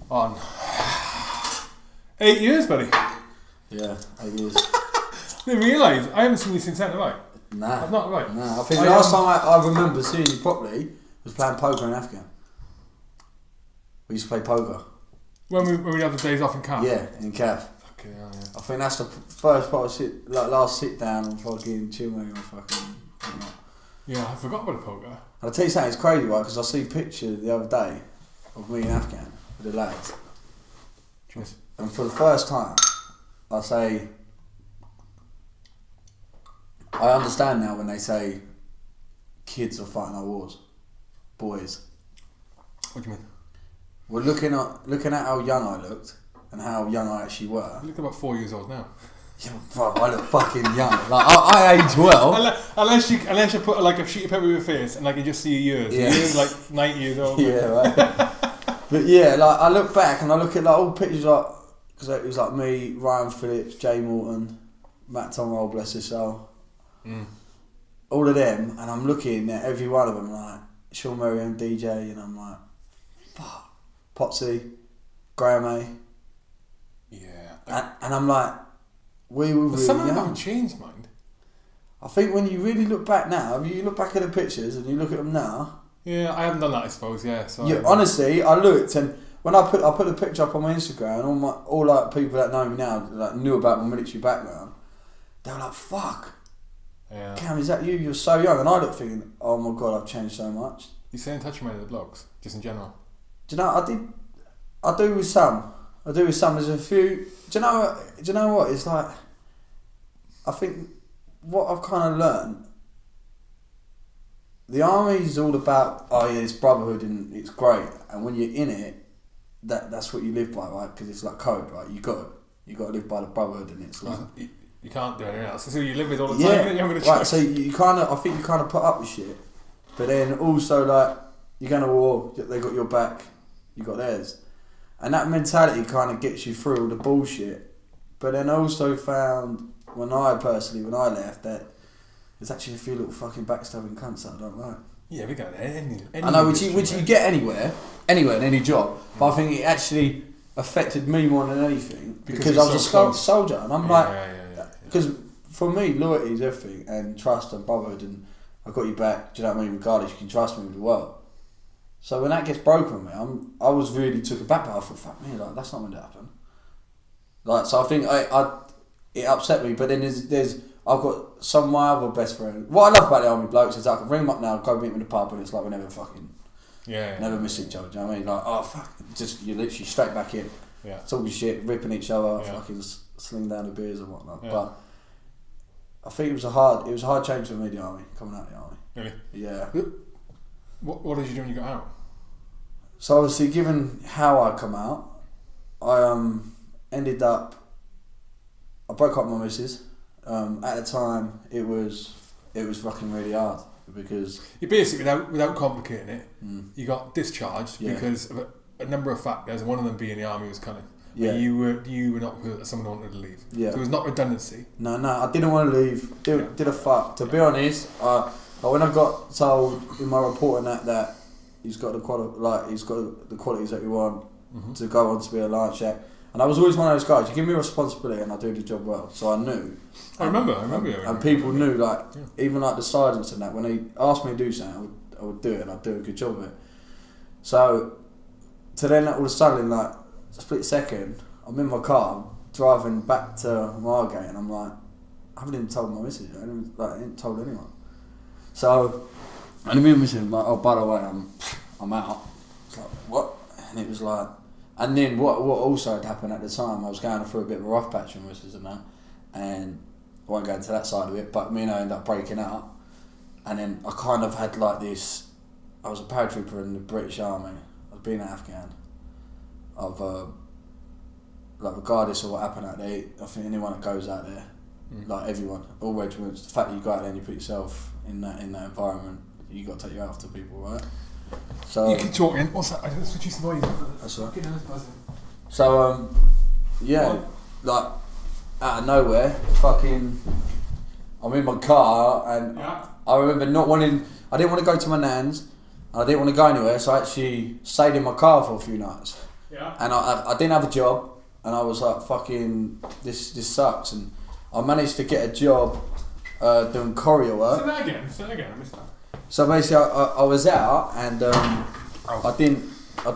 On 8 years, buddy. Yeah, 8 years. I didn't realise. I haven't seen you since then, have I? Nah. I've not, right? Nah, I think the last time I remember seeing you properly was playing poker in Afghan. We used to play poker. When we'd have the days off in camp? Yeah, in Cav. Fucking hell, yeah. I think that's the first part of last sit down and fucking chill me on fucking. Yeah, I forgot about the poker. I'll tell you something, it's crazy, right? Because I see a picture the other day of me in Afghan with the lads. Cheers. And for the first time, I say, I understand now when they say kids are fighting our wars. Boys. What do you mean? Well, looking at how young I looked and how young I actually were. You look about 4 years old now. Yeah, bro, I look fucking young. Like I age well. Unless you put like a sheet of paper with your face and like you just see your years. Yeah. You're like 90 years old. Yeah, right. But yeah, like I look back and I look at like all pictures like, because it was like me, Ryan Phillips, Jay Morton, Matt Tomroll, bless his soul. All of them, and I'm looking at every one of them like Sean Merriam, DJ, and I'm like, fuck, Potsy, Graham A. Yeah. And I'm like, we were really some of them young. haven't changed, mind. I think when you really look back now, you look back at the pictures and you look at them now. Yeah, I haven't done that, I suppose. Yeah. So Yeah, honestly, I looked and when I put a picture up on my Instagram, and all like people that know me now, like knew about my military background, they were like, "Fuck, yeah. Cam, is that you? You're so young." And I looked thinking, "Oh my god, I've changed so much." You stay in touch with any of the blogs, just in general? Do you know? I do with some. There's a few. Do you know what? It's like, I think what I've kind of learned. The army is all about, oh yeah, it's brotherhood and it's great, and when you're in it, that's what you live by, right? Because it's like code, right? You got to live by the brotherhood, and it's like you can't do anything else. It's who you live with all the time. Yeah, Right. Choice. So I think you kind of put up with shit, but then also like you're going to war, they got your back, you got theirs, and that mentality kind of gets you through all the bullshit. But then also found when I left that. There's actually a few little fucking backstabbing cunts that I don't like. Yeah, we got any I know, which you get anywhere in any job, but I think it actually affected me more than anything because I was a soldier, and I'm because for me loyalty is everything, and trust and brotherhood, and I got you back. Do you know what I mean? Regardless, you can trust me with the world. So when that gets broken with me, I was really took aback, but I thought, fuck me, like that's not going to happen. Like, so I think it upset me, but then there's. I've got some of my other best friends. What I love about the army blokes is I can ring them up now, go meet them in the pub, and it's like we never fucking, never miss each other. Do you know what I mean? Like, oh fuck, just you're literally straight back in, talking shit, ripping each other, fucking sling down the beers and whatnot. Yeah. But I think it was a hard change for me, the army, coming out of the army. Really? Yeah. What did you do when you got out? So obviously, given how I come out, I ended up. I broke up with my missus. At the time, it was fucking really hard because you basically, without complicating it, you got discharged because of a number of factors. One of them being the army was coming. Yeah. You were not someone who wanted to leave. Yeah. So it was not redundancy. No, I didn't want to leave. Did a fuck. To be honest, when I got told in my reporting that he's got the qualities that you want to go on to be a Lance Jack. And I was always one of those guys, you give me a responsibility and I do the job well. So I knew. I remember. And people knew, like, even like the sergeants and that, when they asked me to do something, I would do it and I'd do a good job of it. So, to then all of a sudden, like, a split second, I'm in my car, driving back to Margate, and I'm like, I haven't even told my missus, I ain't told anyone. So, and me and missus was like, oh, by the way, I'm out. It's like, what? And it was like, and then what also had happened at the time, I was going through a bit of a rough patch with missus and that, and I won't go into that side of it, but me and I ended up breaking up, and then I kind of had like this, I was a paratrooper in the British Army, I was being an Afghan, like regardless of what happened out there, I think anyone that goes out there, like everyone, all regiments, the fact that you go out there and you put yourself in that environment, you got to take you out to people, right? So you keep talking. What's that? I just switched the volume. That's right. So yeah, like out of nowhere, fucking, I'm in my car and I remember I didn't want to go to my nan's, and I didn't want to go anywhere, so I actually stayed in my car for a few nights. And I didn't have a job, and I was like, fucking, this sucks. And I managed to get a job doing choreo work. Say that again, I missed that. So basically, I was out, and I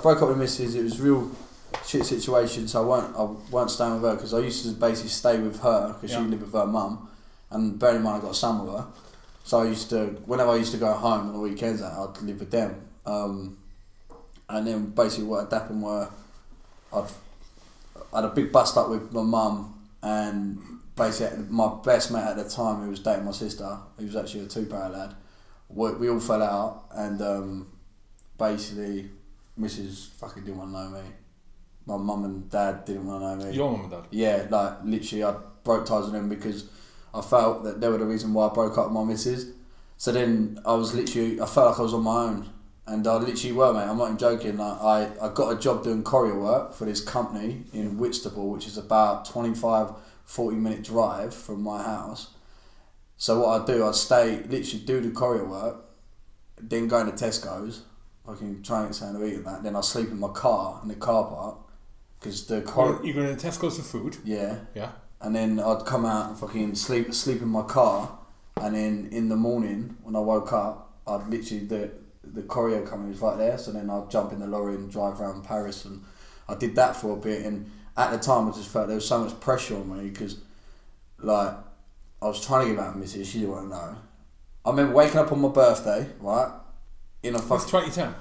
broke up with Mrs. It was a real shit situation, so I weren't staying with her, because I used to basically stay with her, because she lived with her mum, and bearing in mind I got a son with her, so whenever I used to go home on the weekends, I'd live with them. And then basically what had happened were, I had a big bust up with my mum, and basically my best mate at the time, who was dating my sister, he was actually a 2-para lad, we all fell out, and basically Mrs. fucking didn't want to know me. My mum and dad didn't want to know me. Your mum and dad? Yeah, like literally I broke ties with them because I felt that they were the reason why I broke up with my missus. So then I felt like I was on my own. And I literally were, mate, I'm not even joking. Like I got a job doing choreo work for this company in Whitstable, which is about 25-40 minute drive from my house. So what I'd do, I'd literally do the choreo work, then go into Tesco's, fucking try and get something to eat and that. Then I'd sleep in my car, in the car park, because the choreo... You're going to Tesco's for food? Yeah. Yeah. And then I'd come out and fucking sleep in my car, and then in the morning, when I woke up, I'd literally... The choreo company was right there, so then I'd jump in the lorry and drive around Paris, and I did that for a bit. And at the time I just felt there was so much pressure on me, because like I was trying to give out a message, she didn't want to know. I remember waking up on my birthday, right, in a fucking... That's 2010?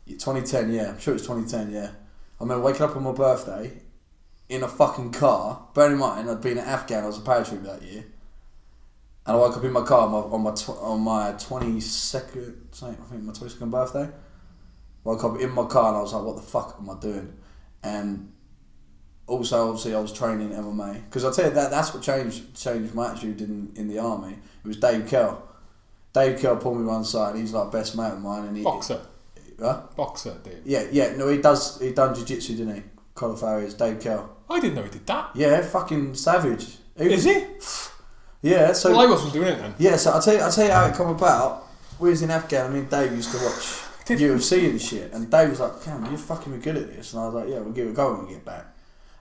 2010, yeah, I'm sure it's 2010, yeah. I remember waking up on my birthday in a fucking car, bearing in mind I'd been in Afghan, I was a paratrooper that year. And I woke up in my car on my 22nd, I think my 22nd birthday. Woke up in my car and I was like, what the fuck am I doing? And also, obviously, I was training MMA. Because I'll tell you, that's what changed my attitude in the army. It was Dave Kell. Dave Kell pulled me one side. He's like best mate of mine. And Boxer? Huh? Boxer, Dave? Yeah. No, he done jiu-jitsu, didn't he? Cagewarriors, Dave Kell. I didn't know he did that. Yeah, fucking savage. Is he? Yeah, so... Well, I wasn't doing it then. Yeah, so I'll tell you how it come about. We was in Afghan, me and Dave used to watch UFC and shit, and Dave was like, Cam, you're fucking good at this. And I was like, yeah, we'll give it a go when we get back.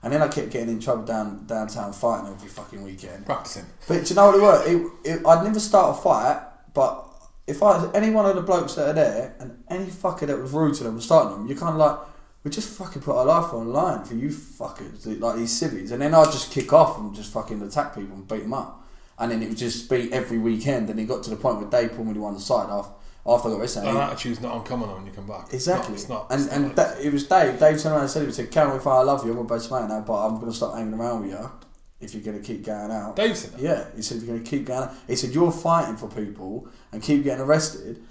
And then I kept getting in trouble downtown fighting every fucking weekend. Practicing. But do you know what it was? I'd never start a fight, but if any one of the blokes that are there, and any fucker that was rude to them was starting them, you're kind of like, we just fucking put our life on the line for you fuckers, like these civvies. And then I'd just kick off and just fucking attack people and beat them up. And then it would just be every weekend, and it got to the point where Dave pulled me to one side after I got wrestling. That attitude's not uncommon when you come back. Exactly. It's not. It was Dave. Dave turned around and said, he said, Cam, if I love you, I'm my best mate now, but I'm going to stop hanging around with you if you're going to keep going out. Dave said that? Yeah. He said, if you're going to keep going out. He said, you're fighting for people and keep getting arrested.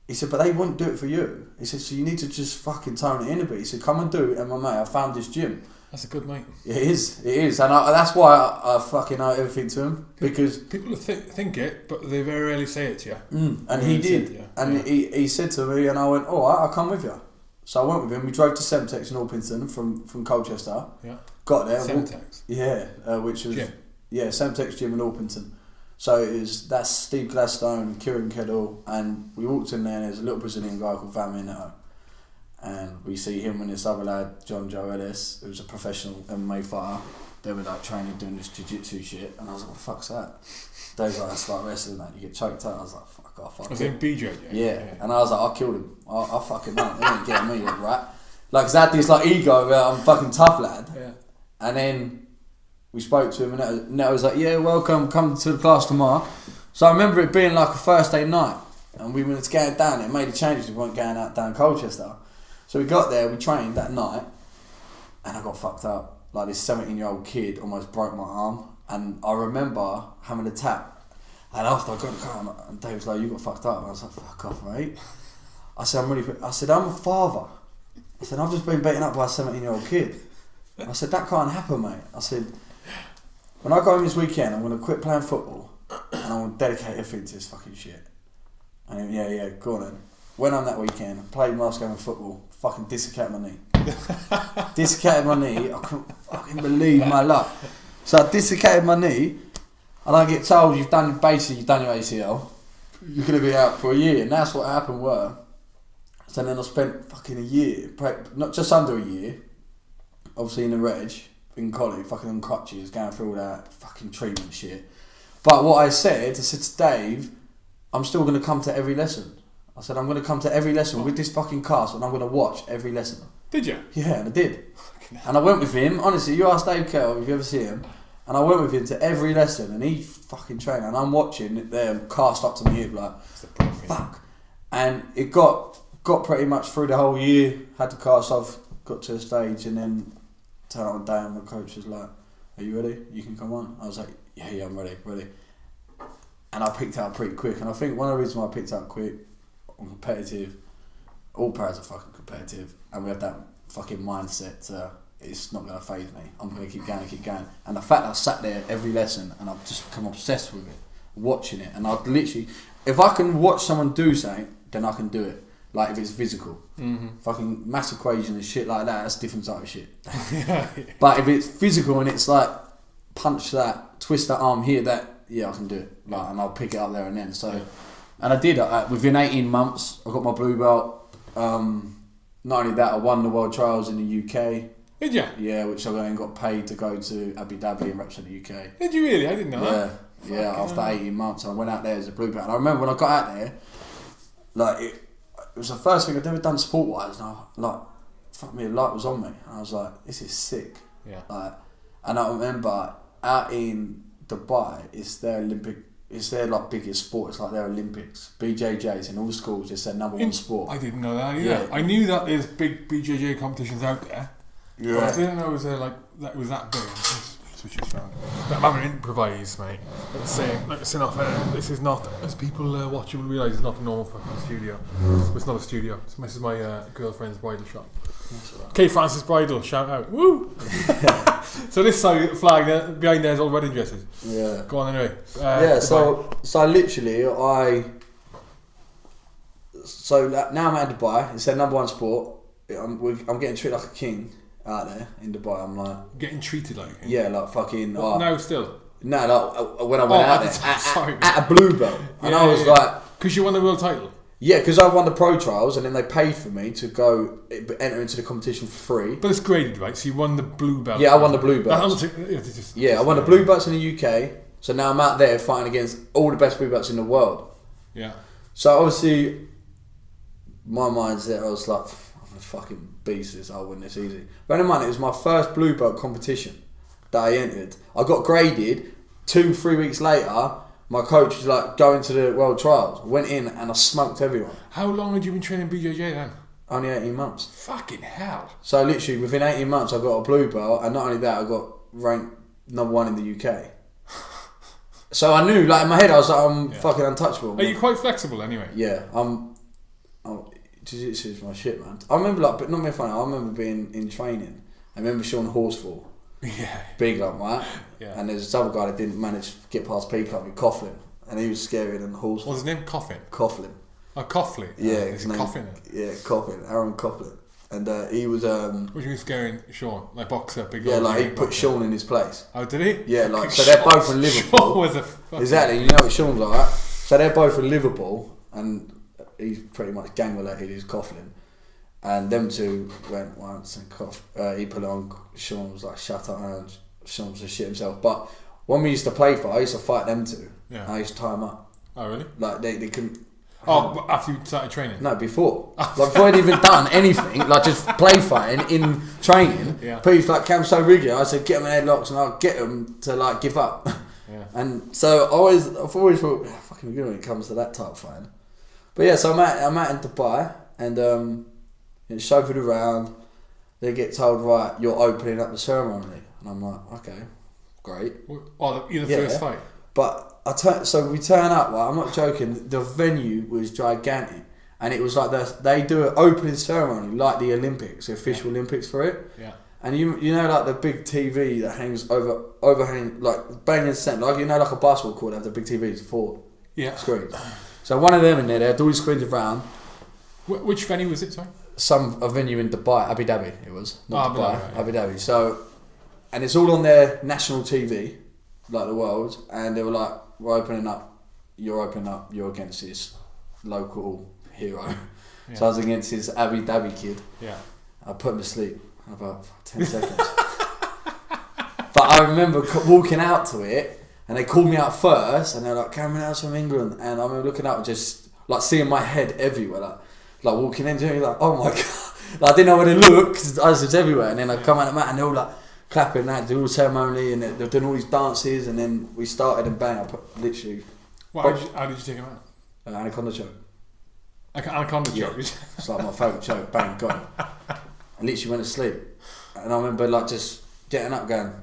He said, but they wouldn't do it for you. He said, so you need to just fucking tone it in a bit. He said, come and do MMA. I found this gym. That's a good mate. It is, and that's why I fucking owe everything to him, because people think it, but they very rarely say it to you. And he did, he said to me, and I went, all right, I'll come with you. So I went with him. We drove to Semtex in Orpington from Colchester. Yeah. Got there. Semtex. Yeah, which was gym. Yeah, Semtex gym in Orpington. So that's Steve Gladstone, Kieran Kedall, and we walked in there, and there's a little Brazilian guy called Vaminetto. And we see him and this other lad, John Joe Ellis, who's a professional MMA fighter. They were like training, doing this jiu-jitsu shit, and I was like, what the fuck's that? Dave's like, that's like wrestling, that you get choked out. I was like, fuck off. Was it BJ? Yeah, and I was like, I killed him. I fucking know. They ain't getting me, you rat. Like, 'cause I had this like ego where I'm fucking tough lad. Yeah. And then we spoke to him, and Neto was like, yeah, welcome, come to the class tomorrow. So I remember it being like a Thursday night, and we were going down there, made the changes, we weren't going out down Colchester. So we got there, we trained that night, and I got fucked up. Like, this 17-year-old kid almost broke my arm, and I remember having a tap. And after I got in the car, and Dave was like, you got fucked up. And I was like, fuck off, mate. I said, I'm a father. I said, I've just been beaten up by a 17-year-old kid. I said, that can't happen, mate. I said, when I go home this weekend, I'm going to quit playing football, and I'm going to dedicate everything to this fucking shit. And he went, yeah, go on then. Went on that weekend, played last game of football, fucking dislocated my knee. Dislocated my knee, I couldn't fucking believe my luck. So I dislocated my knee, and I get told you've done your ACL, you're going to be out for a year, and that's what happened were. So then I spent fucking a year, not just under a year, obviously in the reg, in college, fucking on crutches, going through all that fucking treatment shit. But what I said to Dave, I'm still going to come to every lesson. I said, I'm going to come to every lesson with this fucking cast and I'm going to watch every lesson. Did you? Yeah, and I did. And I went with him, honestly, you ask Dave Kettle if you ever see him, and I went with him to every lesson and he fucking trained and I'm watching them cast up to my hip like, fuck. And it got pretty much through the whole year, had the cast off, got to the stage and then turned on day and the coach was like, are you ready? You can come on. I was like, yeah, I'm ready. And I picked out pretty quick, and I think one of the reasons why I picked out quick, I'm competitive, all paras are fucking competitive, and we have that fucking mindset it's not going to faze me, I'm going to keep going. And the fact that I sat there every lesson and I've just become obsessed with it, watching it, and I'd literally, if I can watch someone do something, then I can do it. Like if it's physical, fucking mass equation and shit like that, that's a different type of shit. But if it's physical and it's like punch that, twist that arm here, that, yeah, I can do it. Like, and I'll pick it up there and then. So, and I did. Within 18 months, I got my blue belt. Not only that, I won the World Trials in the UK. Did you? Yeah, which I then got paid to go to Abu Dhabi and represent the UK. Did you really? I didn't know that. Yeah, after 18 months, I went out there as a blue belt. And I remember when I got out there, like it was the first thing I'd ever done sport-wise, and I like, fuck me, a light was on me, and I was like, this is sick. Yeah. Like, and I remember out in Dubai, it's their like biggest sport. It's like their Olympics. BJJs in all the schools, it's their number one sport. I didn't know that either. Yeah. I knew that there's big BJJ competitions out there. Yeah. But I didn't know it was that was that big. Switch it around. I'm having to improvise, mate. This is not, as people watching will realise, it's not a normal fucking studio. It's not a studio. This is my girlfriend's bridal shop. K Francis Bridal, shout out. Woo! So this side flag behind there is all wedding dresses. Yeah. Go on anyway. So literally now I'm at Dubai. It's their number one sport. I'm getting treated like a king out there in Dubai. I'm like getting treated like a king. Yeah, like fucking. No, still. No, like when I went out there at a blue belt, and I was like, because you won the world title. Yeah, because I won the pro trials and then they paid for me to go enter into the competition for free. But it's graded, right? So you won the blue belt. Yeah, I won the blue belt. I won the blue belts in the UK. So now I'm out there fighting against all the best blue belts in the world. Yeah. So obviously, my mindset, I was like, I'm a fucking beast this, I'll win this easy. Bear in mind, it was my first blue belt competition that I entered. I got graded 2-3 weeks later. My coach was like, going to the world trials. I went in and I smoked everyone. How long had you been training BJJ then? Only 18 months. Fucking hell. So literally within 18 months I got a blue belt, and not only that, I got ranked number 1 in the UK. So I knew, like in my head, I was like, I'm fucking untouchable. Are you quite flexible anyway? Yeah, Jiu-Jitsu is my shit, man. I remember, like, but not being funny, I remember being in training. I remember Sean Horsfall. Yeah. Big like that. Yeah. And there's this other guy that didn't manage to get past P-Club in Coughlin. And he was scarier than Horsfall. What's his name? Coughlin? Coughlin. Oh, Coughlin? Yeah. His name? Coughlin? Yeah, Coughlin. Aaron Coughlin. And he was... What do you mean scaring Sean? Like boxer? Big yeah, like he put Sean in his place. Oh, did he? Yeah, like, so they're both from Liverpool. Sean was a exactly, you know what Sean's like. So they're both from Liverpool, and he's pretty much gang-related, he's Coughlin. And them two went once and he put it on. Sean was like, shut up, and Sean was a shit himself. But when we used to play I used to fight them two. Yeah. And I used to tie them up. Oh, really? Like they couldn't. Oh, after you started training? No, before. Like before I'd even done anything, like just play fighting in training. Yeah. People like Cam's so rigid. I said, get them in headlocks and I'll get them to like give up. Yeah. And so I've always thought, fucking good when it comes to that type of fighting. But yeah, so I'm out in Dubai and chauffeured around. They get told, right, you're opening up the ceremony, and I'm like, okay, great. Oh, you're the first fight. But so we turn up. Right, I'm not joking. The venue was gigantic, and it was like they do an opening ceremony like the Olympics, the official Olympics for it. Yeah. And you know like the big TV that hangs overhang like banging center, like you know like a basketball court, they have the big TVs, 4 screens. So one of them in there, they had all these screens around. Which venue was it? Sorry. A venue in Dubai, Abu Dhabi it was, not Dubai, right. Abu Dhabi. So, and it's all on their national TV, like the world, and they were like, we're opening up, you're against this local hero. Yeah. So I was against this Abu Dhabi kid. Yeah. I put him to sleep. About 10 seconds. But I remember walking out to it, and they called me out first, and they're like, Cameron House from England. And I remember looking out and just like seeing my head everywhere, like walking into it, like, oh my God. Like, I didn't know where to look because I was just everywhere. And then I come out of the mat and they're all like clapping, that, do all the ceremony, and they're doing all these dances. And then we started and bang, I put literally. How did you take him out? Anaconda choke. Anaconda choke? It's like my favourite choke, bang, gone. I literally went to sleep. And I remember like just getting up going.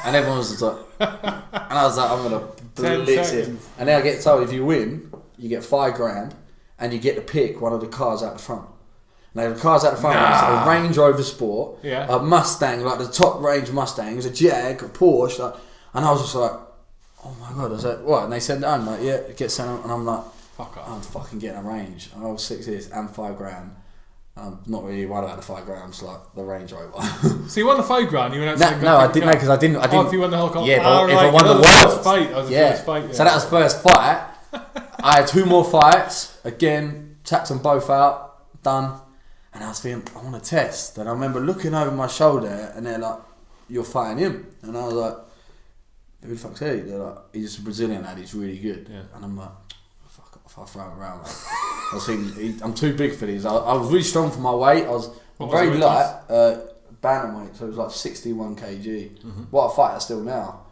And everyone was just like, and I was like, I'm going to blitz it. And then I get told if you win, you get $5,000 and you get to pick one of the cars out the front. Now the cars out the front is a Range Rover Sport, a Mustang, like the top range Mustang, it was a Jag, a Porsche, like, and I was just like, oh my God, I was like, what? And they said, I'm like, yeah, it gets sent out, and I'm like, fuck up. I'm fucking getting a Range. I was 6 years and $5,000. I'm not really worried about the $5,000. I'm just like the Range Rover. So you won the $5,000. You went out. No, I didn't know because I didn't. Oh, if you won the whole competition. Yeah, but if I won the world, fight. That was the first fight. Yeah. So that was first fight. I had 2 more fights. Again, tapped them both out. Done. And I was thinking, I want to test. And I remember looking over my shoulder, and they're like, "You're fighting him." And I was like, "Who the fuck's he?" They're like, "He's just a Brazilian lad. He's really good." Yeah. And I'm like, "Fuck off! I'll throw him around." Like, I was thinking, I'm too big for these. I was really strong for my weight. I was very light, bantamweight, so it was like 61 kg. Mm-hmm. What I fight at still now.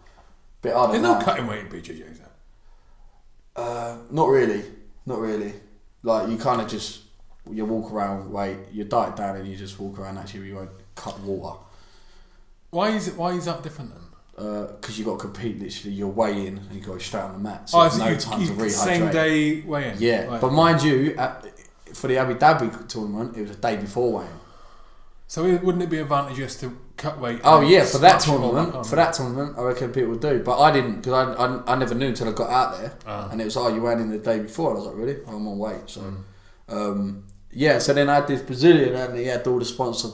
Bit harder. There's no cutting weight in BJJ, is there? Not really. Like you kind of just you walk around, weight, you diet down, and you just walk around. Actually, you won't cut water. Why is that different then? Because you got to compete literally. You're weighing and you go straight on the mat. So no time to rehydrate. Same day weigh-in. Yeah, right. But mind you, for the Abu Dhabi tournament, it was a day before weigh-in. So wouldn't it be advantageous to cut weight? Oh yeah, for that tournament, I reckon people would do. But I didn't because I never knew until I got out there, and it was you went in the day before. And I was like, really? I'm on weight. So so then I had this Brazilian, and he had all the sponsor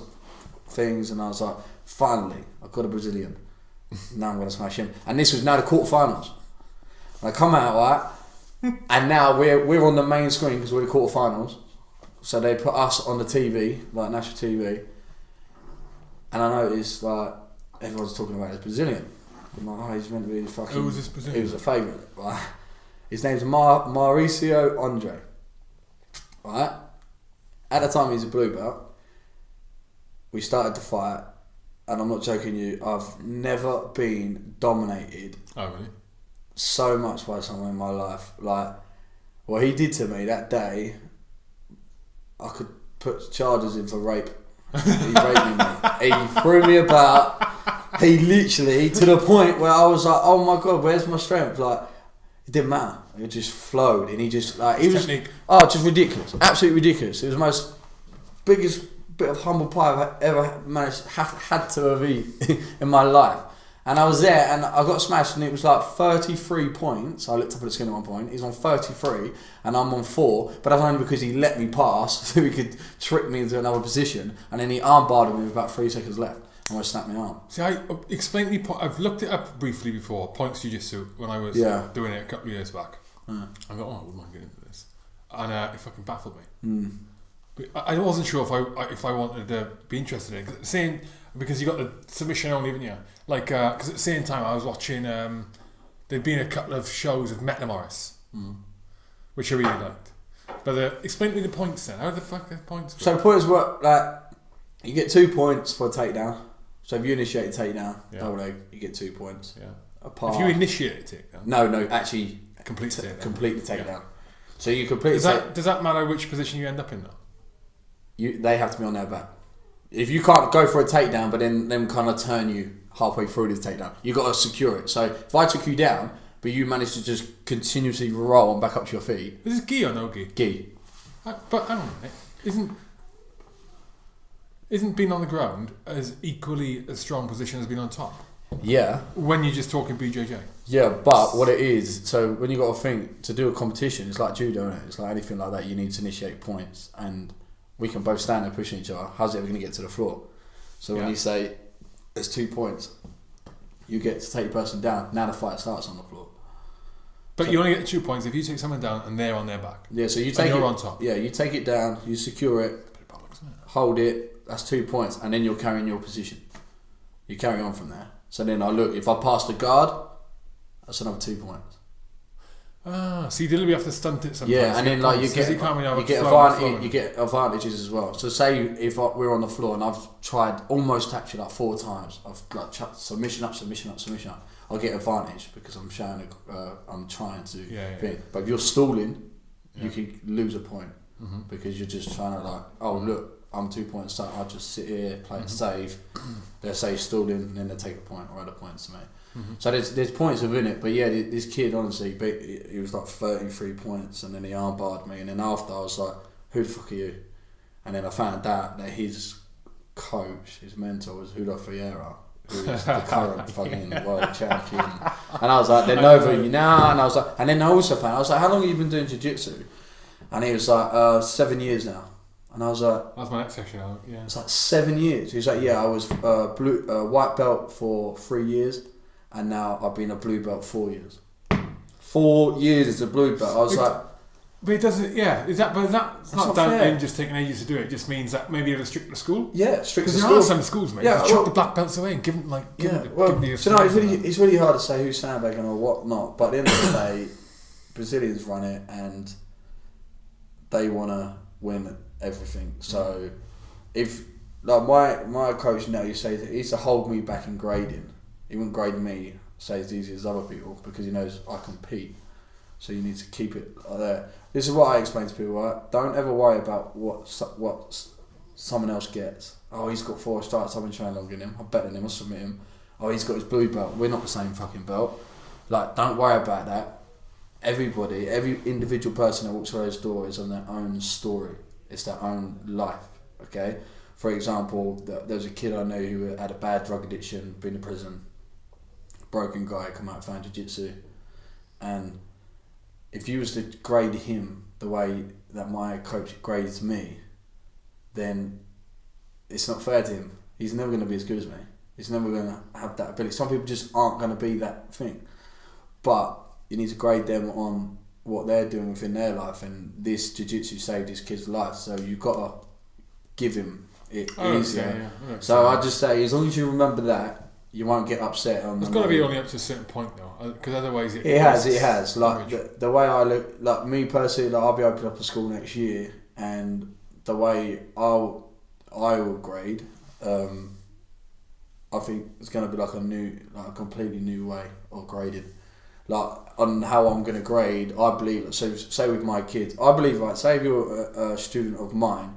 things, and I was like, finally, I got a Brazilian. Now I'm going to smash him. And this was now the quarterfinals. And I come out, right, and now we're on the main screen because we're the quarterfinals. So they put us on the TV, like national TV. And I noticed, like, everyone's talking about this Brazilian. I'm like, oh, he's meant to be fucking... Who was this Brazilian? He was a favourite, right? His name's Mauricio Andre. Right? At the time, he's a blue belt. We started the fight. And I'm not joking you, I've never been dominated so much by someone in my life. Like, what he did to me that day, I could put charges in for rape. He raped me, mate. He threw me about. He literally, to the point where I was like, oh my God, where's my strength? Like, it didn't matter. It just flowed. And he just, like, he was, just ridiculous. Absolutely ridiculous. It was the most biggest bit of humble pie I've ever had to have eaten in my life. And I was there and I got smashed and it was like 33 points. I looked up at the screen at one point. He's on 33 and I'm on 4, but that's only because he let me pass so he could trick me into another position, and then he armbarred me with about 3 seconds left and I snapped my arm. See, explain me. I've looked it up briefly before, points jiu-jitsu, when I was doing it a couple of years back. I got, I wouldn't mind getting into this. And it fucking baffled me. But I wasn't sure if I wanted to be interested in it. Because you got the submission only, haven't you? Like, because at the same time I was watching, there'd been a couple of shows of Metna Morris, which I really liked. But explain to me the points then. How the fuck are the points? So the points work, like, you get 2 points for a takedown. So if you initiate a takedown, double leg, you get 2 points. Yeah. If you initiate a takedown? No, actually complete the takedown. Complete the takedown. Yeah. So you complete. Does that matter which position you end up in though? They have to be on their back. If you can't go for a takedown, but then them kind of turn you halfway through the takedown, you got to secure it. So if I took you down, but you managed to just continuously roll and back up to your feet. Is this gi or no gi? Gi. But I don't know. Isn't being on the ground as equally a strong position as being on top? Yeah. When you're just talking BJJ. Yeah, but what it is, so when you got to think to do a competition, it's like judo, isn't it? It's like anything like that. You need to initiate points and. We can both stand there pushing each other. How's it ever going to get to the floor? So when you say there's 2 points, you get to take the person down. Now the fight starts on the floor. But you only get 2 points if you take someone down and they're on their back. Yeah, so you take you're on top. Yeah, you take it down, you secure it, hold it, that's 2 points, and then you're carrying your position. You carry on from there. So then I look, if I pass the guard, that's another 2 points. So you deliberately have to stunt it sometimes. Yeah, and then like you get advantages as well. So say if we're on the floor and I've tried almost tap you like 4 times, I've like submission up. I'll get advantage because I'm showing I'm trying to. But if you're stalling, you can lose a point because you're just trying to like, oh look, I'm 2 points up. I'll just sit here, play it safe. They'll say stalling, and then they take a point or other points to me. So there's points within it, but yeah, this kid honestly, he was like 33 points, and then he armbarred me, and then after I was like, who the fuck are you? And then I found out that his coach, his mentor, was Huda Ferreira, who is the current fucking world champion. And I was like, they're over you now, and I was like, and then I also found, I was like, how long have you been doing jiu-jitsu? And he was like, 7 years now. And I was like, that was my next section. Yeah, it's like 7 years. He was like, yeah, I was white belt for 3 years. And now I've been a blue belt 4 years. 4 years as a blue belt. I was like... But it doesn't... Yeah. Is that not down fair. to him just taking ages to do it. It just means that maybe you're strict to school. Yeah, strict to school. Because there are some schools, mate. Just chuck the black belts away and give them, like... it's really hard to say who's sandbagging or what not. But at the end of the day, Brazilians run it and they want to win everything. So if... Like my coach now, you say that he used to hold me back in grading. He wouldn't grade me, say, as easy as other people because he knows I compete. So you need to keep it like that. This is what I explain to people, right? Don't ever worry about what someone else gets. Oh, he's got 4 strikes, I've been training longer than him, I'm better than him, I'll submit him. Oh, he's got his blue belt, we're not the same fucking belt. Like, don't worry about that. Everybody, every individual person that walks through those doors is on their own story. It's their own life, okay? For example, there's a kid I know who had a bad drug addiction, been in prison, broken guy, come out, found jiu-jitsu, and if you was to grade him the way that my coach grades me, then it's not fair to him. He's never going to be as good as me. He's never going to have that ability. Some people just aren't going to be that thing, but you need to grade them on what they're doing within their life, and this jiu-jitsu saved this kid's life, so you've got to give him it easier. So I just say, as long as you remember that, you won't get upset on. It's got to be only up to a certain point though, because otherwise it has. Like the way I look, like me personally, like I'll be opening up a school next year, and the way I will grade, I think it's going to be like a completely new way of grading. Like on how I'm going to grade, I believe. So say with my kids, I believe, right? Say if you're a student of mine,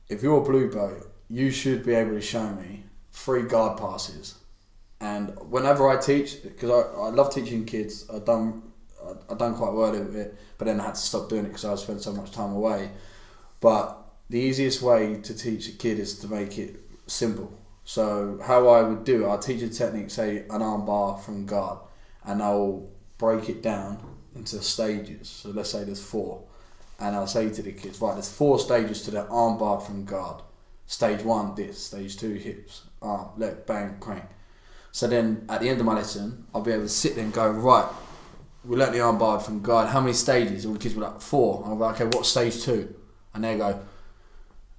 if you're a blue belt, you should be able to show me 3 guard passes. And whenever I teach, because I love teaching kids, I've done quite well with it, but then I had to stop doing it because I spent so much time away. But the easiest way to teach a kid is to make it simple. So how I would do it, I'll teach a technique, say an arm bar from guard, and I'll break it down into stages. So let's say there's 4, and I'll say to the kids, right, there's 4 stages to the arm bar from guard. Stage 1, this. Stage 2, hips, arm, leg, bang, crank. So then at the end of my lesson, I'll be able to sit there and go, right, we learnt the arm bar from guard. How many stages? All the kids were like, 4. I'll be like, okay, what's stage 2? And they go,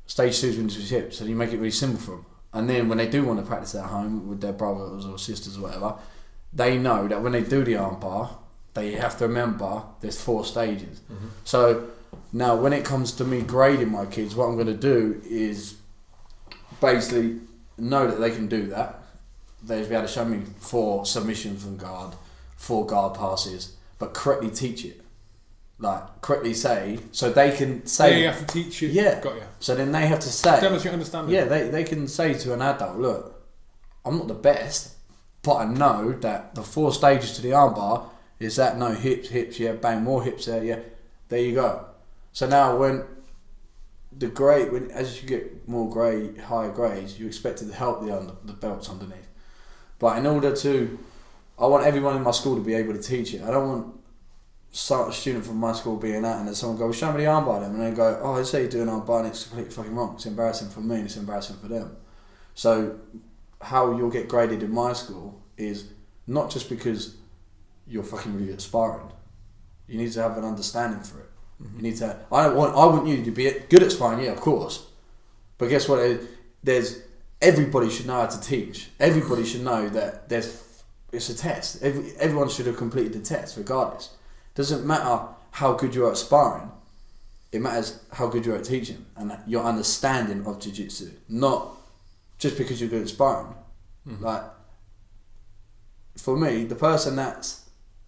stage 2 is when it's hips. So you make it really simple for them. And then when they do want to practice at home with their brothers or sisters or whatever, they know that when they do the arm bar, they have to remember there's 4 stages. Mm-hmm. So now when it comes to me grading my kids, what I'm going to do is basically know that they can do that. They'll be able to show me 4 submissions from guard, 4 guard passes, but correctly teach it. Like, correctly say, so they can say... Yeah, you have to teach it. Yeah. Got you. So then they have to say... Demonstrate understanding. Yeah, they can say to an adult, look, I'm not the best, but I know that the 4 stages to the armbar is that, no, hips, yeah, bang, more hips there, yeah, there you go. So now when as you get higher grades, you're expected to help the belts underneath. But in order to... I want everyone in my school to be able to teach it. I don't want a student from my school being that and then someone goes, show me the armbar then, and they go, oh, I say you're doing armbar and it's completely fucking wrong. It's embarrassing for me and it's embarrassing for them. So how you'll get graded in my school is not just because you're fucking really good at sparring. You need to have an understanding for it. Mm-hmm. You need to... I want you to be good at sparring, yeah, of course, But guess what? Everybody should know how to teach. Everybody should know that it's a test. Everyone should have completed the test, regardless. Doesn't matter how good you are at sparring. It matters how good you are at teaching and your understanding of jiu-jitsu. Not just because you're good at sparring. Mm-hmm. Like, for me, the person that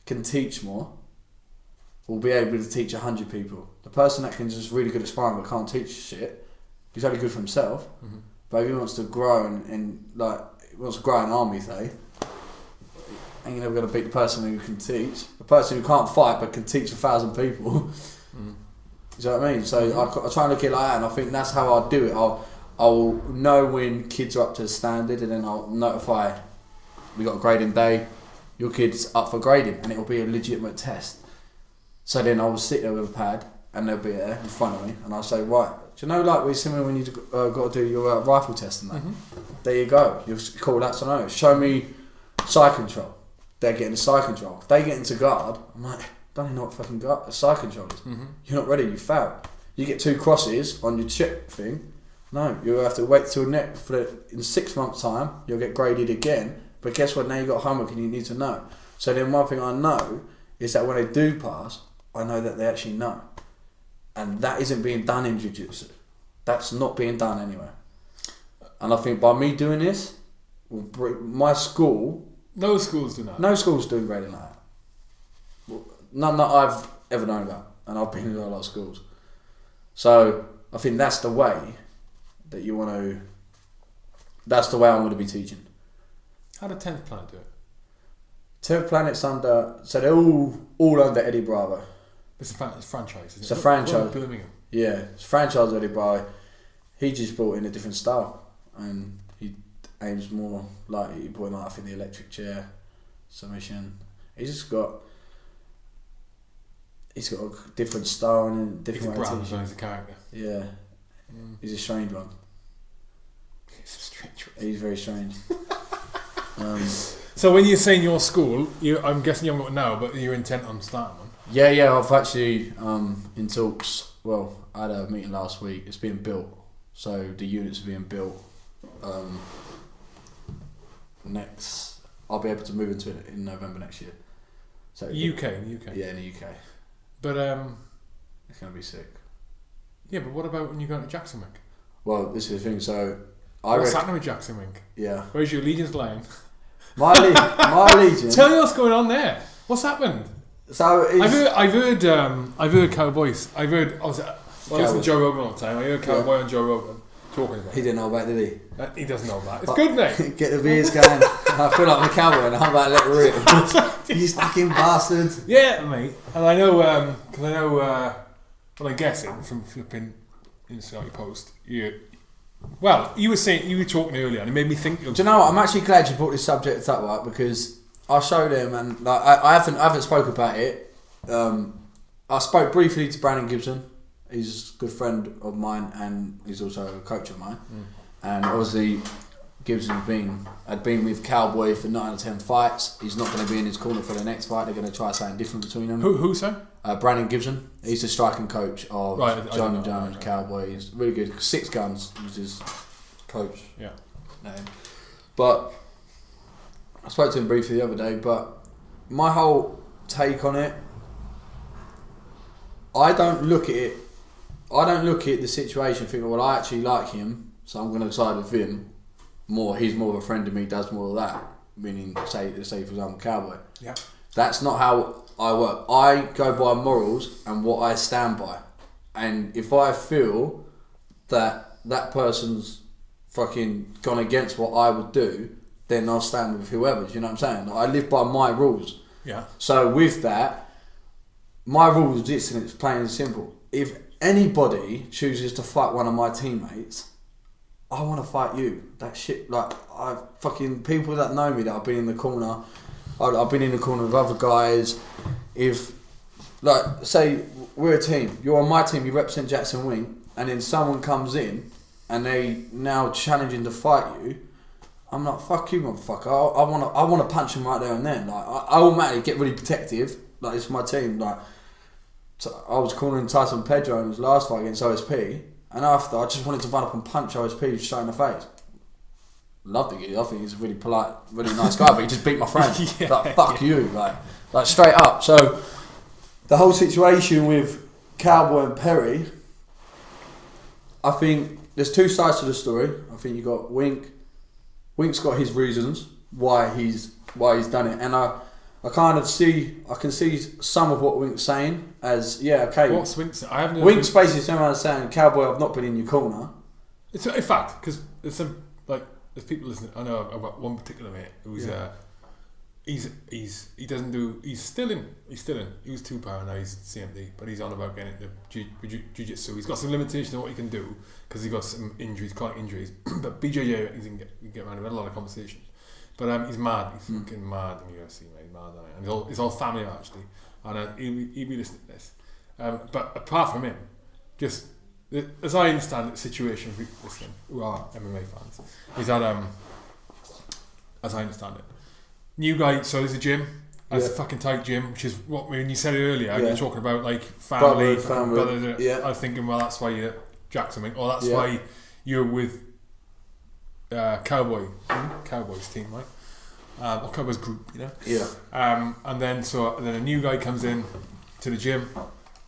can teach more will be able to teach 100 people. The person that can just really good at sparring but can't teach shit, he's only good for himself. Mm-hmm. But if he wants to grow and wants to grow an army, say, and you're never going to beat the person who can teach. The person who can't fight but can teach 1,000 people. Mm-hmm. You know what I mean? So I try and look at it like that, and I think that's how I'll do it. I'll know when kids are up to the standard, and then I'll notify, we got a grading day, your kid's up for grading, and it'll be a legitimate test. So then I'll sit there with a pad, and they'll be there in front of me, and I'll say, right, do you know, like we're similar when you've got to do your rifle test and that? Mm-hmm. There you go. You call that, so no. Show me side control. They're getting side control. If they get into guard, I'm like, don't you know what fucking side control is? Mm-hmm. You're not ready, you foul. You get 2 crosses on your chip thing. No, you'll have to wait till in 6 months' time, you'll get graded again. But guess what? Now you've got homework and you need to know. So then one thing I know is that when they do pass, I know that they actually know. And that isn't being done in jiu-jitsu. That's not being done anywhere. And I think by me doing this, my school... No schools do that. No schools do grading like that. None that I've ever known about. And I've been in a lot of schools. So I think that's the way that you want to... That's the way I'm going to be teaching. How did 10th Planet do it? 10th Planet's under... So they're all under Eddie Bravo. It's a franchise, isn't it? It's a franchise. Birmingham. Yeah, it's a franchise Eddie Bravo. He just brought in a different style. And he aims more like... He brought in, I think, the electric chair, submission. He's got a different style and a different way of teaching. He's a character. Yeah. He's a strange one. He's a strange one. He's very strange. So when you're saying your school, I'm guessing you haven't got it now, but you're intent on starting one? Yeah, I've actually in talks. Well, I had a meeting last week. It's being built, so the units are being built. Next, I'll be able to move into it in November next year. So in the UK. Yeah, in the UK. But it's gonna be sick. Yeah, but what about when you go to Jacksonwink? Well, this is the thing. So what's happening with Jacksonwink? Yeah. Where's your allegiance lying? My allegiance. Tell me what's going on there. What's happened? So I've heard Cowboys. I listen to Joe Rogan all the time. I heard Cowboy on Joe Rogan talking about it. He didn't know about it, did he? He doesn't know about it. It's good, mate. Get the beers going. I feel like I'm a cowboy and I'm about to let it rip. You fucking bastards. Yeah, mate. And I know, well, I'm guessing from flipping Instagram post, you were talking earlier and it made me think of... Do you know what? I'm actually glad you brought this subject up, right? Because I showed him and like I haven't spoke about it. I spoke briefly to Brandon Gibson. He's a good friend of mine and he's also a coach of mine. And obviously Gibson had been with Cowboy for 9 or 10 fights. He's not going to be in his corner for the next fight. They're going to try something different between them. Who sir? Brandon Gibson. He's the striking coach of John Jones, Cowboy. He's really good. 6 Guns was his coach. Yeah. Name. But I spoke to him briefly the other day, but my whole take on it, I don't look at the situation thinking, well, I actually like him, so I'm going to side with him more. He's more of a friend to me, does more of that. Meaning, say for example, Cowboy. Yeah. That's not how I work. I go by morals and what I stand by. And if I feel that person's fucking gone against what I would do, then I'll stand with whoever. You know what I'm saying? Like, I live by my rules. Yeah. So with that, my rules exist and it's plain and simple. If anybody chooses to fight one of my teammates, I want to fight you. That shit, like, people that know me, that I've been in the corner, I've been in the corner with other guys. If, like, say we're a team, you're on my team, you represent Jacksonwink, and then someone comes in and they now challenging to fight you, I'm like, fuck you, motherfucker. I want to punch him right there and then. Like, I automatically get really protective. Like, it's my team. Like, so I was cornering Tyson Pedro in his last fight against OSP, And after, I just wanted to run up and punch OSP straight in the face. Loved the geezer. I think he's a really polite, really nice guy, but he just beat my friend. Like, fuck you. Like straight up. So, the whole situation with Cowboy and Perry, I think there's two sides to the story. I think you got Wink. Wink's got his reasons why he's done it, and I can see some of what Wink's saying as okay. What's Wink's? I haven't. Wink's basically saying, "Cowboy, I've not been in your corner." It's in fact because there's some there's people listening. I know I've got one particular mate who's he's still in. He was 2-pound, now he's CMD, but he's on about getting into jiu-jitsu. He's got some limitations on what he can do because he's got some injuries, chronic injuries. But BJJ, he can get around. We've had a lot of conversations. But he's mad. He's fucking mad in the UFC, mate. He's mad, and it's all family actually. And he'll be listening to this. But apart from him, just as I understand the situation with listening, who are MMA fans, is that as I understand it, new guy. So there's a gym. It's a fucking tight gym, which is what when you said it earlier. You're talking about like family. Brother. I was thinking, well, that's why you're Jacksonwink, or that's why you're with Cowboy's team, right? Or Cowboy's group, you know. Yeah. And then a new guy comes in to the gym,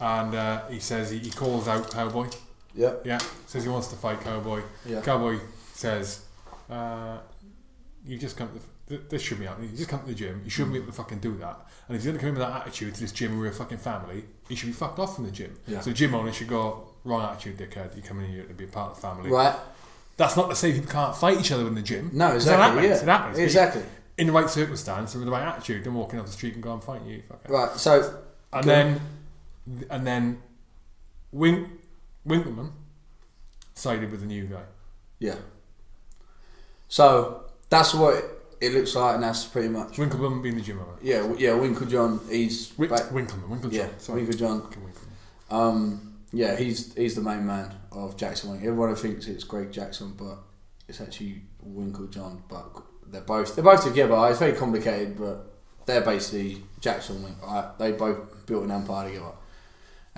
and he says he calls out Cowboy. Yeah. Yeah. Says he wants to fight Cowboy. Yeah. Cowboy says, "You just come to." This should be happening. You just come to the gym. You shouldn't be able to fucking do that. And if you're going to come in with that attitude to this gym, we're a fucking family. You should be fucked off from the gym. Yeah. So the gym owner should go, wrong attitude, dickhead. You're coming in here to be a part of the family. Right. That's not to say people can't fight each other in the gym. No, exactly. It happens. Exactly. In the right circumstance and with the right attitude, then walking off the street and go and fight you. Fucker. Right. So. And then Winkleman sided with the new guy. Yeah. So that's what it looks like, and that's pretty much Winkleman being the gym owner. Yeah, Winklejohn. He's Winkleman. Yeah, Winklejohn. Yeah, he's the main man of Jacksonwink. Everyone thinks it's Greg Jackson, but it's actually Winklejohn. But they're both together. It's very complicated, but they're basically Jacksonwink. Right? They both built an empire together.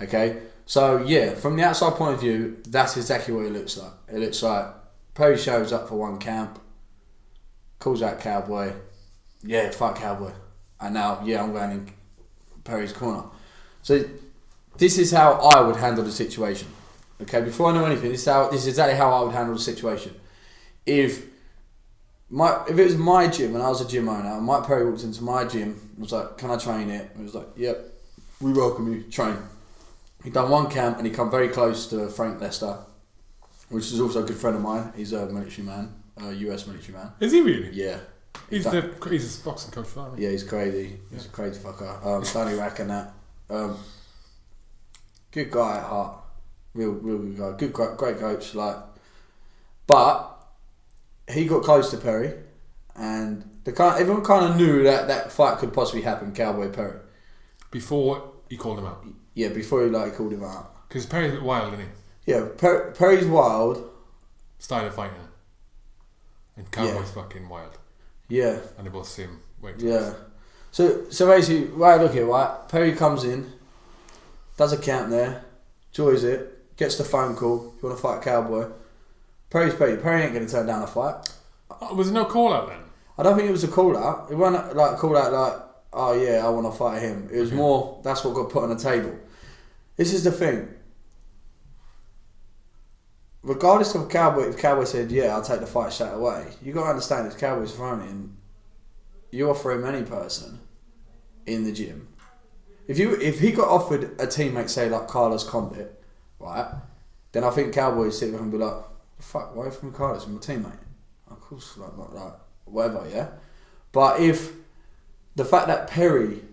Okay, so yeah, from the outside point of view, that's exactly what it looks like. It looks like Perry shows up for one camp, calls out Cowboy, fuck Cowboy, and now I'm going in Perry's corner. So this is how I would handle the situation. Okay, before I know anything, this is exactly how I would handle the situation. If it was my gym and I was a gym owner, and Mike Perry walked into my gym and was like, "Can I train it?" And he was like, "Yep, we welcome you, train." He'd done one camp and he come very close to Frank Lester, which is also a good friend of mine. He's a military man. US military man. Is he really? Yeah. He's a boxing coach for that, right? Yeah, he's crazy. He's a crazy fucker. Tony Rack and that. Good guy at heart. Real good guy. Great coach. But he got close to Perry, and everyone kind of knew that fight could possibly happen. Cowboy Perry. Before he called him out. Yeah, before he called him out. Because Perry's a bit wild, isn't he? Yeah, Perry's wild. Style of fighting. And Cowboy's fucking wild. Yeah. And they both seem way too Yeah. So basically, right, look here, right? Perry comes in, does a camp there, enjoys it, gets the phone call, you want to fight Cowboy. Perry's Perry. Perry ain't going to turn down a fight. Was there no call out then? I don't think it was a call out. It wasn't like a call out oh yeah, I want to fight him. It was more, that's what got put on the table. This is the thing. Regardless of Cowboy, if Cowboy said, "Yeah, I'll take the fight straight away," you got to understand it's Cowboy's throwing in. You offer him any person in the gym. If he got offered a teammate, say like Carlos Condit, right, then I think Cowboy would sit there and be like, "Fuck, why from Carlos? I'm my teammate." Of course, like whatever, yeah. But if the fact that Perry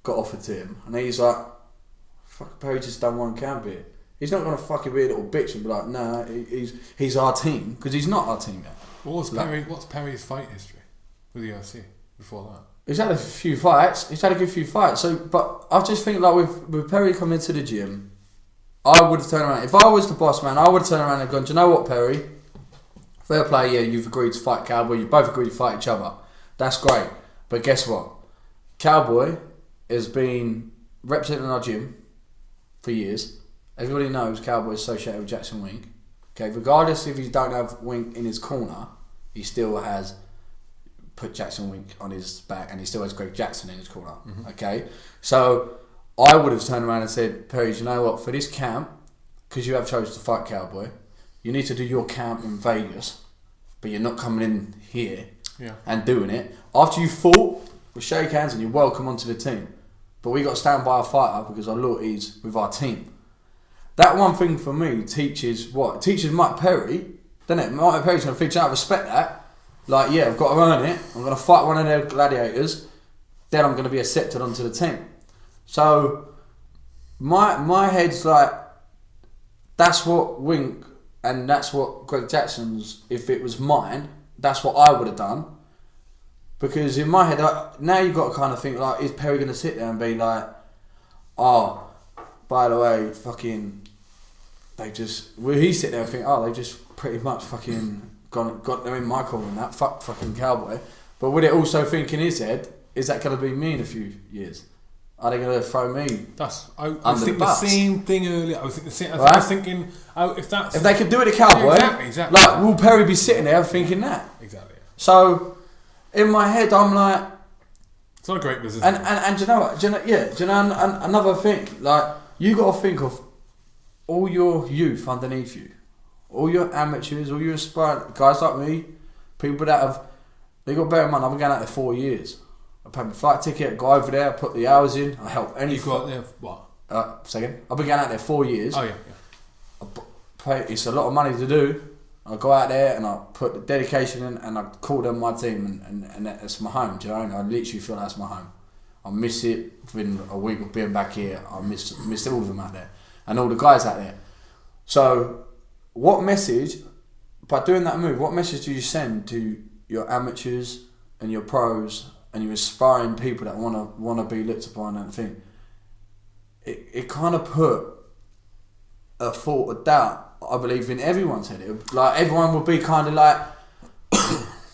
got offered to him and he's like, "Fuck, Perry just done one camp here." He's not going to fucking be a little bitch and be like, "Nah, he's our team," because he's not our team yet. What's Perry's fight history with the UFC before that? He's had a few fights. He's had a good few fights. So, but I just think with Perry coming to the gym, I would have turned around. If I was the boss man, I would have turned around and gone, "Do you know what, Perry? Fair play, yeah, you've agreed to fight Cowboy. You both agreed to fight each other. That's great. But guess what? Cowboy has been representing our gym for years. Everybody knows Cowboy is associated with Jacksonwink. Okay, regardless if he don't have Wink in his corner, he still has put Jacksonwink on his back, and he still has Greg Jackson in his corner. Okay, so I would have turned around and said, Perry, you know what? For this camp, because you have chosen to fight Cowboy, you need to do your camp in Vegas, but you're not coming in here and doing it. After you fought, we shake hands and you're welcome onto the team. But we got to stand by our fighter because our loyalty's with our team. That one thing for me teaches what? It teaches Mike Perry, doesn't it? Mike Perry's going to think, I respect that. Like, yeah, I've got to earn it. I'm going to fight one of their gladiators. Then I'm going to be accepted onto the team. So, my head's like, that's what Wink and that's what Greg Jackson's, if it was mine, that's what I would have done. Because in my head, now you've got to kind of think, like, is Perry going to sit there and be like, oh, by the way, fucking, will he sit there and think, oh, they just pretty much fucking got them in my corner and that, fucking Cowboy. But would it also think in his head, is that going to be me in a few years? Are they going to throw me I was thinking the same thing earlier. I was thinking, if they could do it to Cowboy, exactly. Like, will Perry be sitting there thinking that? Exactly. So, in my head, I'm like, it's not a great business. And do you know what? Do you know another thing? Like, you got to think of all your youth underneath you, all your amateurs, all your aspiring guys like me, people that have. They got to bear in mind, I've been going out there 4 years. I paid my flight ticket, go over there, put the hours in, I help any. You got there what? Second. I've been going out there 4 years. Oh yeah. It's a lot of money to do. I go out there and I put the dedication in and I call them my team and that's my home, do you know? And I literally feel that's my home. I miss it within a week of being back here. I miss all of them out there and all the guys out there. So what message, by doing that move, what message do you send to your amateurs and your pros and your aspiring people that wanna be looked upon and thing? It kind of put a thought of doubt, I believe, in everyone's head. Like, everyone would be kind of like,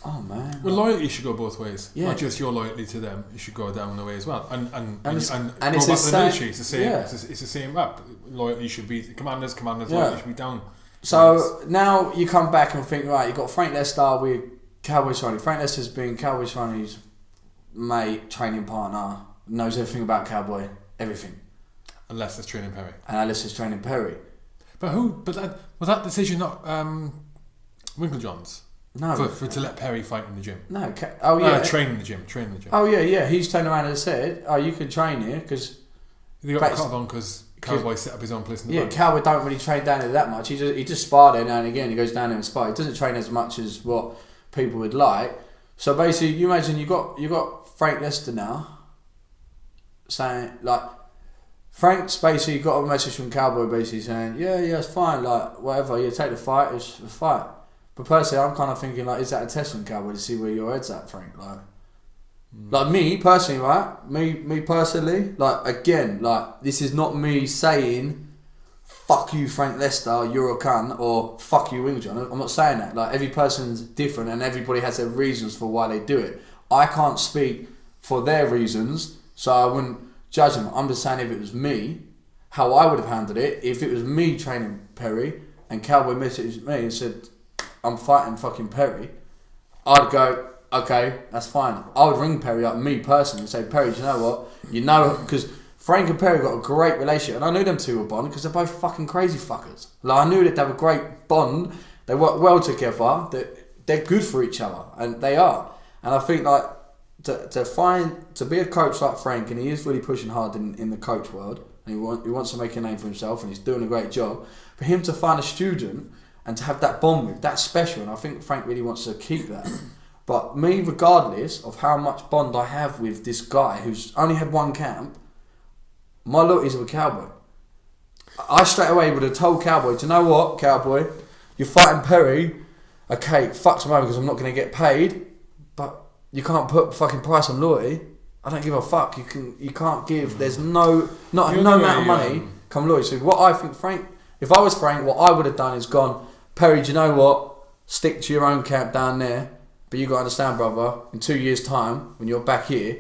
oh man. Well, loyalty should go both ways. Yeah. Not just your loyalty to them; it should go down the way as well. And it's go the back to the same. military. It's the same. Yeah. It's the same up. Loyalty should be commanders. Yeah. Loyalty should be down. So now you come back and think, right, you got Frank Lester with Cowboy Shiny. Frank Lester's been Cowboy Shiny's mate, training partner, knows everything about Cowboy, everything. Unless it's training Perry. And unless it's training Perry. But was that decision not Winklejohn's? No. To let Perry fight in the gym. No. Train in the gym. Oh yeah. He's turned around and said, "Oh, you can train here because." They got cut on because Cowboy set up his own place in the Yeah, Cowboy don't really train down there that much. He just spar there now and again. He goes down there and spar. He doesn't train as much as what people would like. So basically, you imagine you got Frank Lester now saying, like, Frank's basically got a message from Cowboy basically saying, yeah, it's fine, like, whatever, you take the fight, it's a fight. But personally, I'm kind of thinking, like, is that a test from Cowboy to see where your head's at, Frank? Like me personally, right? Me personally, like, again, like, this is not me saying, fuck you, Frank Lester, you're a cunt, or fuck you, Winklejohn. I'm not saying that. Like, every person's different and everybody has their reasons for why they do it. I can't speak for their reasons, so I wouldn't judge them. I'm just saying, if it was me, how I would have handled it. If it was me training Perry and Cowboy messaged me and said, I'm fighting fucking Perry, I'd go, okay, that's fine. I would ring Perry up, me personally, and say, Perry, do you know what? You know, because Frank and Perry got a great relationship, and I knew them two were bond because they're both fucking crazy fuckers. Like, I knew that they have a great bond. They work well together. They're good for each other, and they are. And I think, like, to be a coach like Frank, and he is really pushing hard in the coach world, and he wants to make a name for himself, and he's doing a great job. For him to find a student and to have that bond with, that's special, and I think Frank really wants to keep that. But me, regardless of how much bond I have with this guy who's only had one camp, my loyalty's with Cowboy. I straight away would have told Cowboy, do you know what, Cowboy? You're fighting Perry. Okay, fuck's my because I'm not going to get paid, but you can't put fucking price on loyalty. I don't give a fuck. You can't give. There's no amount of money come loyalty. So what I think, Frank, if I was Frank, what I would have done is gone, Perry, do you know what? Stick to your own camp down there. But you got to understand, brother, in 2 years' time, when you're back here,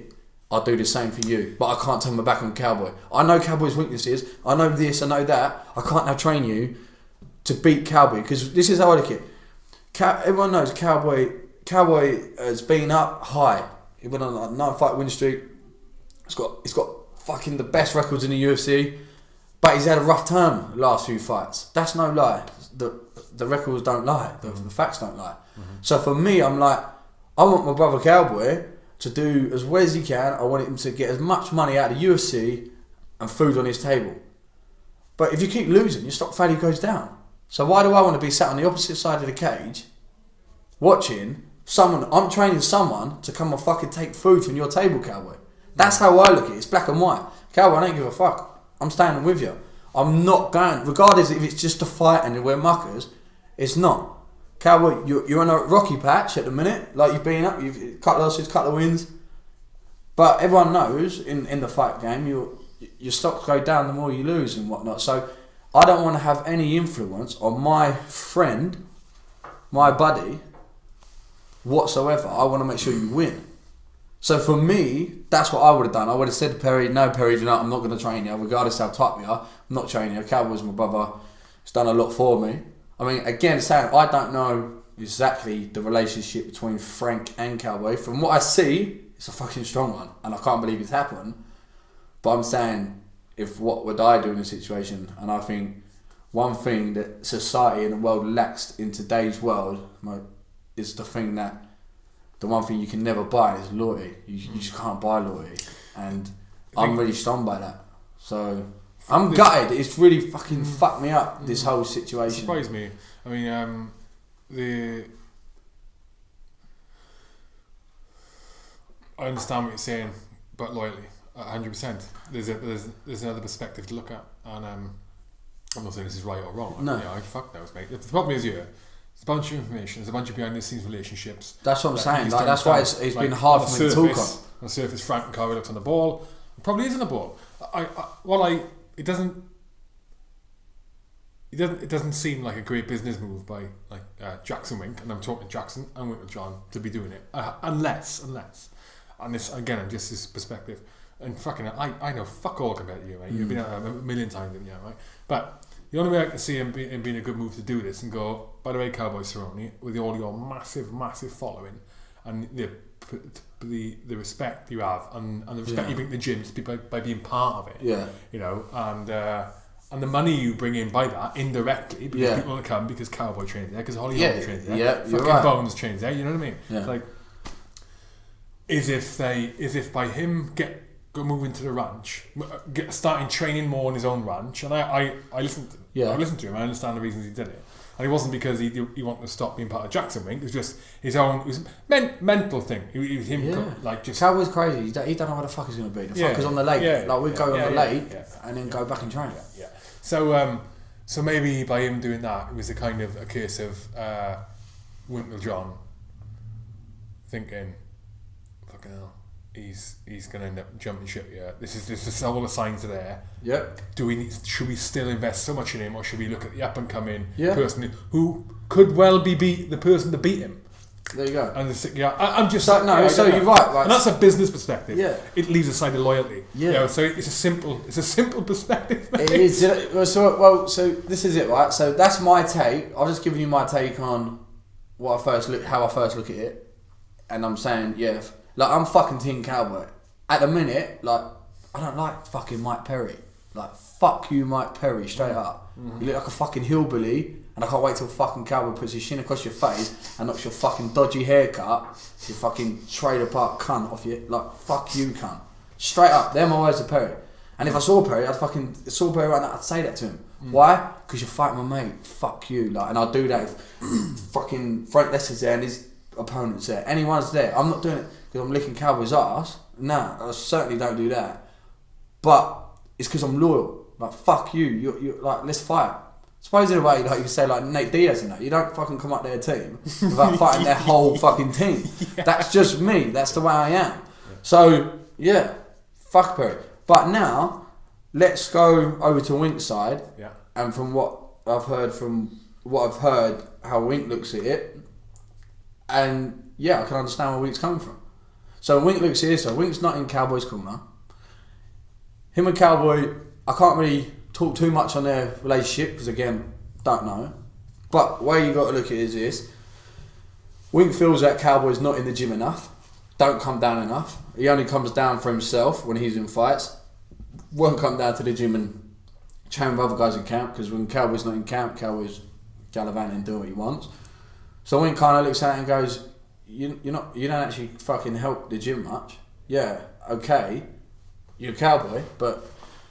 I'll do the same for you. But I can't turn my back on Cowboy. I know Cowboy's weaknesses. I know this, I know that. I can't now train you. to beat Cowboy, because this is how I look at it. Everyone knows Cowboy has been up high. He went on a 9-fight win streak. He's got fucking the best records in the UFC, but he's had a rough time the last few fights. That's no lie. The records don't lie. The facts don't lie. So for me, I'm like, I want my brother Cowboy to do as well as he can. I want him to get as much money out of the UFC and food on his table. But if you keep losing, your stock value goes down. So why do I want to be sat on the opposite side of the cage watching someone, I'm training someone to come and fucking take food from your table, Cowboy. That's how I look at it. It's black and white. Cowboy, I don't give a fuck. I'm standing with you. I'm not going, regardless if it's just a fight and we're muckers, it's not. Cowboy, you're on a rocky patch at the minute, like you've been up, you've cut losses, cut the wins. But everyone knows in the fight game, your stocks go down the more you lose and whatnot. So I don't want to have any influence on my friend, my buddy, whatsoever. I want to make sure you win. So for me, that's what I would have done. I would have said to Perry, no, Perry, you know, I'm not going to train you, regardless how tight we are. I'm not training you. Cowboy's my brother. He's done a lot for me. I mean, again, saying I don't know exactly the relationship between Frank and Cowboy. From what I see, it's a fucking strong one, and I can't believe it's happened. But I'm saying, if what would I do in a situation? And I think one thing that society and the world lacks in today's world is the thing that the one thing you can never buy is loyalty. You just can't buy loyalty, and I'm really stunned by that. So I'm gutted. It's really fucking fucked me up, this whole situation. It surprised me. I mean, I understand what you're saying, but loyalty, 100%. There's another perspective to look at, and I'm not saying this is right or wrong. No. Yeah, fuck knows, mate. The problem is here. It's a bunch of information. There's a bunch of behind-the-scenes relationships. That's what I'm saying. Like, that's why it's been hard for me to talk on. On the surface, Frank and Cowboy looks on the ball. It probably is on the ball. It doesn't seem like a great business move by Jacksonwink, and I'm talking Jackson and Winkle John, to be doing it, unless, and this again, just this perspective, and fucking, I know fuck all compared to you, mate. You've been out a million times, yeah, right? But the only way I can see him being a good move to do this and go, by the way, Cowboy Cerrone, with all your massive following and the respect you have and the respect you bring to the gym just by being part of it, you know, and the money you bring in by that indirectly, because people will come because Cowboy trains there, because Holly trains there, fucking right. Bones trains there, you know what I mean? It's like, is if by him moving to the ranch, starting training more on his own ranch, and I listened to him. I understand the reasons he did it, and it wasn't because he wanted to stop being part of Jacksonwink. It was just his own. It was a mental thing. It was him just. Cowboy's crazy. He don't know where the fuck he's going to be. The fuck is on the lake. We go on the lake and then go back and train. Yeah. So maybe by him doing that, it was a kind of a case of Winkle John thinking, fucking hell. He's going to end up jumping ship. This is all the signs are there. Should we still invest so much in him, or should we look at the up and coming person who could well be the person to beat him? There you go. And I'm just so, no. So you're right. And that's a business perspective. It leaves aside the loyalty. So it's a simple perspective. Mate. It is. So this is it, right? So that's my take. I've just given you my take on how I first look at it, and I'm saying like, I'm fucking Team Cowboy. At the minute, like, I don't like fucking Mike Perry. Like, fuck you, Mike Perry, straight up. You look like a fucking hillbilly, and I can't wait till fucking Cowboy puts his shin across your face and knocks your fucking dodgy haircut, you fucking trailer park cunt off you. Like, fuck you, cunt. Straight up, they're my words to Perry. And if I saw Perry, right now, I'd say that to him. Why? Because you're fighting my mate. Fuck you. Like, and I'll do that if fucking Frank Lester's there and his opponent's there. Anyone's there. I'm not doing it because I'm licking Cowboy's ass. Nah, I certainly don't do that. But it's because I'm loyal. Like, fuck you. You're like, let's fight. Suppose in a way, like you say, like Nate Diaz and that, you don't fucking come up their team without fighting their whole fucking team. That's just me. That's the way I am. So fuck Perry. But now let's go over to Wink's side. And from what I've heard, how Wink looks at it, and I can understand where Wink's coming from. So Wink looks here, so Wink's not in Cowboy's corner. Him and Cowboy, I can't really talk too much on their relationship because again, Don't know. But the way you got to look at it is this. Wink feels that Cowboy's not in the gym enough. Don't come down enough. He only comes down for himself when he's in fights. Won't come down to the gym and train with other guys in camp, because when Cowboy's not in camp, Cowboy's gallivanting and doing what he wants. So Wink kind of looks at it and goes, you don't actually fucking help the gym much. Yeah, okay, you're a Cowboy, but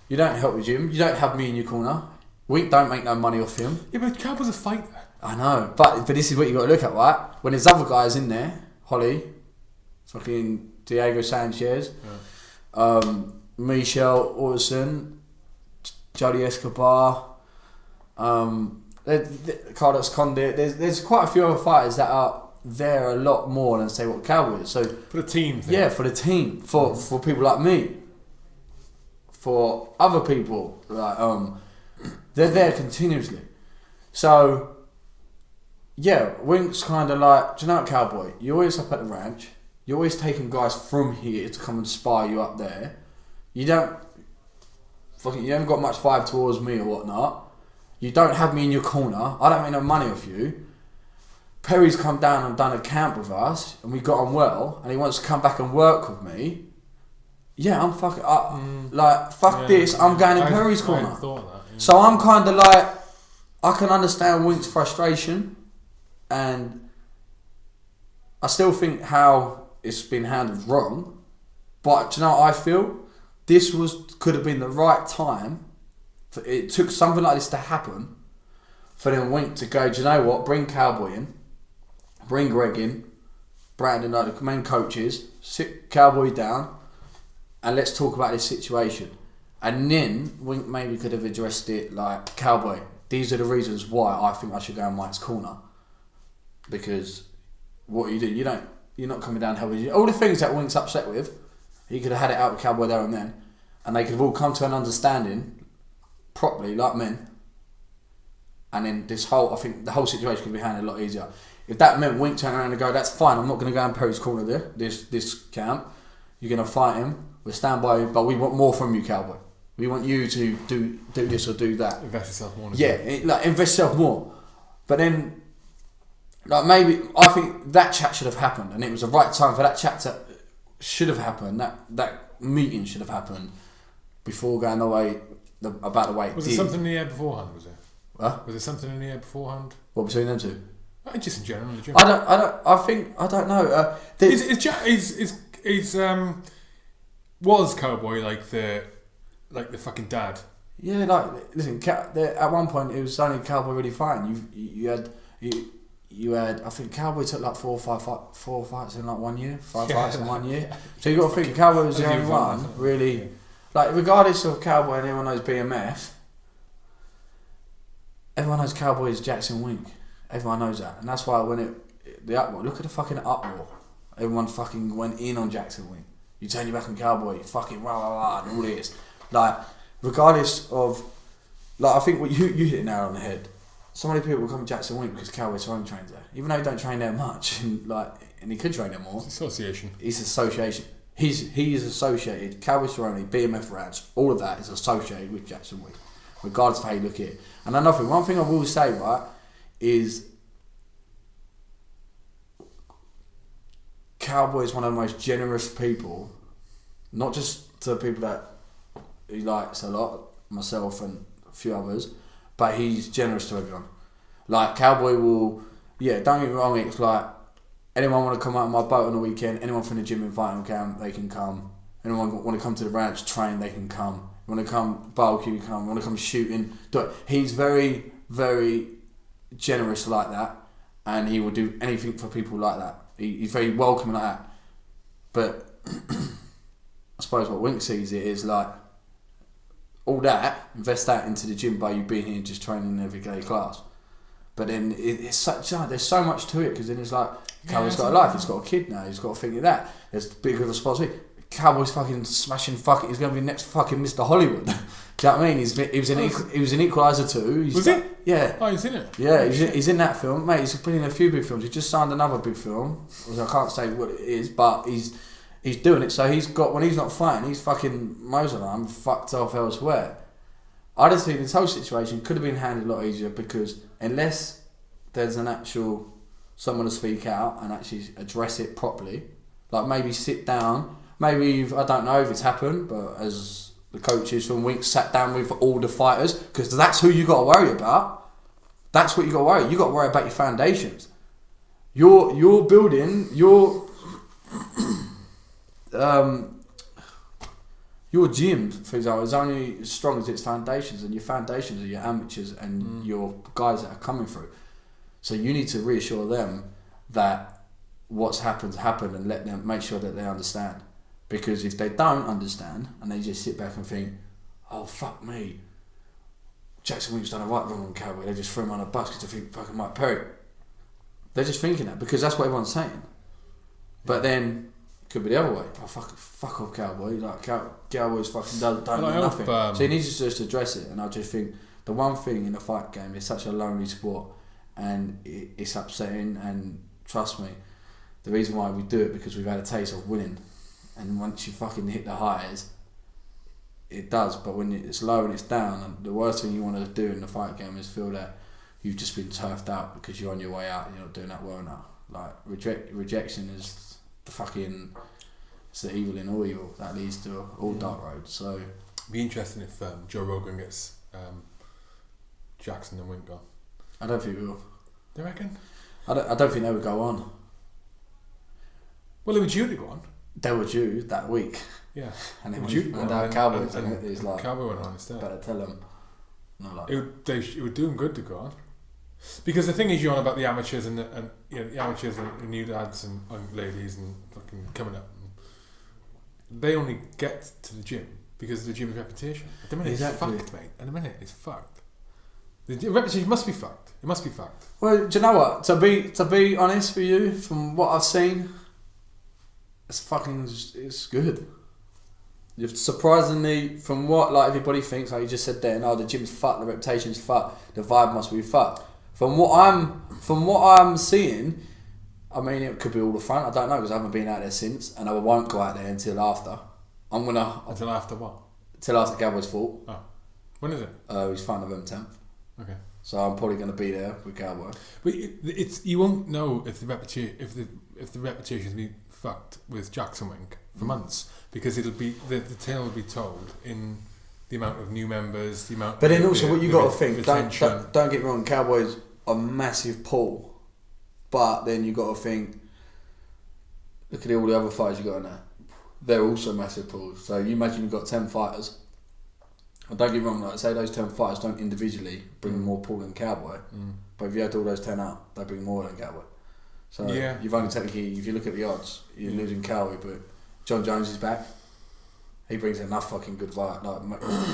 you don't help the gym. You don't have me in your corner. Wink don't make no money off him. Yeah, but Cowboy's a fighter. I know, but this is what you got to look at, right? When there's other guys in there, Holly, fucking Diego Sanchez, Michelle Orson, Jody Escobar, Carlos Condit. There's quite a few other fighters that are there a lot more than say what Cowboy is. So for the team. Yeah, for the team. For people like me. For other people, like they're there continuously. So yeah, Wink's kind of like, do you know what, Cowboy? You're always up at the ranch. You're always taking guys from here to come and spar you up there. You haven't got much vibe towards me or whatnot. You don't have me in your corner. I don't make no money off you. Perry's come down and done a camp with us, and we got on well, and he wants to come back and work with me. Yeah, I'm fucking this. I'm going in Perry's corner. I thought that, yeah. So I'm kind of like, I can understand Wink's frustration, and I still think how it's been handled wrong. But do you know what I feel? This could have been the right time. It took something like this to happen for them Wink to go, do you know what? Bring Cowboy in, bring Greg in, Brandon, like the main coaches, sit Cowboy down, and let's talk about this situation. And then Wink maybe could have addressed it like, Cowboy, these are the reasons why I think I should go in Mike's corner. Because what you do, you're not coming down helping you. All the things that Wink's upset with, he could have had it out with Cowboy there and then, and they could have all come to an understanding properly, like men. And then I think the whole situation could be handled a lot easier. If that meant Wink turning around and go, that's fine, I'm not going to go in Perry's corner there, this camp. You're going to fight him. We'll stand by you, but we want more from you, Cowboy. We want you to do this or do that. Invest yourself more. Invest yourself more. But then, maybe, I think that chat should have happened, and it was the right time for that chat to should have happened. That meeting should have happened before going away about the way it was did. There something in the air beforehand? Was there? What? Was there something in the air beforehand? What between them two? Just in general. I don't know. Was Cowboy like the fucking dad? Yeah, listen. At one point, it was only Cowboy really fine. You had. I think Cowboy took like four fights in like 1 year, fights in 1 year. So you got to think Cowboy was the only one really. Like, regardless of Cowboy and everyone knows BMF, everyone knows Cowboy is Jacksonwink. Everyone knows that, and that's why when the uproar. Look at the fucking uproar. Everyone fucking went in on Jacksonwink. You turn your back on Cowboy, fucking rah rah rah, and all this. Like, regardless of, I think what you hit it now on the head. So many people will come to Jacksonwink because Cowboy's own trains there, even though he don't train there much, and he could train there more. It's association. It's association. He is associated. Cowboy Cerrone, BMF Ranch, all of that is associated with Jacksonwink, regardless of how you look at it. And another one thing I will say, right, is Cowboy is one of the most generous people, not just to people that he likes a lot, myself and a few others, but he's generous to everyone. Like, Cowboy will, don't get me wrong, it's like, anyone want to come out on my boat on the weekend, anyone from the gym inviting camp, they can come. Anyone want to come to the ranch, train, they can come. Want to come barbecue, come. Want to come shooting, do it. He's very, very generous like that, and he will do anything for people like that. He's very welcoming like that. But I suppose what Wink sees it is like, all that, invest that into the gym by you being here just training in every day class. But then there's so much to it, because then it's like, Cowboy's got a life, he's got a kid now, he's got to think of that. There's bigger responsibility. Cowboy's fucking smashing he's going to be next fucking Mr. Hollywood. Do you know what I mean? He was in Equalizer 2. Was he? Yeah. Oh, he's in it? Yeah, he's in that film. Mate, he's been in a few big films. He just signed another big film, which I can't say what it is, but he's doing it. So he's got, when he's not fighting, he's fucking, most of the time, fucked off elsewhere. I just think this whole situation could have been handled a lot easier because unless there's an actual someone to speak out and actually address it properly, like maybe sit down, maybe I don't know if it's happened, but as the coaches from Winks sat down with all the fighters, because that's who you got to worry about. That's what you got to worry. You got to worry about your foundations. Your building, your gym, for example, is only as strong as its foundations, and your foundations are your amateurs and your guys that are coming through. So you need to reassure them that what's happened, and let them make sure that they understand. Because if they don't understand and they just sit back and think, oh fuck me, Jacksonwink's done a right wrong on Cowboy, they just threw him on a bus because they think fucking Mike Perry. They're just thinking that because that's what everyone's saying. But then could be the other way. Oh fuck off Cowboy. Like Cowboys fucking don't do nothing. So he needs to just address it. And I just think the one thing in the fight game is such a lonely sport, and it's upsetting. And trust me, the reason why we do it because we've had a taste of winning. And once you fucking hit the highs, it does. But when it's low and it's down, and the worst thing you want to do in the fight game is feel that you've just been turfed out because you're on your way out and you're not doing that well now. Like rejection is the fucking, it's the evil in all evil that leads to all dark roads. So it'd be interesting if Joe Rogan gets Jackson and Wink gone. I don't think we will. Do you reckon? I don't think they would go on. Well, they were due to go on. They were due that week. Yeah. And then Cowboys and it's like Cowboy went on instead. Better tell them. No, like it would do them good to go on. Because the thing is, you're on about the amateurs and the amateurs and new lads and ladies and fucking coming up. They only get to the gym because of the gym's reputation. At the minute, it's fucked, mate. At the minute, it's fucked. The reputation must be fucked. It must be fucked. Well, do you know what? To be honest with you, from what I've seen, it's good. You've surprisingly, from what like everybody thinks, like you just said there, no, the gym's fucked, the reputation's fucked, the vibe must be fucked. From what I'm seeing, I mean, it could be all the fun. I don't know because I haven't been out there since, and I won't go out there until after. Until after what? Until after Cowboys fought. Oh, when is it? He's fighting November 10th. Okay. So I'm probably going to be there with Cowboy. But you won't know if the reputation's been fucked with Jacksonwink for months because it'll be the tale will be told in the amount of new members, the amount. But then also, what you got to think, don't get me wrong, Cowboys are a massive pool, but then you got to think, look at all the other fighters you got in there. They're also massive pools. So you imagine you've got 10 fighters. And don't get me wrong, like say those 10 fighters don't individually bring more pool than Cowboy, but if you had all those 10 out, they bring more than Cowboy. So you've only technically, if you look at the odds, you're losing Cowboy, but John Jones is back. He brings enough fucking good fight. Like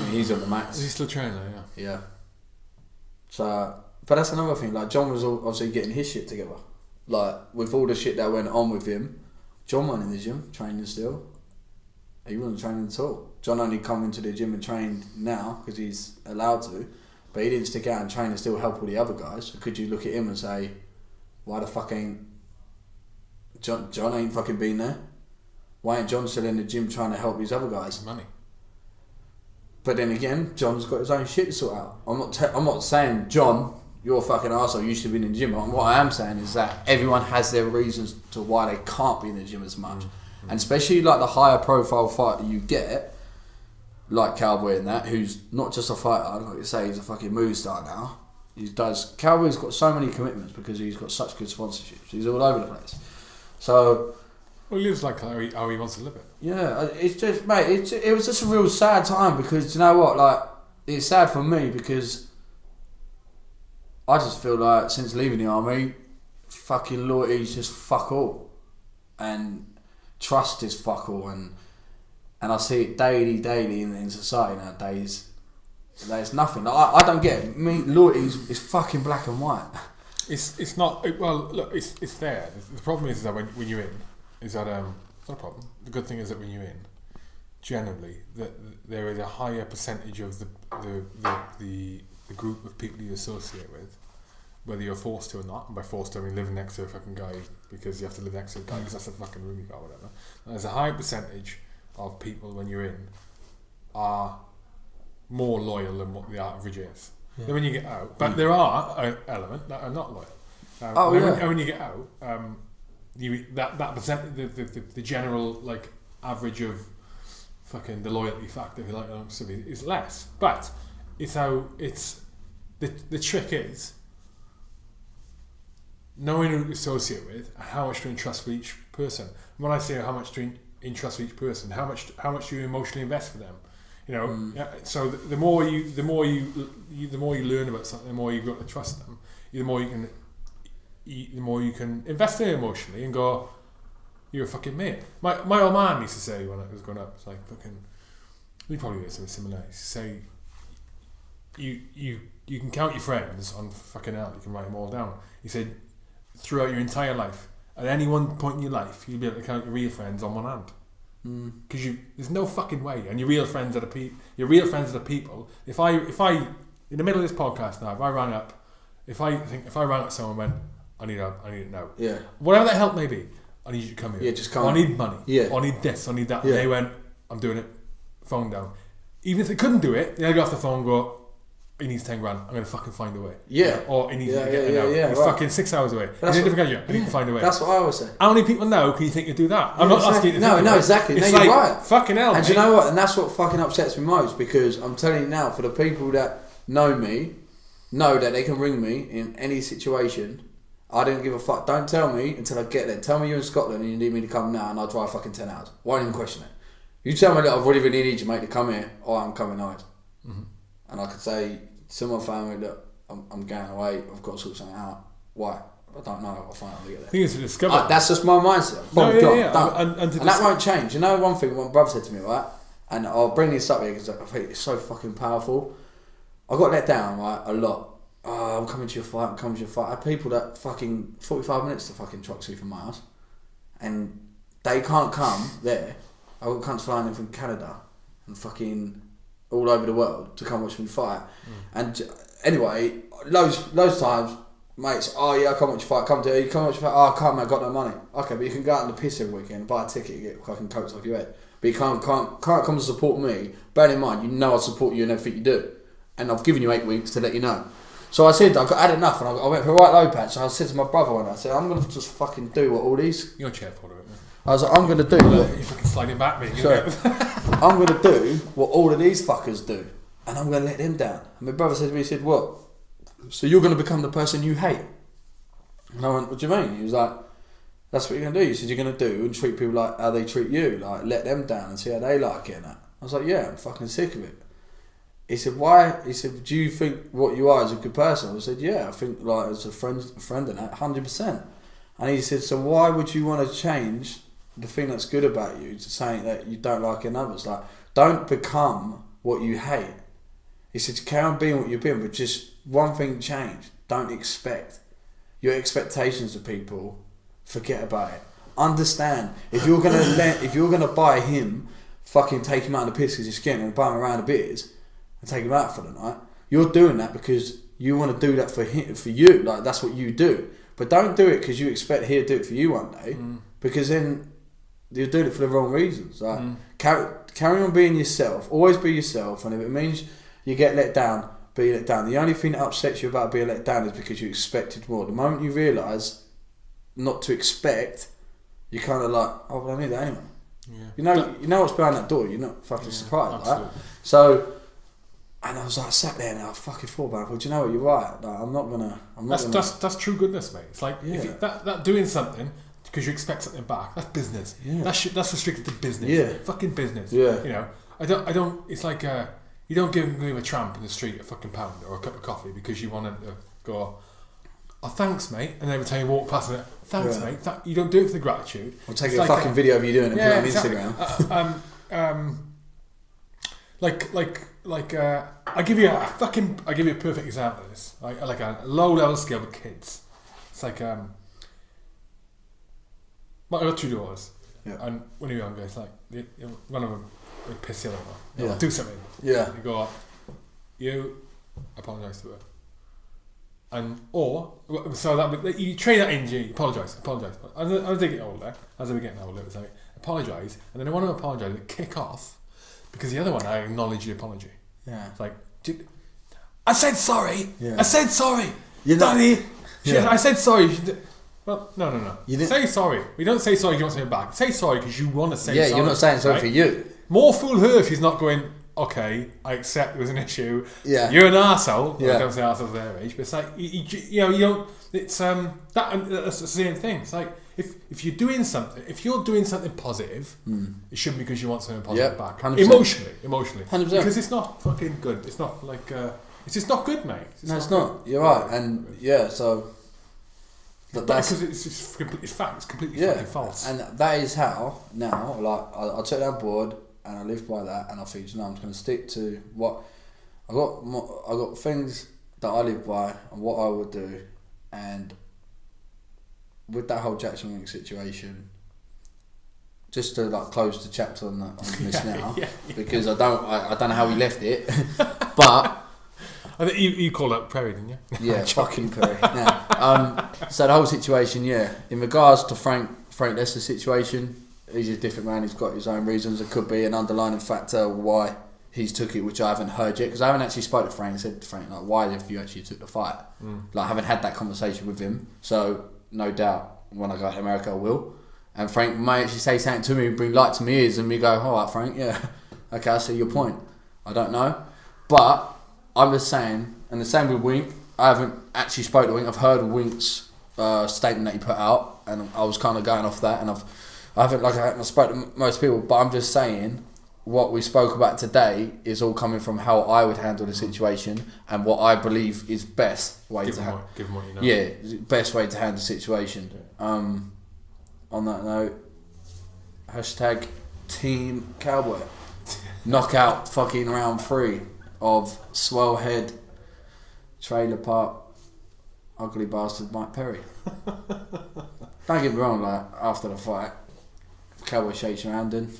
he's on the max. Is he still training though? Yeah. So, but that's another thing. Like John was obviously getting his shit together. Like with all the shit that went on with him, John went in the gym training still. He wasn't training at all. John only come into the gym and trained now because he's allowed to, but he didn't stick out and train and still help all the other guys. So could you look at him and say, why the fuck ain't John ain't fucking been there? Why ain't John still in the gym trying to help these other guys? Money. But then again, John's got his own shit to sort out. I'm not saying, John, you're a fucking arsehole, you should be in the gym. What I am saying is that everyone has their reasons to why they can't be in the gym as much. And especially like the higher profile fighter you get, like Cowboy and that, who's not just a fighter, like you say, he's a fucking movie star now. Cowboy's got so many commitments because he's got such good sponsorships. He's all over the place. So... Well, he lives like how he wants to live it. Yeah, it's just, mate, it was just a real sad time because, you know what, like, it's sad for me because I just feel like since leaving the army, fucking loyalty is just fuck all. And trust is fuck all. And I see it daily in society nowadays. There's nothing. I don't get it. Loyalty is fucking black and white. It's not, well, look, it's there. The problem is that when you're in, is that it's not a problem. The good thing is that when you're in, generally, that there is a higher percentage of the group of people you associate with, whether you're forced to or not. And by forced to, I mean living next to a fucking guy because you have to live next to a guy because that's a fucking room you got or whatever. And there's a high percentage of people when you're in are more loyal than what the average is. Then when you get out, but there are an element that are not loyal. When you get out, the general like average of fucking the loyalty factor, if you like, is less. But it's the trick is knowing who to associate with, how much to entrust for each person. When I say how much to entrust for each person, how much do you emotionally invest for them? You know, so the more you learn about something, the more you've got to trust them. The more you can invest in it emotionally and go, you're a fucking mate. My old man used to say when I was growing up, it's like fucking. We probably hear something similar. He used to say, you can count your friends on fucking hell. You can write them all down. He said, throughout your entire life, at any one point in your life, you'll be able to count your real friends on one hand. Because there's no fucking way. And your real friends are the people. If I in the middle of this podcast now, if I rang up someone and went, I need it now. Yeah. Whatever that help may be, I need you to come here. Yeah, just come. I need money. Yeah. I need this. I need that. Yeah. And they went, I'm doing it. Phone down. Even if they couldn't do it, they'll go off the phone and go, he needs 10 grand. I'm going to fucking find a way. Yeah. Or he needs to get it now. He's fucking 6 hours away. I need to find a way. That's what I always say. How many people now can you think you do that? I'm not asking you to No, exactly. It's you're like, right. Fucking hell, And mate. do you know what? And that's what fucking upsets me most, because I'm telling you now, for the people that know me, know that they can ring me in any situation. I don't give a fuck. Don't tell me until I get there. Tell me you're in Scotland and you need me to come now, and I'll drive fucking 10 hours. Won't even question it. You tell me that I've really needed you, mate, to come here. Oh, I'm coming out. And I could say to my family, look, I'm going away. I've got to sort something out. Why? I don't know. I'll find out when I get there. I think it's to discover. That's just my mindset. And that won't change. You know, one thing my brother said to me, right? And I'll bring this up here because I think it's so fucking powerful. I got let down, right, a lot. Oh, I'm coming to your fight. I had people that fucking 45 minutes to fucking truck see from my house, and they can't come there. I got cunts flying in from Canada and fucking all over the world to come watch me fight. And anyway, loads times, mates, oh yeah, I can't watch your fight, come to you, come watch your fight, oh I can't, mate, I got no money. Okay, but you can go out in the piss every weekend, buy a ticket, and get fucking coats off your head. But you can't come to support me. Bear in mind, you know I support you in everything you do. And I've given you 8 weeks to let you know. So I said, I had enough, and I went for a right low patch. So I said to my brother one day, I said, I'm going to just fucking do what all these... You're a chair for it, man. I was like, I'm going to do what... You're fucking sliding back, mate. I'm going to do what all of these fuckers do. And I'm going to let them down. And my brother said to me, he said, what? So you're going to become the person you hate? And I went, what do you mean? He was like, that's what you're going to do. He said, you're going to do and treat people like how they treat you. Like, let them down and see how they like it and that. I was like, yeah, I'm fucking sick of it. He said, why? He said, do you think what you are is a good person? I said, yeah, I think like as a friend and that, 100%. And he said, so why would you want to change the thing that's good about you to saying that you don't like in others? Like, don't become what you hate. He said, carry on being what you've been, but just one thing change. Don't expect. Your expectations of people, forget about it. Understand, if you're gonna buy him, fucking take him out of the piss because he's skinny and buy him a round of beers and take him out for the night, you're doing that because you want to do that for him, for you. Like, that's what you do. But don't do it because you expect he'll do it for you one day, because then you're doing it for the wrong reasons. Like, carry on being yourself. Always be yourself. And if it means you get let down, be let down. The only thing that upsets you about being let down is because you expected more. The moment you realise not to expect, you're kind of like, oh, well, I need that anyway. Yeah. You know what's behind that door. You're not fucking surprised, right? So, and I was like, sat there and I fucking thought about it. Well, do you know what? You're right. Like, that's true goodness, mate. It's like if you, that doing something because you expect something back. That's business. Yeah. That's restricted to business. Yeah. Fucking business. Yeah. You know, I don't. It's like you don't give a tramp in the street a fucking pound or a cup of coffee because you want to go, oh, thanks, mate. And every time you walk past it, thanks, mate. You don't do it for the gratitude. I'll take a fucking video of you doing it and put it on Instagram. I give you a perfect example of this. Like a low level scale with kids. It's like I got 2 daughters, and when you're younger, it's like one of them would piss the other one off. Do something. Yeah. You go, you apologise to her. And so that you train that in you, apologise. As they get older, as they're getting older, it's like apologise, and then I want to apologise and kick off because the other one I acknowledge the apology. Yeah. It's like, I said sorry. Yeah. I said sorry. You're not- Daddy. Yeah. I said sorry. Well, no. You didn't- Say sorry. We don't say sorry because you want something back. Say sorry because you want to say sorry. Yeah, you're not saying sorry right? for you. More fool her if he's not going, okay, I accept there was an issue. Yeah. You're an arsehole. Yeah. I don't say arseholes their age, but it's like, you know, you don't, it's, that's the same thing. It's like, if you're doing something positive, it should be because you want something positive back. 100%. Emotionally. 100%. Because it's not fucking good. It's not like, it's just not good, mate. It's not. You're right. And yeah, so... Because it's fact. It's completely fucking false. And that is how, now, like, I took that board and I lived by that, and I think, I'm just going to stick to what... I got things that I live by and what I would do, and with that whole Jacksonwink situation, just to like close the chapter on this now, because I don't know how we left it, but I think you called up Perry, didn't you? Yeah, fucking Perry. Yeah. So the whole situation, in regards to Frank Lester's situation, he's a different man. He's got his own reasons. It could be an underlying factor why he's took it, which I haven't heard yet, because I haven't actually spoke to Frank and said to Frank, like, why have you actually took the fight? Like, I haven't had that conversation with him, so no doubt when I go to America I will. And Frank may actually say something to me and bring light to my ears, and me go, alright Frank, yeah, okay, I see your point. I don't know, but I'm just saying, and the same with Wink, I haven't actually spoke to Wink. I've heard Wink's statement that he put out, and I was kind of going off that, and I haven't spoke to most people, but I'm just saying what we spoke about today is all coming from how I would handle the situation and what I believe is best way to handle. Give him what you know. Yeah, best way to handle the situation. On that note, hashtag Team Cowboy. Knockout fucking round 3 of Swellhead Trailer Park Ugly Bastard Mike Perry. Don't get me wrong, like, after the fight, Cowboy shakes your hand in.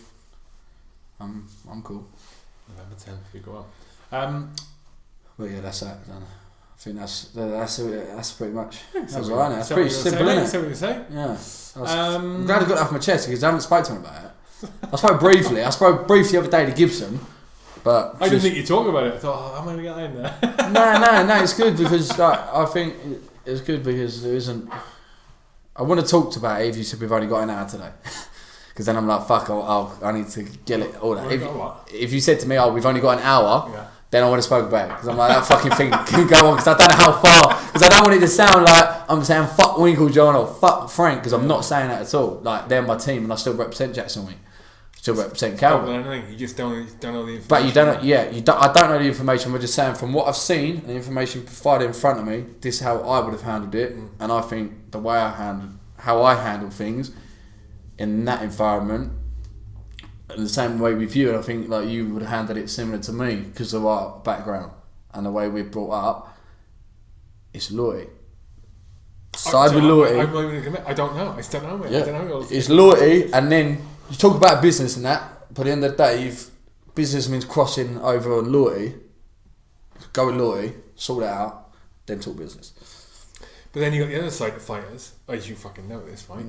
I'm cool. November 10th, you go on. Well, yeah, that's that. Done. I think that's pretty much. That's all right. Now. It's pretty simple, isn't it? Say what you say. Yeah. I'm glad I got that off my chest because I haven't spoken to him about it. I spoke briefly. the other day to Gibson, but I didn't think you talk about it. I thought, how am I going to get that in there? No. It's good because I think it's good because there isn't. I want to talk about it if you said we've only got an hour today. Because then I'm like, fuck, I need to get it all that. If you said to me, we've only got an hour, then I would have spoke about it. Because I'm like, that fucking thing can go on. Because I don't know how far. Because I don't want it to sound like I'm saying fuck Winklejohn or fuck Frank. Because I'm not saying that at all. Like, they're my team and I still represent Jacksonwink. Still represent Cowboy. You just don't know the information. But you don't know, I don't know the information. We're just saying from what I've seen and the information provided in front of me, this is how I would have handled it. And I think the way how I handle things in that environment, in the same way with you, and I think like you would have handled it similar to me because of our background and the way we're brought up. It's loyalty. Side with loyalty. I don't know. I still don't know, mate. Yeah. I don't know. It's loyalty, and then you talk about business and that, but at the end of the day, business means crossing over on loyalty. Go with loyalty, sort it out, then talk business. But then you got the other side of fighters, as you fucking know this, right?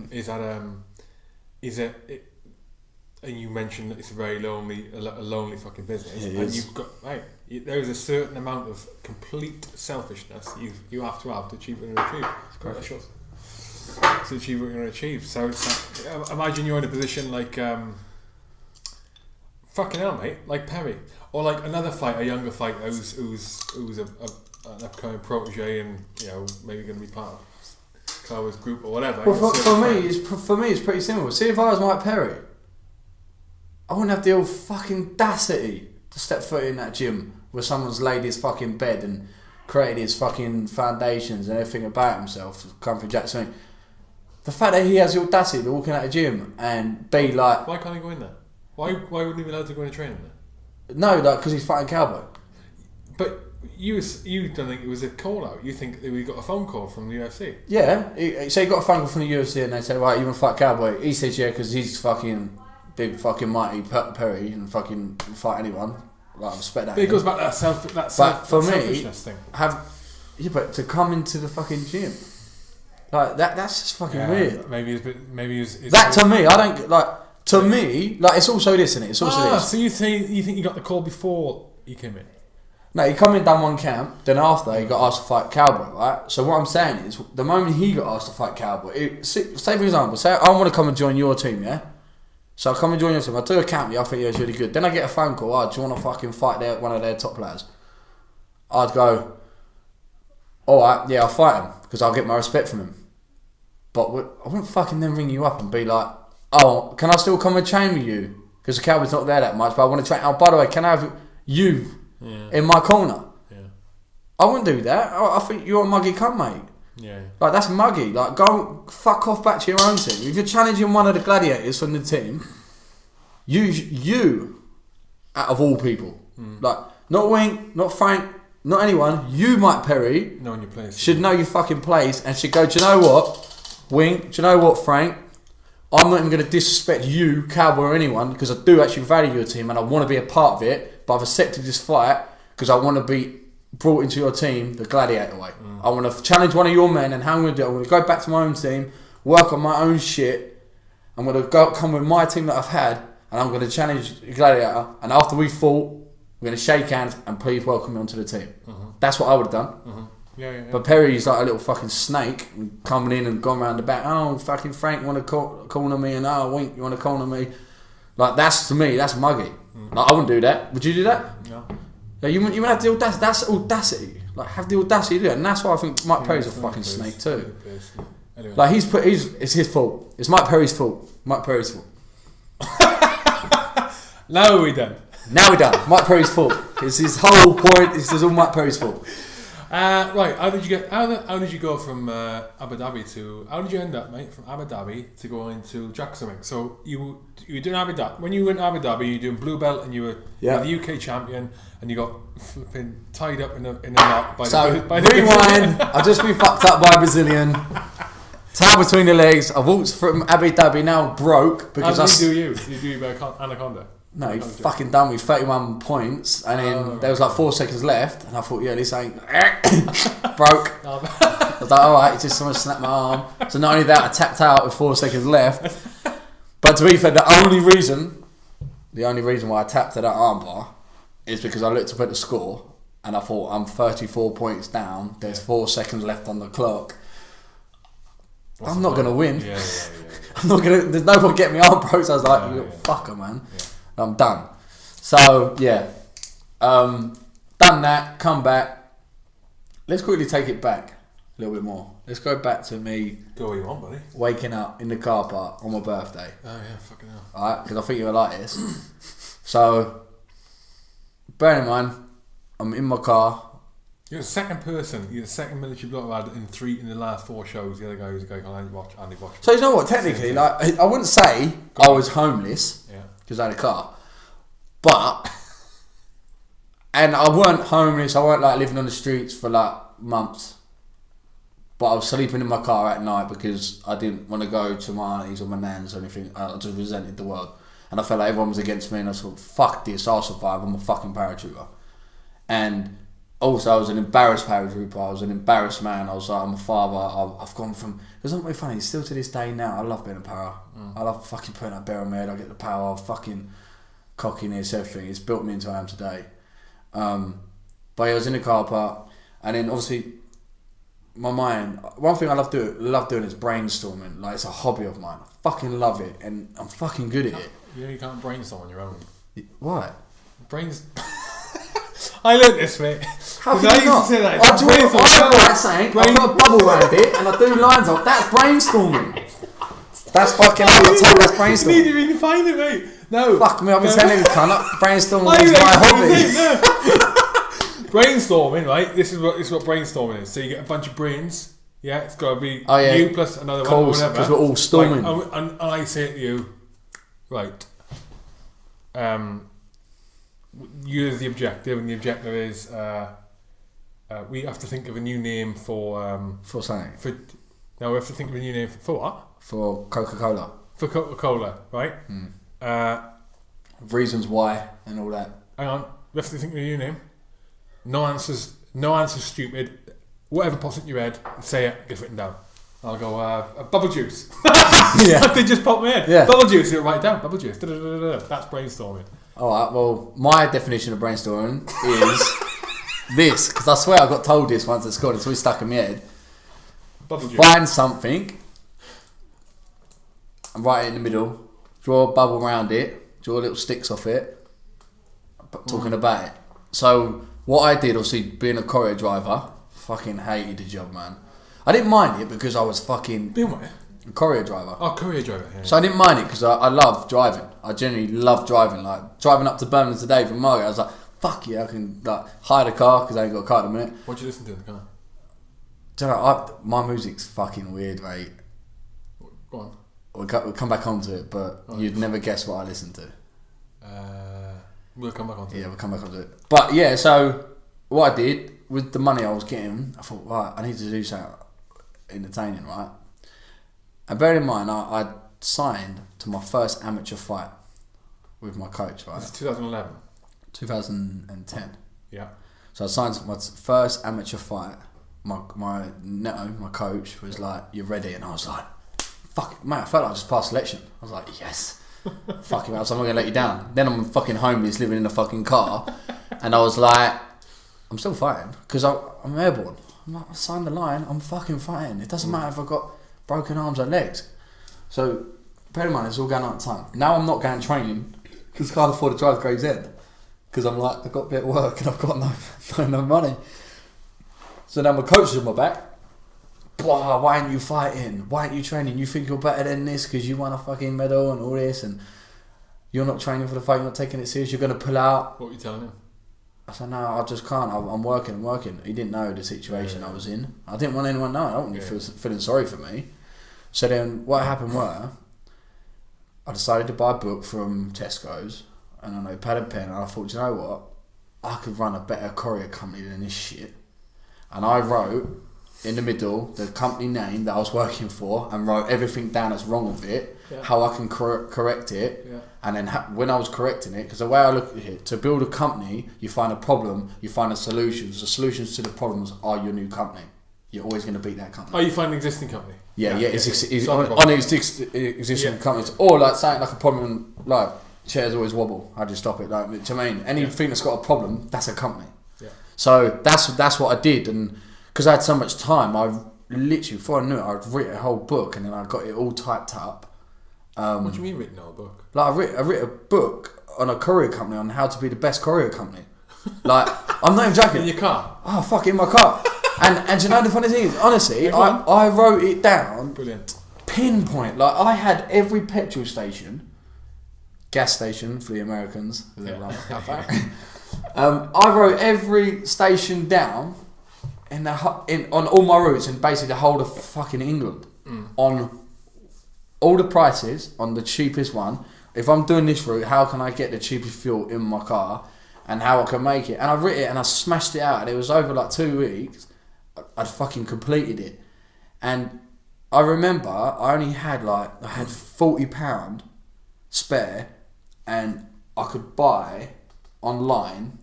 And you mentioned that it's a very lonely fucking business, and you've got there is a certain amount of complete selfishness you have to achieve what you want to achieve. To achieve what you want to achieve. So it's like, imagine you're in a position like fucking hell, mate, like Perry, or like another fighter, a younger fighter who's an upcoming protege, and maybe going to be part of Cowboys group or whatever. Well, for me, it's pretty simple. See, if I was Mike Perry, I wouldn't have the old fucking audacity to step foot in that gym where someone's laid his fucking bed and created his fucking foundations and everything about himself, come from Jacksonwink. The fact that he has the audacity to walk in at a gym and be like... Why can't he go in there? Why wouldn't he be allowed to go in and train in there? No, like, because he's fighting Cowboy. But you don't think it was a call out. You think that we got a phone call from the UFC. Yeah, so he got a phone call from the UFC and they said, right, you want to fight Cowboy? He says, yeah, because he's fucking big fucking mighty Perry and fucking fight anyone. Like, I respect that. But it goes back to that selfishness thing. But to come into the fucking gym, like that's just fucking weird. Maybe it's that to me, I don't like. To me, like, it's also this, isn't it? It's also this. So you think you got the call before he came in? No, he come in, done one camp, then after he got asked to fight Cowboy, right? So what I'm saying is, the moment he got asked to fight Cowboy, say for example, say I want to come and join your team, yeah? So I come and join your team, I do a camp, I think it's really good. Then I get a phone call, do you want to fucking fight one of their top players? I'd go, alright, yeah, I'll fight him, because I'll get my respect from him. But I wouldn't fucking then ring you up and be like, oh, can I still come and train with you? Because the Cowboy's not there that much, but I want to train. Oh, by the way, can I have you in my corner? Yeah. I wouldn't do that. I think you're a muggy cunt, mate. Yeah. Like, that's muggy. Like, go fuck off back to your own team. If you're challenging one of the gladiators from the team, you out of all people, like, not Wink, not Frank, not anyone, you, Mike Perry, knowing your place, should know your fucking place and should go, do you know what, Wink, do you know what, Frank? I'm not even going to disrespect you, Cowboy, or anyone, because I do actually value your team and I want to be a part of it, but I've accepted this fight because I want to be brought into your team the gladiator way. I want to challenge one of your men, and how I'm going to do it, I'm going to go back to my own team, work on my own shit, I'm going to come with my team that I've had, and I'm going to challenge the gladiator, and after we fought, we're going to shake hands and please welcome me onto the team. That's what I would have done. Yeah. But Perry's like a little fucking snake coming in and going around the back. Oh, fucking Frank, you want to corner me? And oh, Wink, you want to corner me? Like, that's, to me, that's muggy. Like, I wouldn't do that. Would you do that? No. Like, you wouldn't have the audacity. That's audacity. Like, have the audacity to do it. And that's why I think Mike Perry's a fucking snake too. Anyway. Like, it's his fault. It's Mike Perry's fault. Mike Perry's fault. Now we're done. Now we're done. Mike Perry's fault. It's his whole point. It's all Mike Perry's fault. Right, how did you go from Abu Dhabi to, how did you end up, mate, from Abu Dhabi to going to Jacksonwink? So you were doing Abu Dhabi, when you went to Abu Dhabi, you were doing blue belt and you were the UK champion and you got flipping tied up in a knot by the rewind, I've just been fucked up by a Brazilian, tied between the legs, I walked from Abu Dhabi, now broke because how did you do by Anaconda? No, he fucking done with 31 points, and then there was like 4 seconds left, and I thought, yeah, this ain't broke. I was like, alright, just someone snapped my arm. So not only that, I tapped out with 4 seconds left. But to be fair, the only reason why I tapped to that armbar is because I looked up at the score, and I thought, I'm 34 points down, there's 4 seconds left on the clock. I'm not going to win. Yeah. I'm not going to, there's no one getting me arm broke, so I was like, you fucker, man. Yeah. I'm done. So, yeah. Done that, come back. Let's quickly take it back a little bit more. Let's go back to me. Go where you want, buddy. Waking up in the car park on my birthday. Oh, yeah, fucking hell. Alright, because I think you'll like this. So, bear in mind, I'm in my car. You're the second person, you're the second military bloke I've had in the last 4 shows. The other guy was a guy called Andy Watch. So, you know what, technically, like, I wouldn't say I was homeless. Yeah. Because I had a car. But, and I weren't homeless, I weren't like living on the streets for like months. But I was sleeping in my car at night because I didn't want to go to my aunties or my nans or anything. I just resented the world. And I felt like everyone was against me, and I thought, fuck this, I'll survive, I'm a fucking paratrooper. And also I was an embarrassed paratrooper, I was an embarrassed man, I was like, I'm a father, I've gone from, it's not very funny, still to this day now, I love being a para. I love fucking putting that bear on my head, I get the power, fucking cockiness, everything, it's built me into who I am today. But yeah, I was in the car park, and then obviously, my mind, one thing I love doing is brainstorming, like it's a hobby of mine, I fucking love it, and I'm fucking good at it. You can't brainstorm on your own. What? I learned this, mate. How can you not? Say that. I write saying, I put a bubble around it and I do lines off. That's brainstorming. That's fucking, I got told that's brainstorming. You need to really find it, mate. No. Fuck me, I've been telling you, cunt. Brainstorming is my hobby. Brainstorming, right? This is what brainstorming is. So you get a bunch of brains. Yeah, it's got to be you plus another one or whatever. Because we're all storming. Right, and I say to you, right, you're the objective, and the objective is we have to think of a new name for something. We have to think of a new name for what? For Coca-Cola. For Coca-Cola, right? Reasons why and all that. Hang on, we have to think of a new name. No answers stupid. Whatever pops in your head, say it, get it written down. I'll go, bubble juice. Yeah. They just pop me in. Yeah. Bubble juice, you write it down, bubble juice. That's brainstorming. Alright, well, my definition of brainstorming is this, because I swear I got told this once at school. It's always stuck in my head. Find something and write it in the middle. Draw a bubble around it. Draw little sticks off it. Talking about it. So what I did, obviously being a choreo driver, fucking hated the job, man. I didn't mind it because I was fucking... Being what? A choreo driver. Oh, choreo driver. Yeah. So I didn't mind it because I love driving. I genuinely love driving. Like driving up to Birmingham today from Margate, I was like, fuck yeah, I can like hire the car because I ain't got a car at the minute. What do you listen to in the car? Do you know, my music's fucking weird, mate. Go on. We'll come back onto it, but you'd never guess what I listen to. We'll come back onto it. Yeah, we'll come back onto it. But yeah, so what I did with the money I was getting, I thought, right, I need to do something entertaining, right? And bear in mind, I signed to my first amateur fight with my coach, right? This is 2011. 2010. Yeah. So I signed to my first amateur fight. My coach was like, "You're ready," and I was like, "Fuck it, mate!" I felt like I just passed selection. I was like, "Yes." Fucking hell, so I'm not gonna let you down. Then I'm fucking homeless, living in a fucking car, and I was like, "I'm still fighting because I'm airborne. I'm like, I signed the line. I'm fucking fighting. It doesn't matter if I've got broken arms or legs." So bear in mind, it's all going on at the time. Now I'm not going training because I can't afford to drive to Gravesend because I'm like, I've got a bit of work and I've got no money. So now my coach is on my back. Blah, why aren't you fighting? Why aren't you training? You think you're better than this because you won a fucking medal and all this, and you're not training for the fight, you're not taking it serious, you're going to pull out. What were you telling him? I said, no, I just can't. I'm working. He didn't know the situation I was in. I didn't want anyone to know. I don't want you feeling sorry for me. So then what happened were, I decided to buy a book from Tesco's and a notepad and pen, and I thought, you know what? I could run a better courier company than this shit. And I wrote in the middle the company name that I was working for and wrote everything down that's wrong with it, how I can correct it, and then when I was correcting it, because the way I look at it, to build a company, you find a problem, you find a solution. The solutions to the problems are your new company. You're always going to beat that company. Oh, you find an existing company? Yeah. It's on existing companies, or like something like a problem, like chairs always wobble. How do you stop it? Like, do you mean anything that's got a problem? That's a company. Yeah. So that's what I did, and because I had so much time, I literally before I knew it, I'd written a whole book, and then I got it all typed up. What do you mean written a whole book? Like I wrote a book on a courier company on how to be the best courier company. Like I'm not even joking. In your car? Oh fuck, in my car. And you know the funny thing is, honestly, I wrote it down. Brilliant. Pinpoint. Like I had every petrol station, gas station for the Americans. I wrote every station down on all my routes in basically the whole of fucking England on all the prices on the cheapest one. If I'm doing this route, how can I get the cheapest fuel in my car and how I can make it? And I wrote it and I smashed it out, and it was over like 2 weeks. I'd fucking completed it. And I remember I had £40 spare, and I could buy online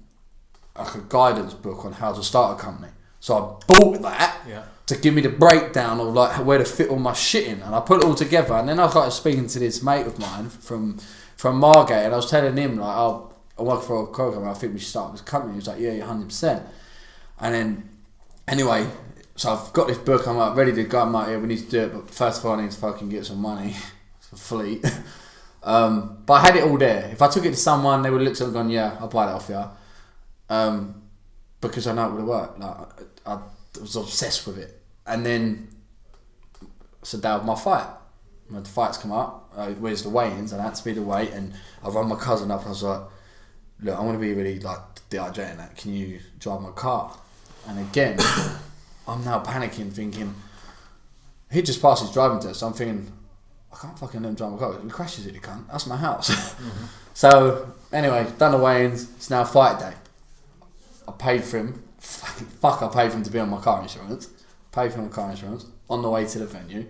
like a guidance book on how to start a company. So I bought that to give me the breakdown of like where to fit all my shit in, and I put it all together. And then I started speaking to this mate of mine from Margate, and I was telling him like, "Oh, I work for a courier company. I think we should start this company." He was like, "Yeah, 100%." And then anyway, so I've got this book. I'm like ready to go. I'm like, "Yeah, we need to do it, but first of all, I need to fucking get some money for fleet." But I had it all there. If I took it to someone, they would have looked at it and gone, "Yeah, I'll buy that off you," because I know it would have worked. Like I was obsessed with it. And then so that was my fight. When the fights come up, where's the weigh-ins? And I had to be the weight, and I run my cousin up and I was like, "Look, I want to be really like dehydrated. That can you drive my car?" And again, I'm now panicking, thinking he just passed his driving test. So I'm thinking, I can't fucking let him drive my car. If he crashes it, he can't. That's my house. So anyway, done the weigh-ins. It's now fight day. I paid for him. I paid for him to be on my car insurance. Paid for my car insurance on the way to the venue.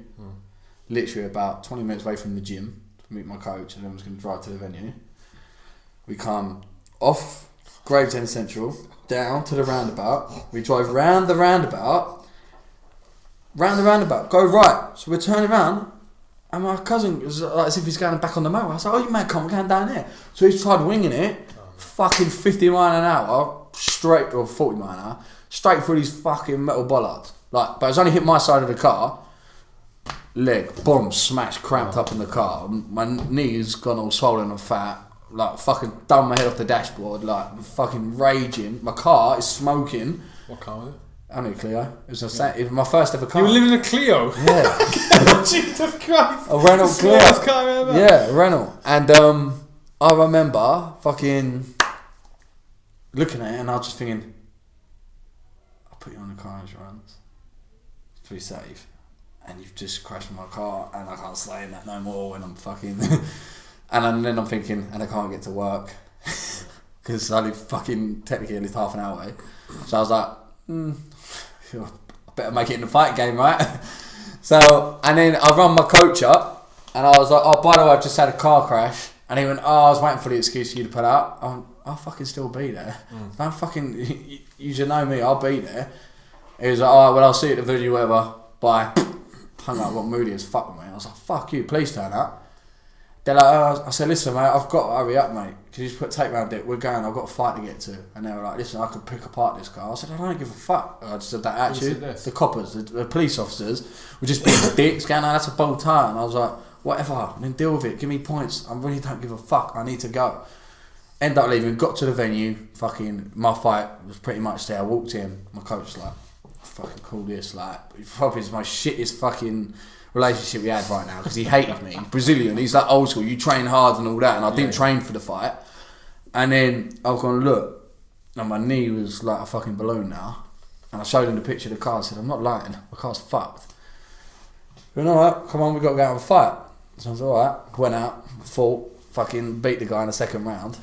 Literally about 20 minutes away from the gym to meet my coach, and then I was going to drive to the venue. We come off Gravesend Central, down to the roundabout. We drive round the roundabout, go right. So we're turning around, and my cousin was like as if he's going back on the motor. I was like, "Oh, you mad? Come, we're going down there." So he tried winging it, fucking 50 miles an hour, straight, or 40 mile an hour, straight through these fucking metal bollards. Like, but it's only hit my side of the car. Leg, boom, smashed, cramped up in the car. My knee's gone all swollen and fat. Like, fucking done my head off the dashboard. Like, fucking raging. My car is smoking. What car was it? I knew Clio. It was it was my first ever car. You were living in a Clio? Yeah. Jesus Christ. A Renault Clio. Car ever. Yeah, a Renault. And I remember fucking looking at it and I was just thinking, I'll put you on the car insurance to be safe. And you've just crashed my car and I can't stay in that no more when I'm fucking... and then I'm thinking, and I can't get to work because I live fucking technically at least half an hour away. So I was like, I better make it in the fight game, right? So, and then I run my coach up and I was like, oh, by the way, I've just had a car crash. And he went, oh, I was waiting for the excuse for you to put out. I'll fucking still be there. Don't fucking, you should know me, I'll be there. He was like, alright, well, I'll see you at the video, whatever. Bye. Hung up, got moody as fuck with me. I was like, fuck you, please turn up. They're like, I said, listen, mate, I've got to hurry up, mate. Can you just put tape around it? We're going, I've got a fight to get to. And they were like, listen, I could pick apart this car. I said, I don't give a fuck. I just said that attitude. The coppers, the police officers were just being dicks, going, oh, that's a bold tire. And I was like, whatever, then deal with it, give me points. I really don't give a fuck, I need to go. End up leaving, got to the venue, fucking, my fight was pretty much there. I walked in, my coach was like, fucking call this, like, probably is my shittest fucking relationship we had right now, because he hated me. Brazilian, he's like old school, you train hard and all that, and I didn't train for the fight. And then I was going to look, and my knee was like a fucking balloon now, and I showed him the picture of the car. I said, I'm not lying, my car's fucked. He went, alright, come on, we got to go have a fight. So I was alright, went out, fought, fucking beat the guy in the second round,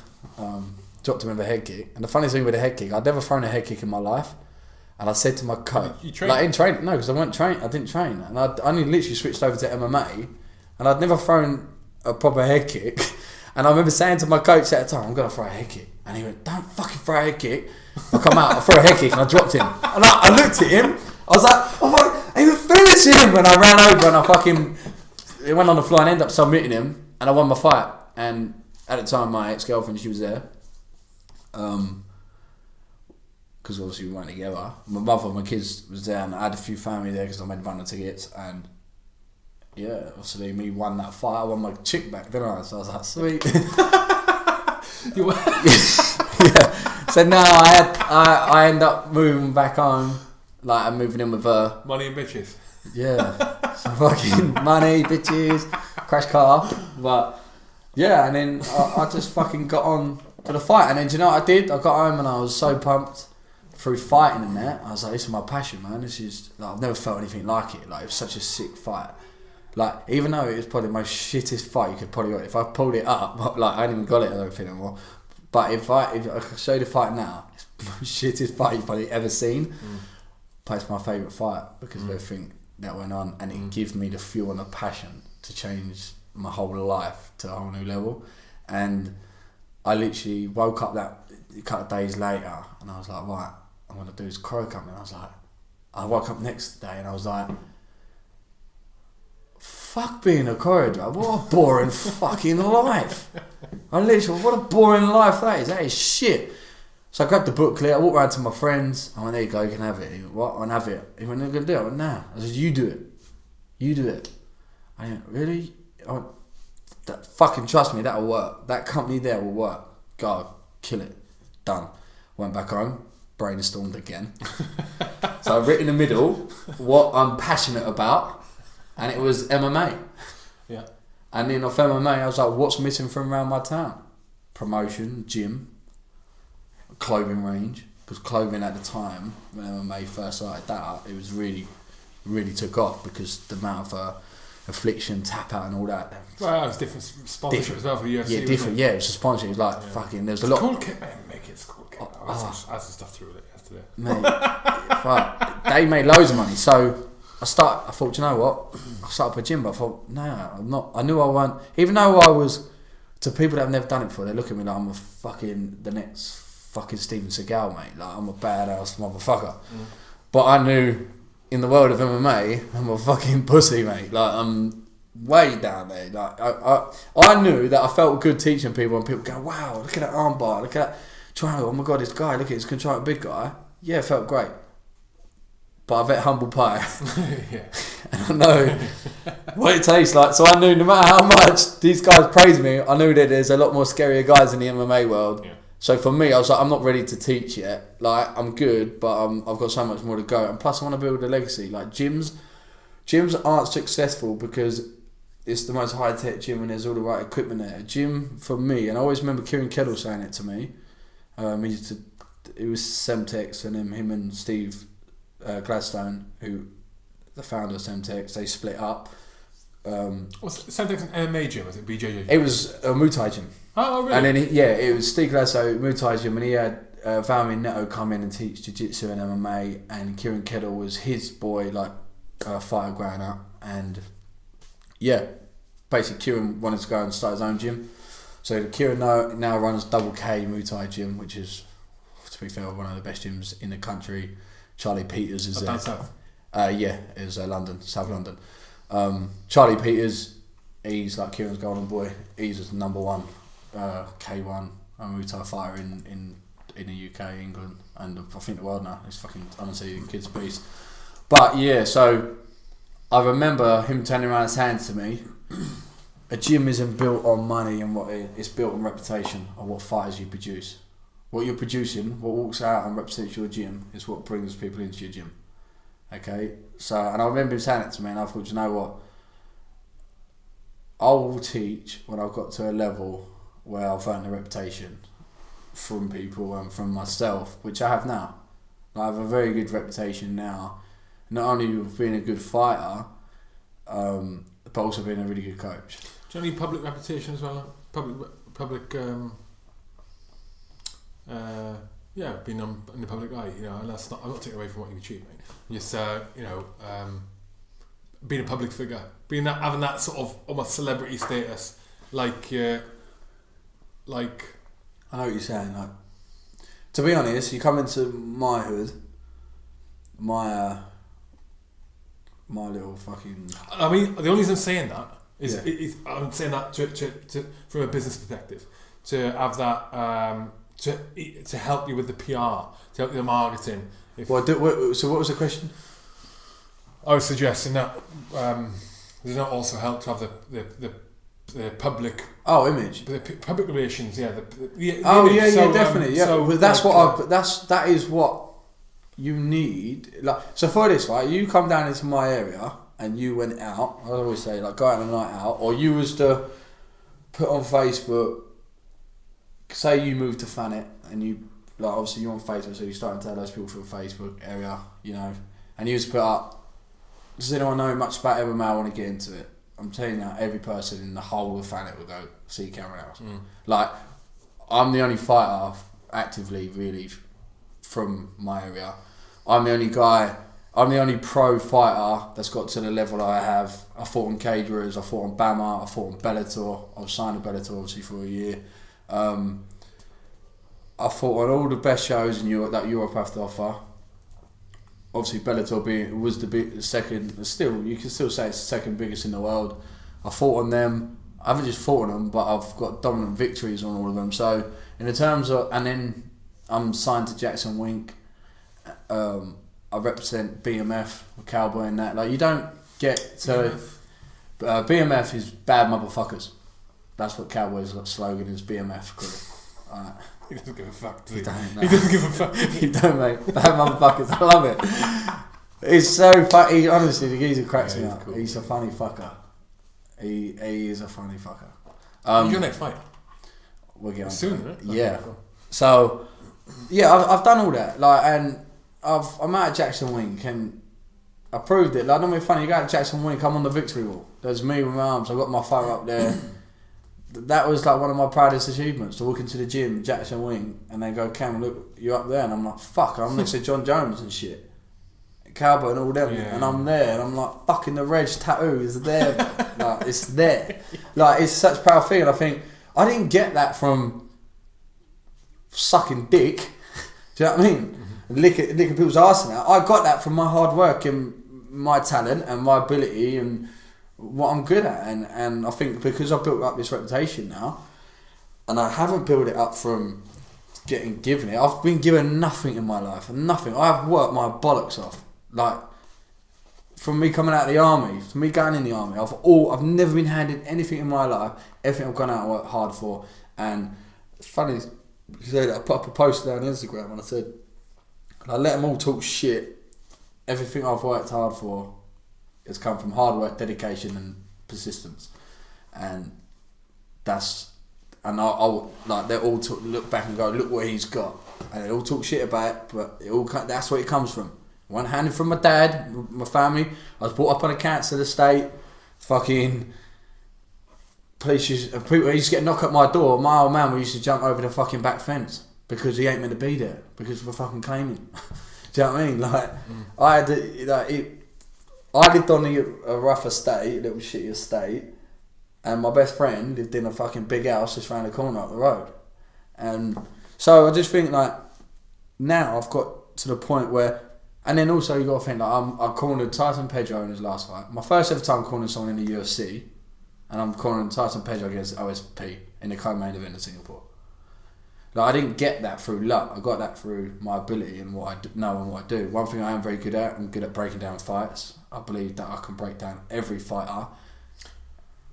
dropped him with a head kick. And the funny thing with a head kick, I'd never thrown a head kick in my life. And I said to my coach, you trained? Like, I didn't train, no, because I didn't train. And I only literally switched over to MMA, and I'd never thrown a proper head kick. And I remember saying to my coach at the time, I'm going to throw a head kick. And he went, don't fucking throw a head kick. I come out, I throw a head kick, and I dropped him. And I looked at him, I was like, oh my, he was finishing him. And I ran over and I fucking, it went on the floor and ended up submitting him. And I won my fight. And at the time, my ex-girlfriend, she was there. Because obviously we weren't together. My mother and my kids was there, and I had a few family there because I made a bunch of tickets. And yeah, obviously me won that fight. I won my chick back, didn't I? So I was like, sweet. Yeah. So now I end up moving back home, like I'm moving in with her. Money and bitches. Yeah. So fucking money, bitches, crash car. But yeah, and then I just fucking got on to the fight. And then do you know what I did? I got home and I was so pumped. Through fighting and that, I was like, this is my passion, man. This is, like, I've never felt anything like it. Like, it was such a sick fight. Like, even though it was probably the most shittest fight you could probably got, if I pulled it up, like, I ain't even got it, I don't think anymore. But if I show you the fight now, it's the most shittest fight you've probably ever seen. But it's my favourite fight because of everything that went on, and it gives me the fuel and the passion to change my whole life to a whole new level. And I literally woke up that a couple of days later, and I was like, right, I'm going to do this choreo company. And I was like, I woke up next day and I was like, fuck being a choreographer. What a boring fucking life. I literally, what a boring life that is. That is shit. So I grabbed the booklet, I walked around to my friends. I went, there you go, you can have it. He went, what? I can have it. He went, they're going to do it. I went, nah. I said, you do it. You do it. I went, really? I went, fucking trust me, that'll work. That company there will work. Go. Kill it. Done. Went back home. Brainstormed again. So I've written in the middle what I'm passionate about, and it was MMA. Yeah. And then off MMA, I was like, what's missing from around my town? Promotion, gym, clothing range. Because clothing at the time, when MMA first started that, it was really, really took off because the amount of affliction, tap out and all that. Well, it was different sponsorship as well for UFC. Yeah, different. Yeah, it was a sponsorship. It was like fucking. There was a lot. Cool kit, man. Make it cool kit. I had some stuff through with it yesterday. Mate, but they made loads of money. So I thought, you know what? I started up a gym, but I thought, no, I'm not. I knew I weren't. Even though I was, to people that have never done it before, they look at me like I'm the next fucking Steven Seagal, mate. Like I'm a badass motherfucker. But I knew. In the world of MMA, I'm a fucking pussy, mate. Like, I'm way down there. Like, I knew that I felt good teaching people, and people go, wow, look at that armbar, look at that. oh my god, this guy, look at this control big guy. Yeah, it felt great. But I've ate humble pie. Yeah. And I know what it tastes like. So I knew no matter how much these guys praise me, I knew that there's a lot more scarier guys in the MMA world. Yeah. So for me, I was like, I'm not ready to teach yet. Like, I'm good, but I've got so much more to go. And plus, I want to build a legacy. Like, gyms aren't successful because it's the most high-tech gym and there's all the right equipment there. A gym, for me, and I always remember Kieran Kettle saying it to me. It was Semtex, and then him and Steve Gladstone, who the founder of Semtex, they split up. Was Semtex an MMA gym? Was it BJJ? It was a Muay Thai gym. Oh, really? And then it was Steve Gladstone, Muay Thai gym, and he had Valmy Neto come in and teach jiu-jitsu and MMA, and Kieran Kettle was his boy, like fighter growing up, and yeah, basically Kieran wanted to go and start his own gym. So Kieran now runs Double K Muay Thai gym, which is, to be fair, one of the best gyms in the country. Charlie Peters is there. Down south? Yeah, is London, South London. Charlie Peters, he's like Kieran's golden boy. He's just number one K1 Muay Thai fighter in the UK, England, and I think the world now. He's fucking, honestly, a kid's beast. But yeah, so I remember him turning around his hand to me. A gym isn't built on money and it's built on reputation and what fighters you produce. What you're producing, what walks out and represents your gym, is what brings people into your gym. Okay? So, and I remember him saying it to me, and I thought, you know what? I will teach when I've got to a level where I've earned a reputation from people and from myself, which I have now. I have a very good reputation now, not only of being a good fighter, but also being a really good coach. Do you have any public reputation as well? Public being in the public eye, and that's not. I'm not taking away from what you achieved, mate. Just being a public figure, having that sort of almost celebrity status, like. I know what you're saying. Like, to be honest, you come into my hood, my little fucking. I mean, the only reason I'm saying that is I'm saying that to from a business perspective, to have that. To help you with the PR, to help you with the marketing. So what was the question? I was suggesting that does not also help to have the public image, the public relations, the image. So, definitely, yeah. Well, that's that is what you need. Like, so for this, right? You come down into my area and you went out. I always say, like, go out on a night out, or you was to put on Facebook. Say you moved to Thanet and you, like, obviously you're on Facebook, so you're starting to tell those people from the Facebook area, and you just put up, does anyone know much about MMA? I want to get into it. I'm telling you, every person in the whole of Thanet will go see Cameron House. Like, I'm the only fighter actively really from my area. I'm the only pro fighter that's got to the level I have. I fought on Cagewarriors, I fought on Bamma, I fought on Bellator. I was signed to Bellator obviously for a year. I fought on all the best shows in Europe that Europe have to offer. Obviously, Bellator was the second. Still, you can still say it's the second biggest in the world. I fought on them. I haven't just fought on them, but I've got dominant victories on all of them. So, in the terms of, and then I'm signed to Jacksonwink. I represent BMF with Cowboy and that. Like, you don't get to. BMF is bad motherfuckers. That's what Cowboy's slogan is. BMF. He doesn't give a fuck, does he? He doesn't give a fuck. He don't, mate. Bad motherfuckers. I love it. It's so funny. Honestly, the geezer cracks me up. Cool. He's a funny fucker. He is a funny fucker. Who's your next fight? We'll get on soon, isn't it? Yeah. Cool. So, yeah, I've done all that. Like, and I'm out at Jacksonwink, and I proved it. Like, don't be funny. You go out to Jacksonwink, I'm on the victory wall. There's me with my arms. I've got my photo up there. That was like one of my proudest achievements, to walk into the gym, Jacksonwink, and they go, Cam, look, you're up there. And I'm like, fuck, I'm next to John Jones and shit. Cowboy and all them. Yeah. And I'm there, and I'm like, fucking the Reg tattoo is there. Like, it's there. Like, it's such a proud thing. And I think, I didn't get that from sucking dick. Do you know what I mean? Mm-hmm. Licking people's arse and that. I got that from my hard work and my talent and my ability and what I'm good at, and I think because I've built up this reputation now, and I haven't built it up from getting given it. I've been given nothing in my life, nothing. I've worked my bollocks off. Like, from me coming out of the army, to me going in the army, I've never been handed anything in my life. Everything I've gone out and worked hard for. And it's funny you say that. I put up a post on Instagram and I said, I let them all talk shit. Everything I've worked hard for has come from hard work, dedication, and persistence. And I'll like they all look back and go, look what he's got, and they all talk shit about it, but that's where it comes from. One handed from my dad, my family. I was brought up on a council estate. Fucking people used to get knocked at my door. My old man, we used to jump over the fucking back fence because he ain't meant to be there because we're fucking claiming. Do you know what I mean? Like, I lived on a rough estate, a little shitty estate, and my best friend lived in a fucking big house just round the corner up the road. And so I just think, like, now I've got to the point where, and then also you got to think, like, I cornered Tyson Pedro in his last fight. My first ever time cornering someone in the UFC, and I'm cornering Tyson Pedro against OSP in the co-main event in Singapore. Like, I didn't get that through luck. I got that through my ability and what I know and what I do. One thing I am very good at, I'm good at breaking down fights. I believe that I can break down every fighter.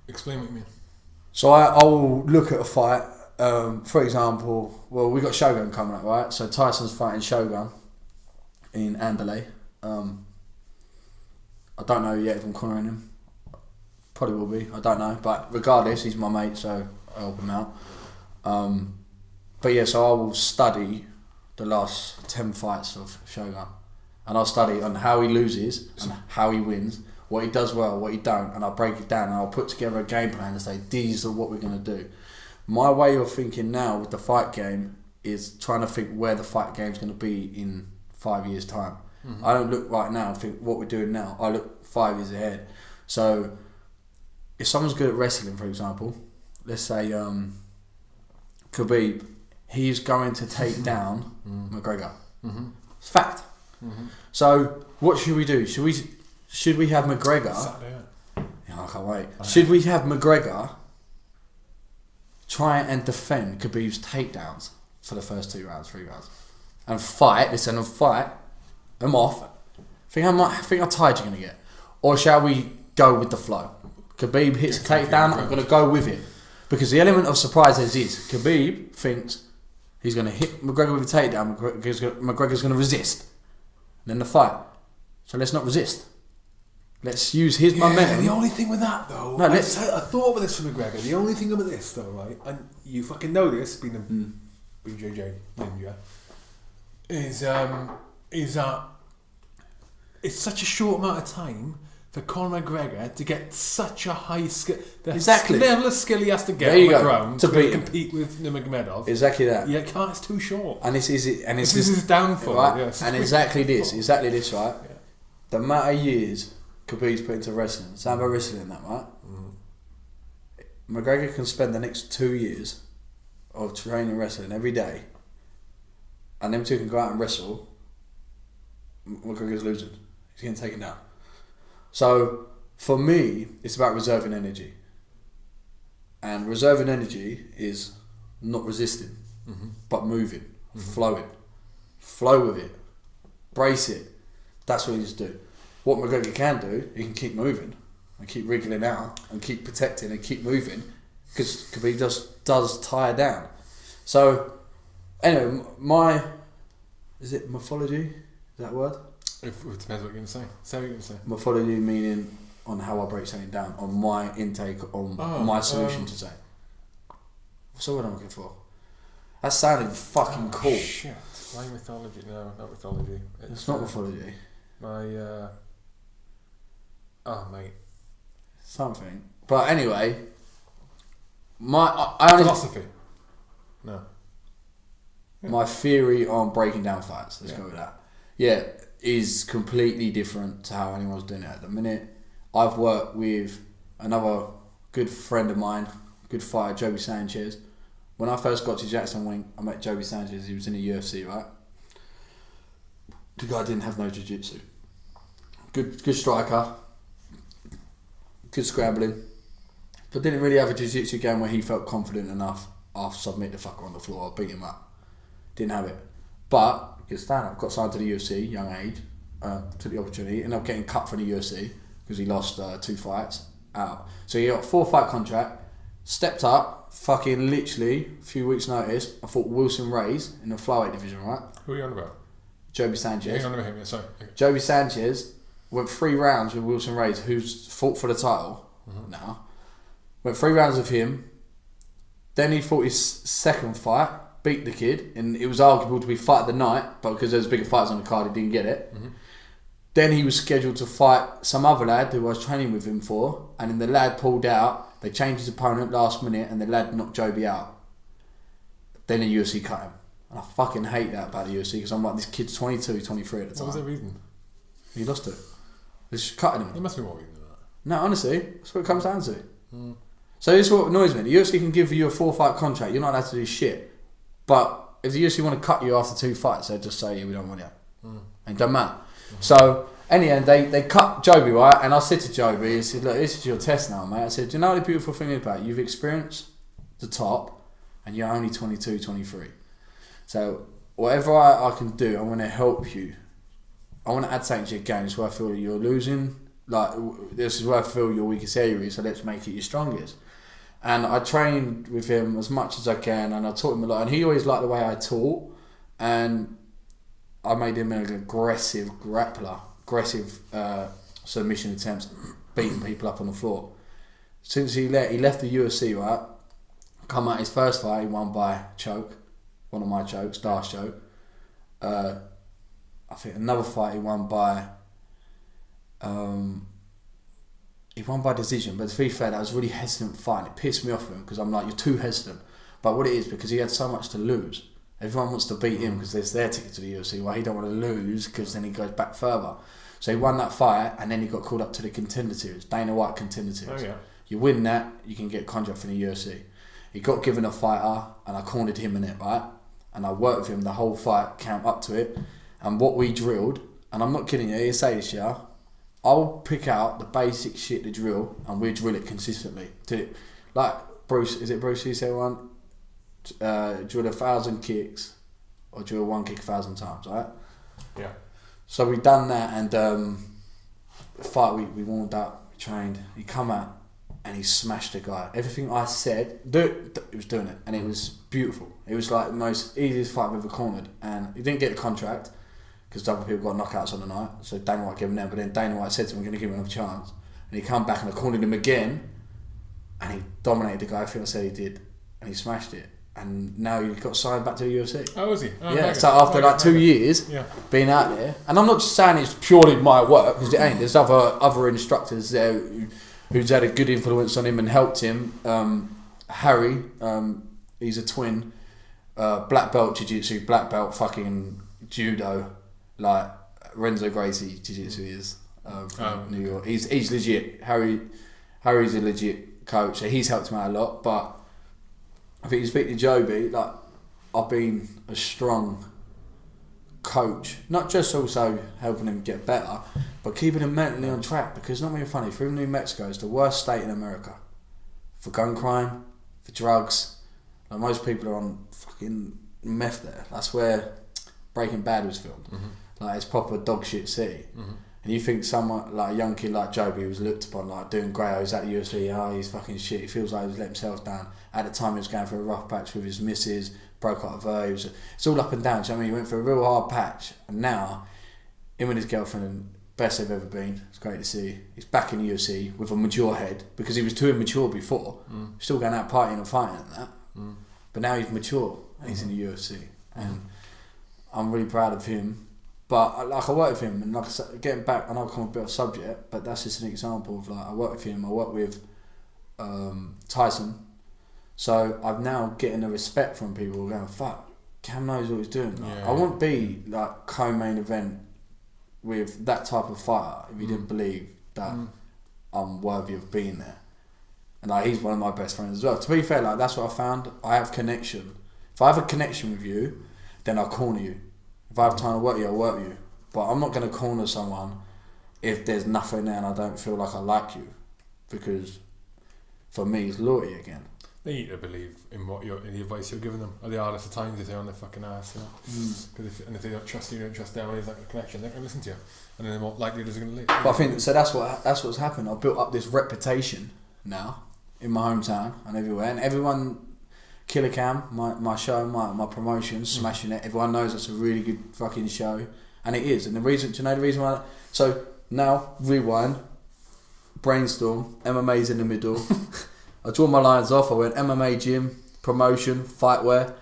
Explain what you mean. So I will look at a fight. For example, well, we got Shogun coming up, right? So Tyson's fighting Shogun in Andalay. I don't know yet if I'm cornering him. Probably will be. I don't know. But regardless, he's my mate, so I'll help him out. But yeah, so I will study the last 10 fights of Shogun. And I'll study on how he loses and how he wins, what he does well, what he don't, and I'll break it down and I'll put together a game plan and say, these are what we're going to do. My way of thinking now with the fight game is trying to think where the fight game is going to be in 5 years' time. Mm-hmm. I don't look right now and think what we're doing now. I look 5 years ahead. So if someone's good at wrestling, for example, let's say Khabib, he's going to take down McGregor. Mm-hmm. It's fact. Mm-hmm. So what should we do? Should we have McGregor? Saturday, yeah, I can't wait. Should we have McGregor try and defend Khabib's takedowns for the first 2 rounds, 3 rounds, and fight? Listen, and fight them off. Think how tired you're gonna get, or shall we go with the flow? Khabib hits a takedown. I'm gonna go with it because the element of surprise is Khabib thinks he's gonna hit McGregor with a takedown. McGregor's gonna resist. Then the fight. So let's not resist. Let's use his momentum. The only thing with that, though, I thought about this for McGregor. The only thing about this, though, right, and you fucking know this, being a BJJ ninja, is that it's such a short amount of time for Conor McGregor to get such a high skill, level of skill he has to get on the ground to compete with Nurmagomedov. Exactly that. Yeah, it's too short. And this is his downfall. Right? Yeah, and exactly this, right? Yeah. The amount of years Khabib's put into wrestling, Sambo wrestling, that right? Mm-hmm. McGregor can spend the next 2 years of training wrestling every day, and them two can go out and wrestle. McGregor's losing. He's getting taken down. So, for me, it's about reserving energy. And reserving energy is not resisting, but moving, flowing. Flow with it. Brace it. That's what you just do. What McGregor can do, he can keep moving and keep wriggling out and keep protecting and keep moving because Khabib does tire down. So, anyway, is it morphology? Is that a word? It depends what you're going to say. Say what you're going to say. Morphology meaning on how I break something down, on my intake, on my solution to say. What's the word I'm looking for? That sounded fucking cool. Shit. My mythology? No, not mythology. It's not mythology. Mate. Something. But anyway, philosophy. No. Yeah. My theory on breaking down fights, let's go with that. Yeah, is completely different to how anyone's doing it at the minute. I've worked with another good friend of mine, good fighter, Joby Sanchez. When I first got to Jacksonwink, I met Joby Sanchez. He was in the UFC, right? The guy didn't have no jiu-jitsu. Good striker, good scrambling, but didn't really have a jiu-jitsu game where he felt confident enough. I'll submit the fucker on the floor, I'll beat him up. Didn't have it. But, because stand-up, got signed to the UFC, young age, took the opportunity, ended up getting cut from the UFC because he lost 2 fights out. So he got a 4-fight contract, stepped up, fucking literally, a few weeks' notice, I fought Wilson Reyes in the flyweight division, right? Who are you on about? Joby Sanchez. Yeah, you're on about him, yeah, sorry. Okay. Joby Sanchez went 3 rounds with Wilson Reyes, who's fought for the title now. Went 3 rounds with him. Then he fought his second fight, beat the kid, and it was arguable to be fight of the night, but because there was bigger fights on the card, he didn't get it. Then he was scheduled to fight some other lad who I was training with him for, and then the lad pulled out. They changed his opponent last minute, and the lad knocked Joby out. Then the UFC cut him. And I fucking hate that about the UFC, because I'm like, this kid's 22, 23 at the time. What was the reason? He lost it. They just cutting him. There must be more reason than that. No, honestly, that's what it comes down to. So this is what annoys me. The UFC can give you a 4-fight contract. You're not allowed to do shit. But if the UFC want to cut you after 2 fights, they'll just say, yeah, we don't want you. And it doesn't matter. So, in the end, they cut Joby, right? And I said to Joby, I said, look, this is your test now, mate. I said, do you know what the beautiful thing is about it? You've experienced the top, and you're only 22, 23. So, whatever I can do, I want to help you. I want to add something to your game. This is where I feel you're losing. Like, this is where I feel your weakest area is, so let's make it your strongest. And I trained with him as much as I can, and I taught him a lot. And he always liked the way I taught, and I made him an aggressive grappler, aggressive submission attempts, beating people up on the floor. Since he left the UFC, right? Come out his first fight, he won by choke, one of my chokes, Darce choke. I think another fight he won by. He won by decision, but to be fair, that was a really hesitant fight. It pissed me off him because I'm like, you're too hesitant. But what it is, because he had so much to lose. Everyone wants to beat him because there's their ticket to the UFC. Well, he don't want to lose because then he goes back further. So he won that fight, and then he got called up to the Contender Series, Dana White Contender Series. Oh, yeah. You win that, you can get a contract from the UFC. He got given a fighter, and I cornered him in it, right? And I worked with him the whole fight camp up to it. And what we drilled, and I'm not kidding you, you say this, yeah? I'll pick out the basic shit to drill, and we drill it consistently. Like Bruce, is it Bruce who said one? Drill 1,000 kicks, or drill 1 kick 1,000 times, right? Yeah. So we done that, and the fight we warmed up, we trained. He come out and he smashed the guy. Everything I said, he was doing it, and it was beautiful. It was like the most easiest fight I've ever cornered, and he didn't get the contract because other people got knockouts on the night, so Dana White gave him them. But then Dana White said to him, "We're going to give him another chance," and he come back and I cornered him again, and he dominated the guy. I think I said he did, and he smashed it. And now he got signed back to the UFC. Oh, was he? Oh, yeah, so after like 2 years being out there, and I'm not just saying it's purely my work, because it ain't. There's other instructors there who's had a good influence on him and helped him. Harry, he's a twin, black belt jiu-jitsu, black belt fucking judo, like Renzo Gracie jiu-jitsu is from New York. He's legit. Harry's a legit coach, so he's helped me out a lot, but I think you speak to Joby, like, I've been a strong coach, not just also helping him get better, but keeping him mentally on track, because not being funny, through New Mexico is the worst state in America for gun crime, for drugs. Like, most people are on fucking meth there. That's where Breaking Bad was filmed. Like, it's proper dog shit city. And you think someone, like a young kid like Joby, who's looked upon like doing great, he's at the UFC, he's fucking shit, he feels like he's let himself down. At the time he was going through a rough patch with his missus, broke up with her, it's all up and down, so I mean, he went through a real hard patch, and now, him and his girlfriend, best they've ever been, it's great to see. He's back in the UFC with a mature head, because he was too immature before, still going out partying and fighting and that, but now he's mature, and he's in the UFC, and I'm really proud of him. But like, I work with him, and like I said, getting back, I know I come a bit off subject, but that's just an example of, like, I work with him. I work with Tyson, so I'm now getting a respect from people going, fuck, Cam knows what he's doing. Like, I wouldn't be like co-main event with that type of fighter if he didn't believe that I'm worthy of being there. And like, he's one of my best friends as well. To be fair, like, that's what I found. I have connection. If I have a connection with you, then I'll corner you. If I have time to work you, I'll work you. But I'm not going to corner someone if there's nothing there and I don't feel like I like you. Because for me, it's loyalty again. They need to believe in in the advice you're giving them. Or the hardest of times if they're on their fucking ass, you know. Because if they don't trust you, don't trust them, there's like a connection. They're going to listen to you, and then they're more likely they're going to leave. But I think so. That's what's happened. I've built up this reputation now in my hometown and everywhere, and everyone. Killacam, my show, my promotion, smashing it. Everyone knows it's a really good fucking show, and it is. And the reason why? So now rewind, brainstorm. MMA's in the middle. I draw my lines off. I went MMA gym, promotion, fight wear.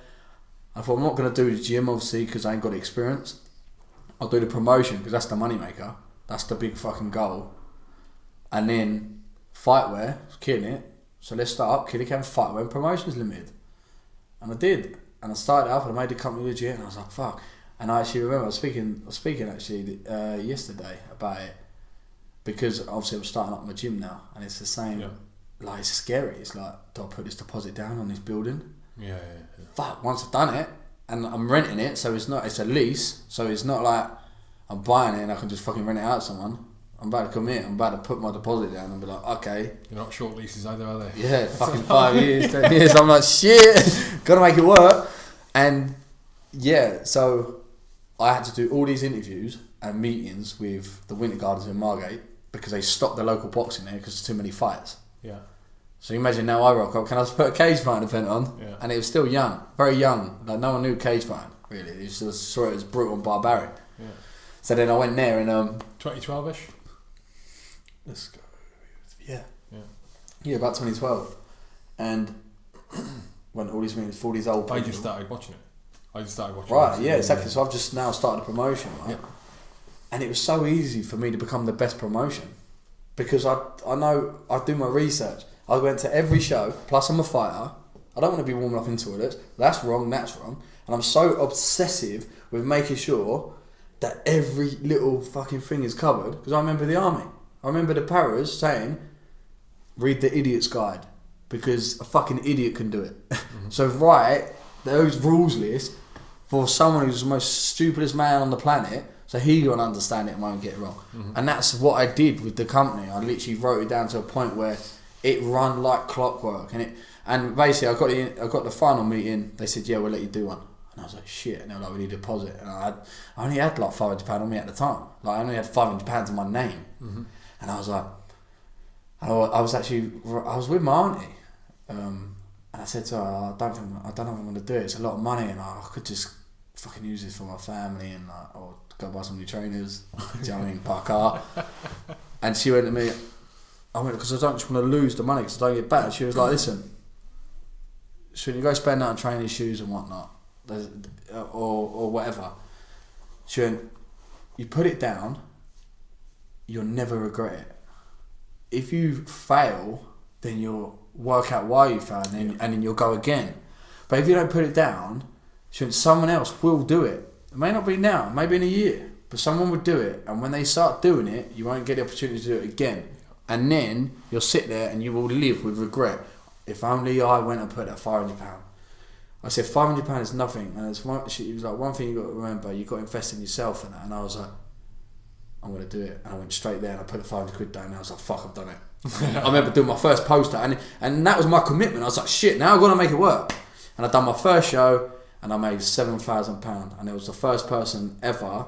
I thought I'm not gonna do the gym obviously because I ain't got experience. I'll do the promotion because that's the money maker. That's the big fucking goal. And then fight wear, killing it. So let's start up Killacam fight wear and promotions limited. And I did, and I started up, and I made the company legit, and I was like, "Fuck!" And I actually remember I was speaking actually yesterday about it because obviously I'm starting up my gym now, and it's the same. Yeah. Like it's scary. It's like, do I put this deposit down on this building? Yeah. Fuck! Once I've done it, and I'm renting it, so it's a lease, so it's not like I'm buying it and I can just fucking rent it out to someone. I'm about to commit. I'm about to put my deposit down and be like, okay. You're not short leases either, are they? Yeah, fucking 5 years, 10 years. I'm like, shit, gotta make it work. And yeah, so I had to do all these interviews and meetings with the Winter Gardens in Margate because they stopped the local boxing there because there's too many fights. Yeah. So you imagine now I rock up, can I just put a cage fighting event on? Yeah. And it was still young, very young. Like no one knew cage fighting, really. It just saw it as brutal and barbaric. Yeah. So then I went there in 2012-ish? Let's go. Yeah, about 2012. And when all these meetings for all these old people. I just started watching it. Right, yeah, exactly. So I've just now started a promotion, right? Yeah. And it was so easy for me to become the best promotion because I know I do my research. I went to every show, plus I'm a fighter. I don't want to be warming up in toilets. That's wrong. And I'm so obsessive with making sure that every little fucking thing is covered because I remember the army. I remember the paras saying, read the idiot's guide because a fucking idiot can do it. Mm-hmm. So write those rules list for someone who's the most stupidest man on the planet so he won't understand it and won't get it wrong. Mm-hmm. And that's what I did with the company. I literally wrote it down to a point where it run like clockwork. And basically I got the final meeting. They said, yeah, we'll let you do one. And I was like, shit. And they were like, we need a deposit. And I only had like £500 on me at the time. Like I only had £500 in my name. Mm-hmm. And I was like, I was with my auntie, and I said to her, I don't know if I'm going to do it. It's a lot of money, and I could just fucking use this for my family, and or go buy some new trainers. Do you know what I mean? Buy a car. And she went to me, I went because I don't just want to lose the money because I don't get back. She was like, listen, should you go spend that on training shoes and whatnot, or whatever? She went, you put it down. You'll never regret it. If you fail, then you'll work out why you failed and then you'll go again. But if you don't put it down, someone else will do it. It may not be now, maybe in a year, but someone will do it. And when they start doing it, you won't get the opportunity to do it again. And then you'll sit there and you will live with regret. If only I went and put that £500. I said £500 is nothing. And she was like, one thing you got to remember, you got to invest in yourself and that. And I was like, I'm going to do it. And I went straight there and I put the £500 down and I was like, fuck, I've done it. I remember doing my first poster and that was my commitment. I was like, shit, now I've got to make it work. And I done my first show and I made £7,000. And it was the first person ever,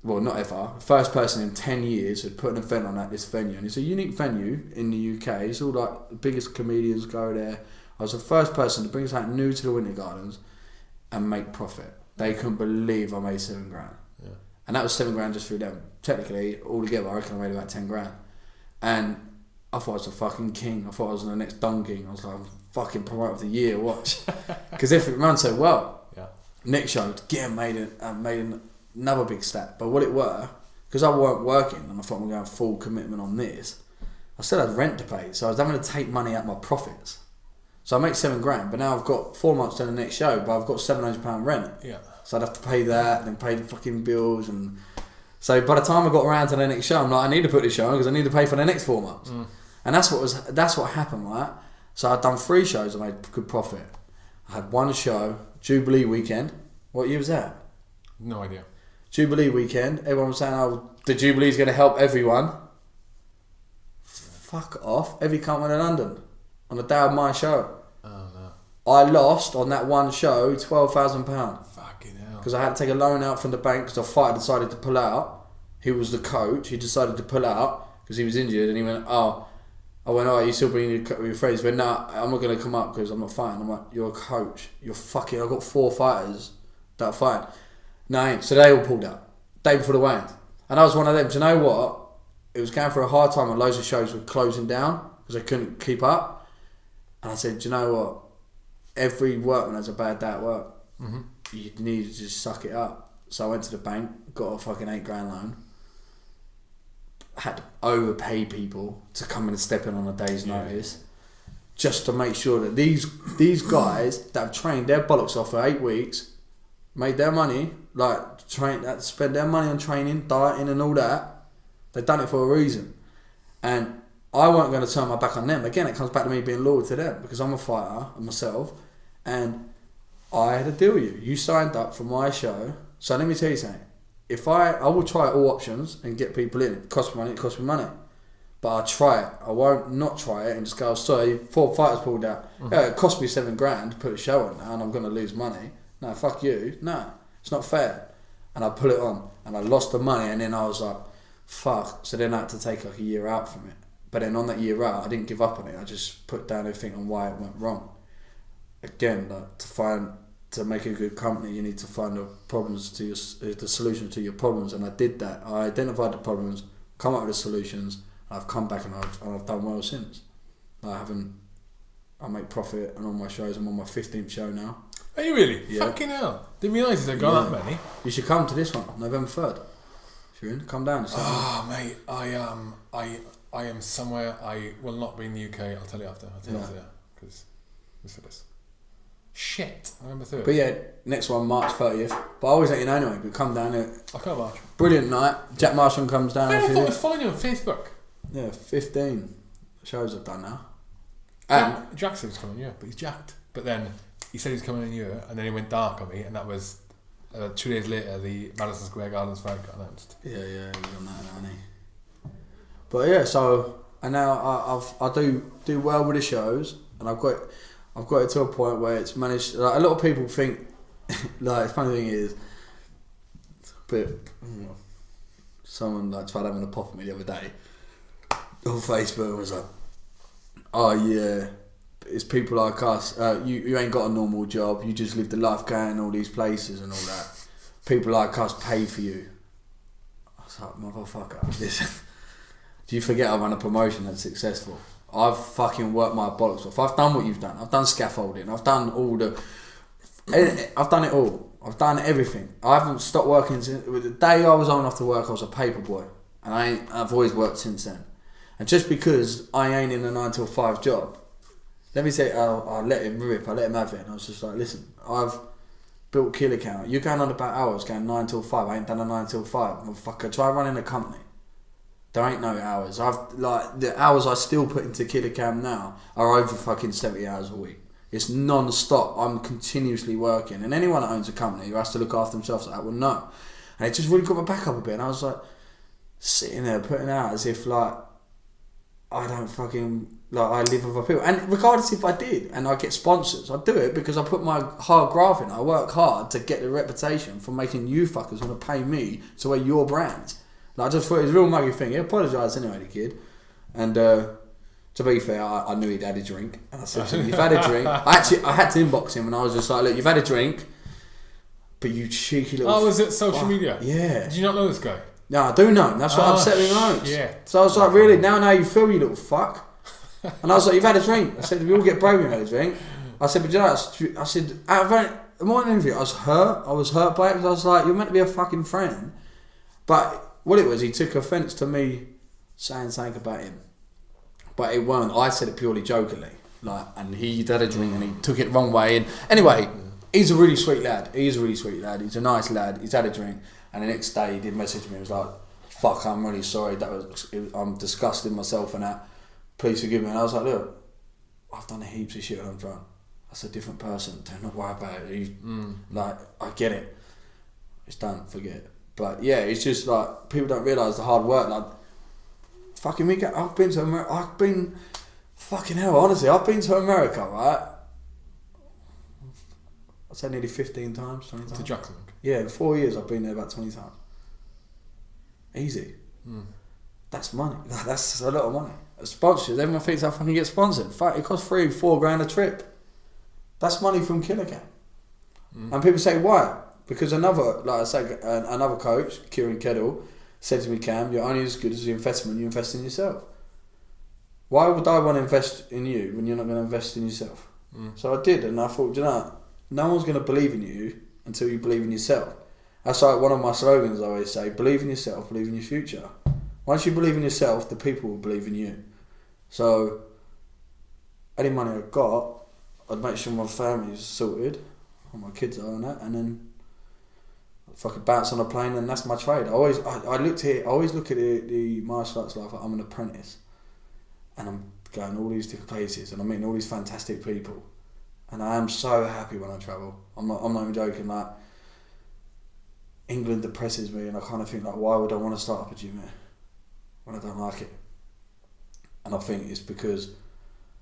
well, not ever, first person in 10 years who'd put an event on at this venue. And it's a unique venue in the UK. It's all like the biggest comedians go there. I was the first person to bring something new to the Winter Gardens and make profit. They couldn't believe I made £7,000. Yeah. And that was £7,000 just through them. Technically, altogether, I reckon I made about £10,000. And I thought I was a fucking king. I thought I was the next Don King. I was like, I'm fucking promoter of the year, watch. Because if it ran so well, next show, again, made another big stat. But what it were, because I weren't working and I thought I'm going full commitment on this, I still had rent to pay. So I was having to take money out of my profits. So I make £7,000, but now I've got 4 months to the next show, but I've got £700 rent. Yeah. So I'd have to pay that, then pay the fucking bills, and so by the time I got around to the next show, I'm like, I need to put this show on because I need to pay for the next 4 months. And that's what happened, right? So I'd done 3 shows, I made good profit. I had one show, Jubilee weekend. What year was that? No idea. Jubilee weekend. Everyone was saying, oh, the Jubilee's going to help everyone. Fuck off. Every cunt went to London. on the day of my show. Oh no! I lost on that one show £12,000. Fucking hell! Because I had to take a loan out from the bank because the fighter decided to pull out. He was the coach. He decided to pull out because he was injured, and he went, "Oh." I went, "Oh, you still bringing your friends?" He went, "No, I'm not going to come up because I'm not fighting." I'm like, "You're a coach. You're fucking. I've got 4 fighters that are fighting." No, I ain't. So they all pulled out day before the weigh-in, and I was one of them. Do you know what? It was going for a hard time, and loads of shows were closing down because they couldn't keep up. And I said, "Do you know what? Every workman has a bad day at work. Mm-hmm. You need to just suck it up." So I went to the bank, got a fucking $8,000 loan. Had to overpay people to come in and step in on a day's notice, just to make sure that these guys that have trained their bollocks off for 8 weeks, made their money, spent their money on training, dieting, and all that. They've done it for a reason, and I weren't going to turn my back on them. Again, it comes back to me being loyal to them because I'm a fighter myself, and I had a deal with you. You signed up for my show, so let me tell you something. If I will try all options and get people in. It costs me money. But I'll try it. I won't not try it and just go, "Sorry, 4 fighters pulled out. Mm-hmm. Yeah, it cost me $7,000 to put a show on now and I'm going to lose money. No, fuck you. No, it's not fair." And I put it on and I lost the money, and then I was like, fuck. So then I had to take like a year out from it. But then on that year out, I didn't give up on it. I just put down everything on why it went wrong. Again, to make a good company, you need to find the solution to your problems, and I did that. I identified the problems, come up with the solutions. I've come back and I've done well since. I make profit, and on my shows, I'm on my 15th show now. Are you really? Yeah. Fucking hell! Didn't realise they've gone that many. You should come to this one, November 3rd. If you're in, come down. Mate, I am somewhere. I will not be in the UK. I'll tell you after. Because it's for this. Shit, November 3rd. But yeah, next one, March 30th. But I always let you know anyway, but come down here. I can't march. Brilliant night. Jack Marshall comes down. I thought I was following you on Facebook. Yeah, 15 shows I've done now. Jackson was coming, but he's jacked. But then he said he was coming in here, and then he went dark on me, and that was 2 days later, the Madison Square Gardens fight got announced. Yeah, he's on that, hasn't he? But yeah, so, and now I do well with the shows, and I've got it to a point where it's managed. Like, a lot of people think, like, the funny thing is, but someone like tried having a pop at me the other day on Facebook and was like, "Oh yeah, it's people like us. You ain't got a normal job. You just live the life going all these places and all that. People like us pay for you." I was like, "Motherfucker, listen. Do you forget I run a promotion that's successful? I've fucking worked my bollocks off. I've done what you've done. I've done scaffolding. I've done I've done it all. I've done everything. I haven't stopped working since the day I was on off to work. I was a paper boy, and I've always worked since then. And just because I ain't in a 9 till 5 job, let me say, I let him rip. I let him have it. And I was just like, listen, I've built Killacam. You're going on about hours, going 9 till 5. I ain't done a 9 till 5. Motherfucker, try running a company. There ain't no hours. The hours I still put into Killacam now are over fucking 70 hours a week. It's non-stop. I'm continuously working. And anyone that owns a company who has to look after themselves like that will know. And it just really got my back up a bit. And I was like, sitting there putting out as if like, I don't fucking, like, I live with other people. And regardless if I did and I get sponsors, I do it because I put my hard graft in. I work hard to get the reputation for making you fuckers want to pay me to wear your brands. Like, I just thought it was a real muggy thing. He apologised anyway, the kid. And to be fair, I knew he'd had a drink. And I said to him, "You've had a drink." I had to inbox him and I was just like, "Look, you've had a drink, but you cheeky little..." Oh, was it social media? Yeah. Did you not know this guy? No, I do know him. That's what upset me most. Yeah. So I was like, "Really? Now you feel, you little fuck?" And I was like, "You've had a drink." I said, "We all get brave when we had a drink." I said, "But you know," I said, out of the morning interview, I was hurt by it because I was like, "You're meant to be a fucking friend." But what it was, he took offence to me saying something about him. But it weren't. I said it purely jokingly. Like, and he had a drink and he took it the wrong way. And anyway, he's a really sweet lad. He's a nice lad. He's had a drink. And the next day he did message me. He was like, "Fuck, I'm really sorry. I'm disgusting myself and that. Please forgive me." And I was like, "Look, I've done heaps of shit when I'm drunk. That's a different person. Do not worry about it. Like, I get it. It's done. Forget it." But yeah, it's just like, people don't realise the hard work. Like, fucking me, I've been to America. I've been Fucking hell, honestly, I've been to America, right? I'd say nearly 15 times, 20 times. To Jacksonwink? Yeah, in 4 years I've been there about 20 times. Easy. That's money. That's a lot of money. Sponsors, everyone thinks I fucking get sponsored. Fuck, it costs $3-4 grand a trip. That's money from Killacam. And people say, why? Because another coach, Kieran Kettle, said to me, Cam, you're only as good as the investment you invest in yourself. Why would I want to invest in you when you're not going to invest in yourself? So I did, and I thought, you know, no one's going to believe in you until you believe in yourself. That's like one of my slogans I always say, believe in yourself, believe in your future. Once you believe in yourself, the people will believe in you. So, any money I got, I'd make sure my family's sorted, all my kids are and that, and then if I could bounce on a plane, then that's my trade. I always look at the martial arts like I'm an apprentice, and I'm going all these different places, and I'm meeting all these fantastic people, and I am so happy when I travel. I'm not even joking. Like, England depresses me, and I kind of think, like, why would I want to start up a gym here when I don't like it? And I think it's because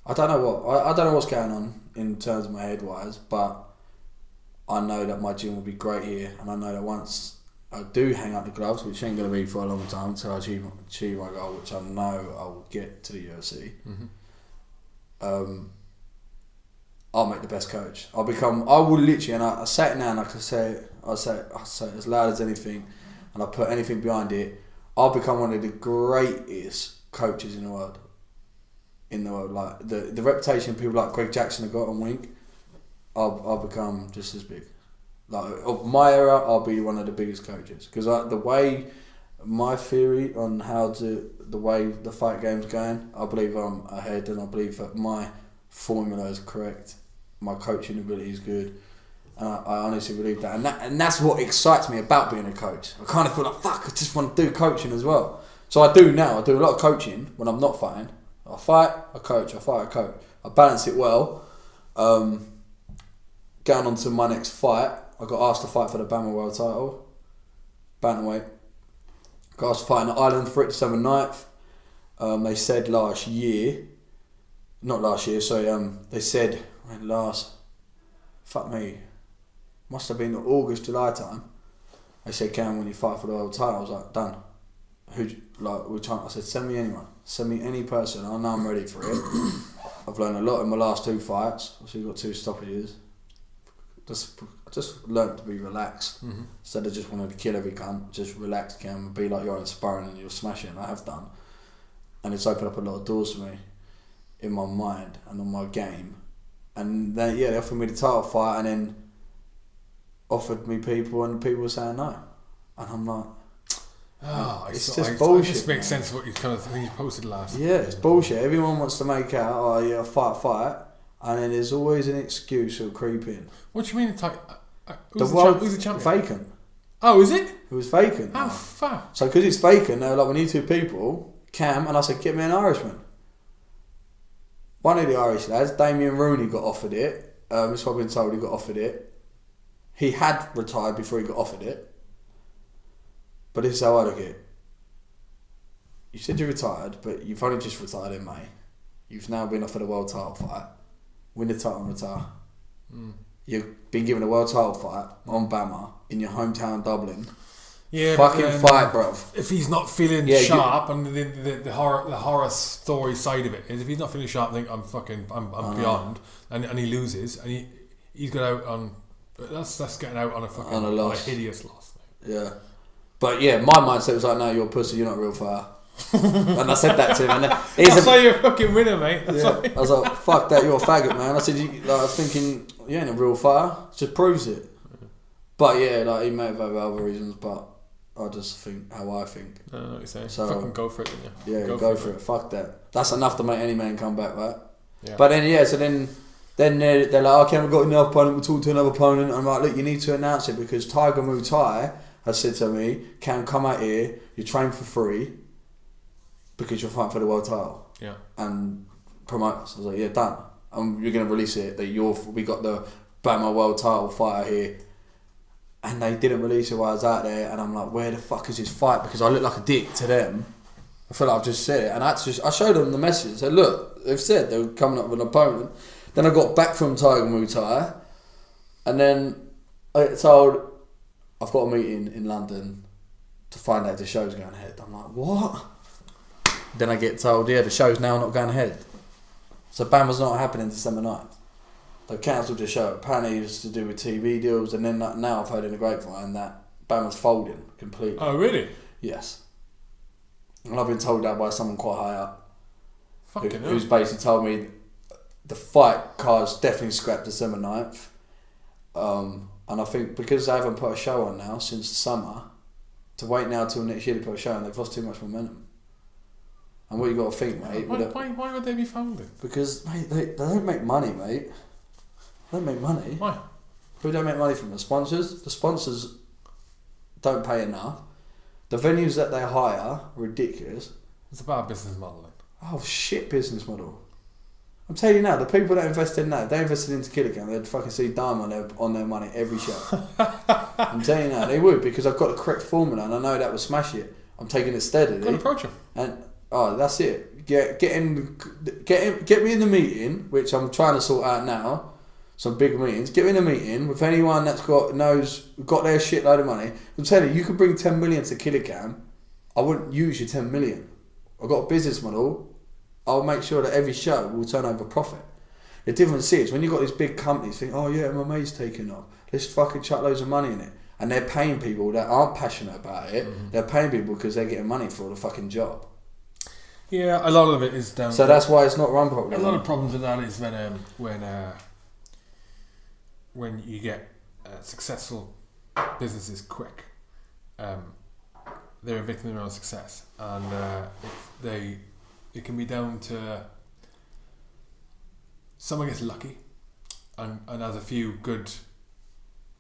I don't know what's going on in terms of my head wise, but I know that my gym will be great here, and I know that once I do hang up the gloves, which ain't going to be for a long time until I achieve my goal, which I know I will get to the UFC. I'll make the best coach. I will literally, and I say it now, and I say it as loud as anything, and I put anything behind it. I'll become one of the greatest coaches in the world. Like the reputation people like Greg Jackson have got on Wink, I'll become just as big. Like, of my era, I'll be one of the biggest coaches, because the way my theory on the way the fight game's going, I believe I'm ahead, and I believe that my formula is correct, my coaching ability is good, and I honestly believe that, and that's what excites me about being a coach. I kind of feel like, fuck, I just want to do coaching as well. So I do now. I do a lot of coaching when I'm not fighting. I fight, I coach. I fight, I coach. I balance it well. Going on to my next fight, I got asked to fight for the Bamma world title, bantamweight. Got asked to fight in Ireland for it December 9th. They said they said must have been August, July time. They said, Cam, when you fight for the world title, I was like, done. I said, send me anyone. Send me any person. I know I'm ready for it. I've learned a lot in my last 2 fights. Obviously, got 2 stoppages. I just learned to be relaxed. Instead of just wanting to kill every cunt, just relax, Cam, and be like you're in sparring and you're smashing. I have done. And it's opened up a lot of doors for me in my mind and on my game. And then, they offered me the title fight, and then offered me people, and people were saying no. And I'm like, it's just bullshit. It just makes sense what you posted last. Yeah, it's bullshit. Everyone wants to make out, fight, and then there's always an excuse or creep in. What do you mean? Who's the champion? Vacant. Oh, is it? It was vacant. Oh, fuck. So because it's vacant, they were like, we need 2 people. Cam, and I said, get me an Irishman. One of the Irish lads, Damien Rooney, got offered it. This is what I've been told, he got offered it. He had retired before he got offered it. But this is how I look at it. You said you retired, but you've only just retired in May. You've now been offered a world title fight. Win the title and retire. You've been given a world title fight on Bamma in your hometown Dublin. Yeah, fucking fight, bro. If he's not feeling sharp, and the horror story side of it is, if he's not feeling sharp, I think I'm beyond, and he loses, and he's got out on. That's getting out on a fucking a hideous loss. Yeah. But yeah, my mindset was like, no, you're a pussy, you're not a real fighter. And I said that to him. And that's why you're a fucking winner, mate. I was like, fuck that, you're a faggot, man. I said, I was thinking, you ain't a real fighter. It just proves it. But yeah, he may have had other reasons, but I just think how I think. I know what you're saying. So, fucking go for it, didn't you? Yeah, go for it. Fuck that. That's enough to make any man come back, right? Yeah. But then, then they're like, okay, we've got another opponent, we'll talk to another opponent. I'm like, look, you need to announce it, because Tiger Muay Thai has said to me, Cam, come out here, you train for free because you're fighting for the world title. Yeah. And promote us. I was like, yeah, done. You're going to release it, that we got the Bamma world title fighter here. And they didn't release it while I was out there, and I'm like, where the fuck is this fight? Because I look like a dick to them. I feel like I've just said it. And I showed them the message. I said, look, they've said they were coming up with an opponent. Then I got back from Tiger Muay Thai, and then I get told I've got a meeting in London to find out if the show's going ahead. I'm like, what? Then I get told, yeah, the show's now not going ahead. So Bamma's not happening December 9th. They cancelled the show. Apparently it was to do with TV deals, and then now I've heard in the grapevine that Bamma's folding completely. Oh, really? Yes. And I've been told that by someone quite high up. Who's basically told me the fight card's definitely scrapped December 9th. And I think because they haven't put a show on now since the summer, to wait now till next year to put a show on, they've lost too much momentum. And what you got to think, mate... Why would they be founded? Because, mate, they don't make money, mate. They don't make money. Why? Who don't make money from? The sponsors? The sponsors don't pay enough. The venues that they hire are ridiculous. It's a bad business model then. Oh, shit business model. I'm telling you now, the people that invested in that, if they invested into Killacam, they'd fucking see diamond on their money every show. I'm telling you now, they would, because I've got the correct formula and I know that will smash it. I'm taking it steadily. Go and approach them. And that's it. Get me in the meeting, which I'm trying to sort out now. Some big meetings. Get me in a meeting with anyone that's got their shitload of money. I'm telling you, you could bring 10 million to Killacam. I wouldn't use your 10 million. I've got a business model. I'll make sure that every show will turn over profit. The difference is when you've got these big companies think, oh yeah, MMA's taking off. Let's fucking chuck loads of money in it. And they're paying people that aren't passionate about it. Mm-hmm. They're paying people because they're getting money for the fucking job. Yeah, a lot of it is down. So that's why it's not run properly. A lot of problems with that is when you get successful businesses quick, they're a victim of their own success, and it can be down to someone gets lucky and has a few good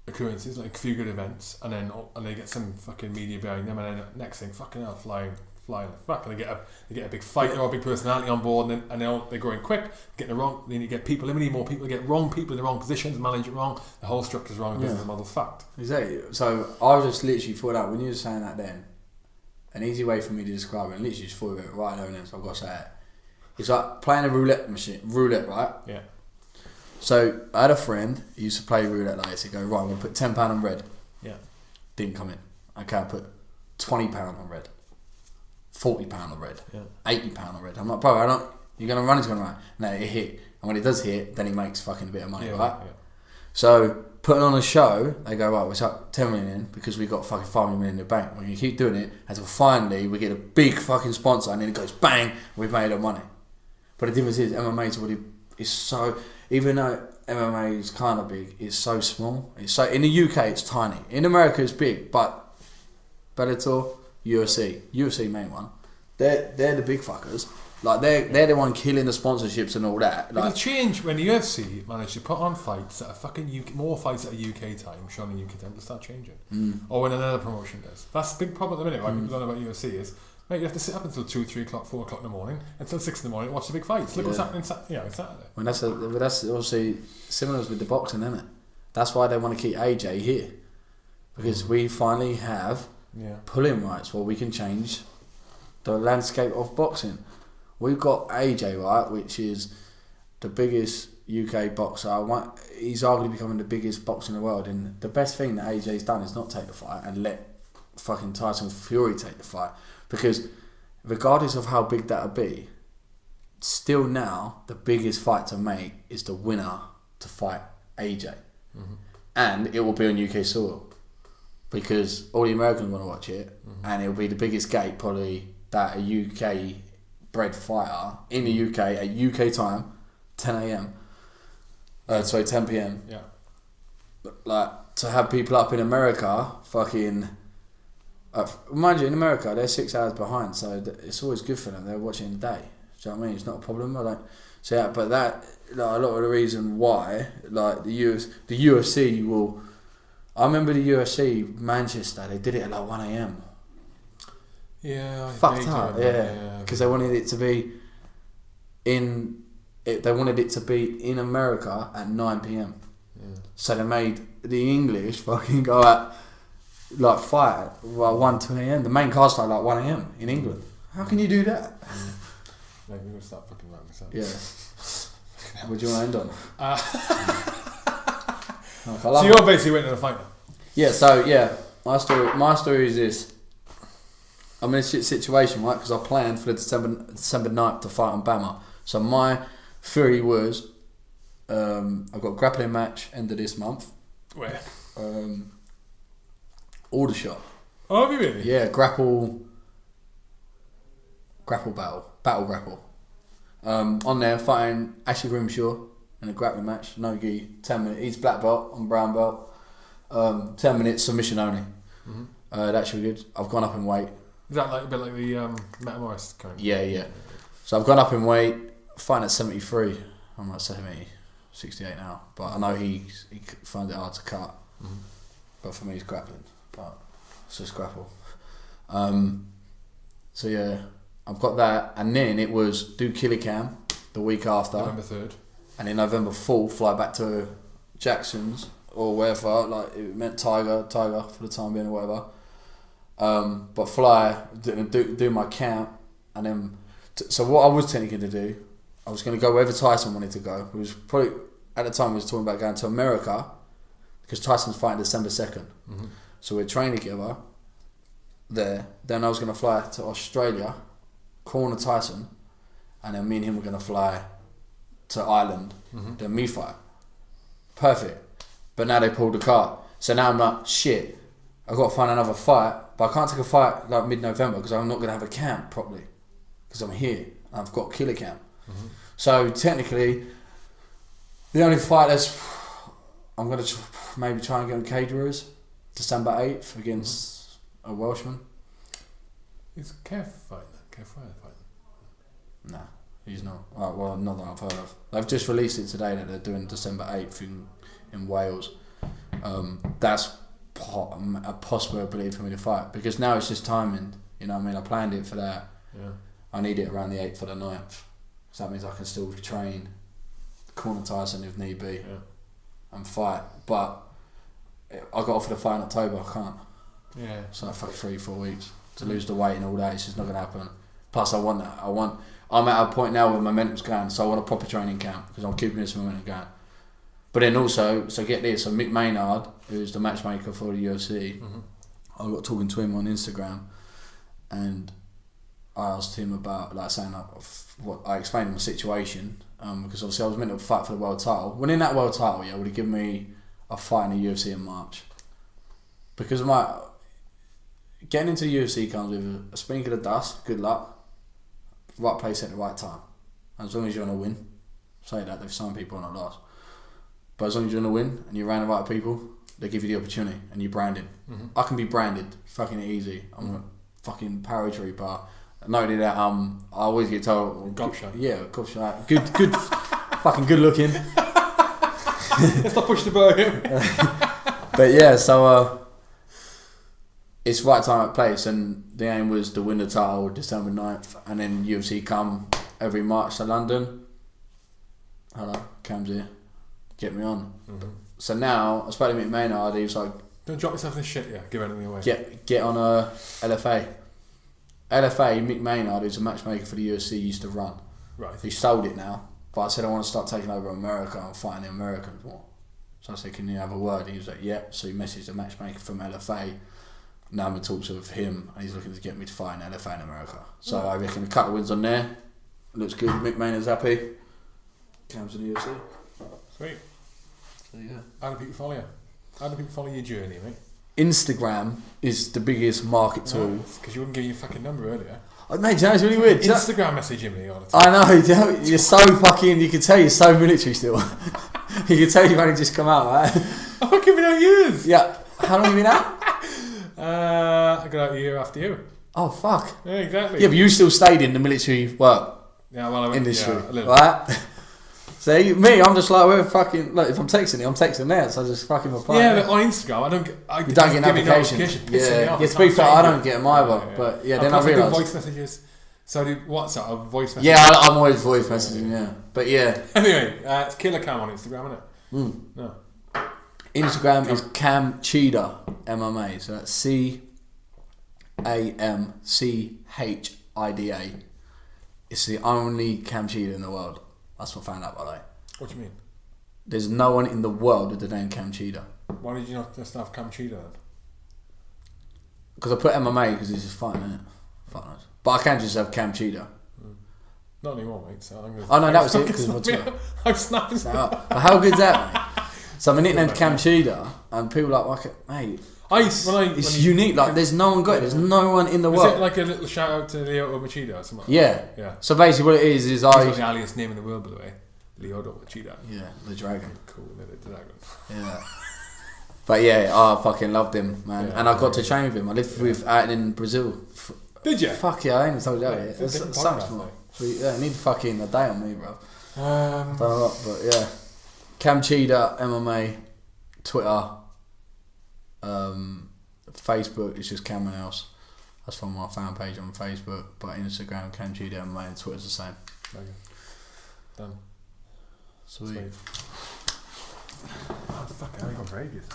occurrences, like a few good events, and they get some fucking media behind them, and then next thing, fucking hell, flying the fuck, and they get a big fighter or a big personality on board, and they're growing quick, getting it wrong. Then you get people, we need more people, get wrong people in the wrong positions, manage it wrong, the whole structure's wrong, the business model's fucked. Exactly. So I just literally thought out when you were saying that then, an easy way for me to describe it, and literally just thought of it right over there, so I've got to say it. It's like playing a roulette, right? Yeah. So I had a friend who used to play roulette like this. He'd go, right, I'm going to put £10 on red. Yeah. Didn't come in. Okay, I put £20 on red. £40 on red. Yeah. £80 on red. I'm like, bro, you're going to run, it's going to run. No, it hit. And when it does hit, then he makes fucking a bit of money, right? Yeah. So putting on a show, they go, right, we're up 10 million in because we got fucking 500 million in the bank. When you keep doing it, until finally we get a big fucking sponsor, and then it goes bang, we've made our money. But the difference is MMA's already is so, even though MMA is kind of big, it's so small. It's so in the UK it's tiny. In America it's big, but Bellator, UFC main one, they're the big fuckers. Like they're the one killing the sponsorships and all that. Like, it'll change when the UFC manage to put on fights that are fucking more fights at a UK time, shown in UK time, to start changing. Or when another promotion does. That's a big problem at the minute. Right? People don't know about UFC is, mate, you have to sit up until 2, 3 o'clock, 4 o'clock in the morning, until 6 in the morning, and watch the big fights. Look what's happening Saturday. Well, that's obviously similar with the boxing, isn't it? That's why they want to keep AJ here, because we finally have pull-in rights where we can change the landscape of boxing. We've got AJ, right, which is the biggest UK boxer. He's arguably becoming the biggest boxer in the world, and the best thing that AJ's done is not take the fight and let fucking Tyson Fury take the fight, because regardless of how big that'll be, still now the biggest fight to make is the winner to fight AJ. And it will be on UK soil because all the Americans want to watch it, and it will be the biggest gate probably that a UK bred fighter in the UK at UK time, 10 a.m. 10 p.m. Yeah. Like to have people up in America, fucking. Mind you, in America they're 6 hours behind, so it's always good for them. They're watching the day. Do you know what I mean? It's not a problem. I don't. So yeah, but that like a lot of the reason why like the UFC will. I remember the UFC Manchester. They did it at like 1 a.m. Yeah, fucked up. Yeah, because they wanted it to be in. They wanted it to be in America at 9 p.m. Yeah. So they made the English fucking go at like fight at 1, 2 a.m. The main card started like 1 a.m. in England. How can you do that? Maybe we're going to start fucking around myself. Yeah. What do you want to end on? So you're basically waiting on a fight now? Yeah, so my story is this. I'm in a shit situation, right? Because I planned for the December 9th to fight on Bamma. So my theory was, I've got a grappling match end of this month. Where? Aldershot. Oh, have you really? Yeah, grapple battle. On there, fighting Ashley Grimshaw in a grappling match, no gi, 10 minutes. He's black belt, I'm brown belt. 10 minutes submission only. Mm-hmm. That should be good. I've gone up in weight. Is that like a bit like the Meta Morris kind of? Yeah. So I've gone up in weight, fighting at 73. I'm at 68 now. But I know he finds it hard to cut. Mm-hmm. But for me, he's grappling. But it's just grapple. So yeah, I've got that. And then it was do Killacam the week after. November 3rd. And then November 4th, fly back to Jackson's or wherever. Like, it meant Tiger for the time being or whatever. But fly, do my camp, and then so what I was technically going to do, I was going to go wherever Tyson wanted to go. It was probably at the time we was talking about going to America because Tyson's fighting December 2nd. Mm-hmm. So we're training together there. Then I was going to fly to Australia, corner Tyson, and then me and him were going to fly to Ireland. Mm-hmm. Then me fight. Perfect. But now they pulled the card. So now I'm like, shit, I've got to find another fight. But I can't take a fight like mid-November because I'm not going to have a camp properly. Because I'm here. And I've got Killacam. Mm-hmm. So technically, the only fight I'm going to maybe try and get on Cagewarriors, December 8th against a Welshman. Is Kev fighting? Nah, he's not. Oh, well, not that I've heard of. They've just released it today that they're doing December 8th in Wales. That's a possibility for me to fight because now it's just timing. You know what I mean? I planned it for that. Yeah. I need it around the 8th or the 9th. So that means I can still train, corner Tyson if need be, and fight. But I got offered a fight in October. I can't. Yeah. So like 3-4 weeks to lose the weight and all that. It's just not going to happen. Plus, I want that. I'm at a point now where momentum's going, so I want a proper training camp because I'm keeping this momentum going. But then also, so get this, so Mick Maynard, who's the matchmaker for the UFC, I got talking to him on Instagram, and I asked him about, like, saying what I explained my situation, because obviously I was meant to fight for the world title. Winning that world title, would have given me a fight in the UFC in March, because getting into the UFC comes with a sprinkle of dust, good luck, right place at the right time. As long as you're on a win, say that they've signed people on a loss. But as long as you're going to win and you're around the right people, they give you the opportunity and you're branded. Mm-hmm. I can be branded, fucking easy. I'm a fucking paratrooper. Not only that, I always get told... Gobshite. Yeah, gobshite. Good, fucking good looking. Let's not push the boat here. But yeah, so it's right time, right place, and the aim was to win the title December 9th, and then UFC come every March to London. Hello, Cam's here. Get me on. Mm-hmm. So now I spoke to Mick Maynard. He was like, "Don't drop yourself in this shit, Give anything away. Get on a LFA. LFA. Mick Maynard, who's a matchmaker for the UFC, used to run. Right. He sold it now, but I said I want to start taking over America and fighting the Americans more. So I said, can you have a word? And he was like, yeah. So he messaged the matchmaker from LFA. Now I'm in talks with him, and he's looking to get me to fight in LFA in America. So I reckon a couple of wins on there. Looks good. Mick Maynard's happy. Comes to the UFC. Sweet. So yeah. How do people follow you? How do people follow your journey, mate? Instagram is the biggest market tool. Because you wouldn't give your fucking number earlier. Oh, mate, that's really weird. Instagram messaging me all the time. I know, you're so fucking, you can tell you're so military still. You can tell you've only just come out, right? I've fucking been out years. Yeah. How long have you been out? I got out a year after you. Oh, fuck. Yeah, exactly. Yeah, but you still stayed in the military work industry, right? So me, I'm just like, we're fucking, like, if I'm texting you, I'm texting there, so I just fucking reply. Yeah, but on Instagram, I don't get notifications. Yeah, to be fair, I don't get them either. Yeah. But yeah, then I realise. Voice messages. So I do WhatsApp, a voice message. Yeah, I'm always voice messaging, yeah. But yeah. Anyway, it's Killacam on Instagram, isn't it? No. Instagram is Cam Cheetah MMA, so that's CAMCHIDA. It's the only cam cheetah in the world. That's what I found out, by the way. What do you mean? There's no one in the world with the name Cam Cheetah. Why did you not just have Cam Cheetah then? Because I put MMA because it's just fighting, isn't it? Fighting. But I can't just have Cam Cheetah. Not anymore, mate. So I'm gonna, oh no, that was it. Because I'm snapping. But how good's that, mate? So I'm nicknamed Cam Cheetah, and people are like, mate. It's unique. Like, there's no one got it. There's no one in the world. Is it like a little shout out to Leoto Machida or something? Yeah. So basically, what it is He's got the alias name in the world, by the way. Leoto Machida. Yeah, the dragon. Cool, the dragon. Yeah. But yeah, I fucking loved him, man. And I got to train with him. I lived with out in Brazil. Did you? Fuck yeah, I ain't told you that yet. It's so much more. Yeah, I need fucking a day on me, bro. Done a lot, but yeah. Cam Cheetah, MMA, Twitter, Facebook, it's just Cam and Else. That's from my fan page on Facebook. But Instagram, Cam Cheetah, MMA, and Twitter's the same. Okay. Done. Sweet. Oh, fuck, I got Vegas.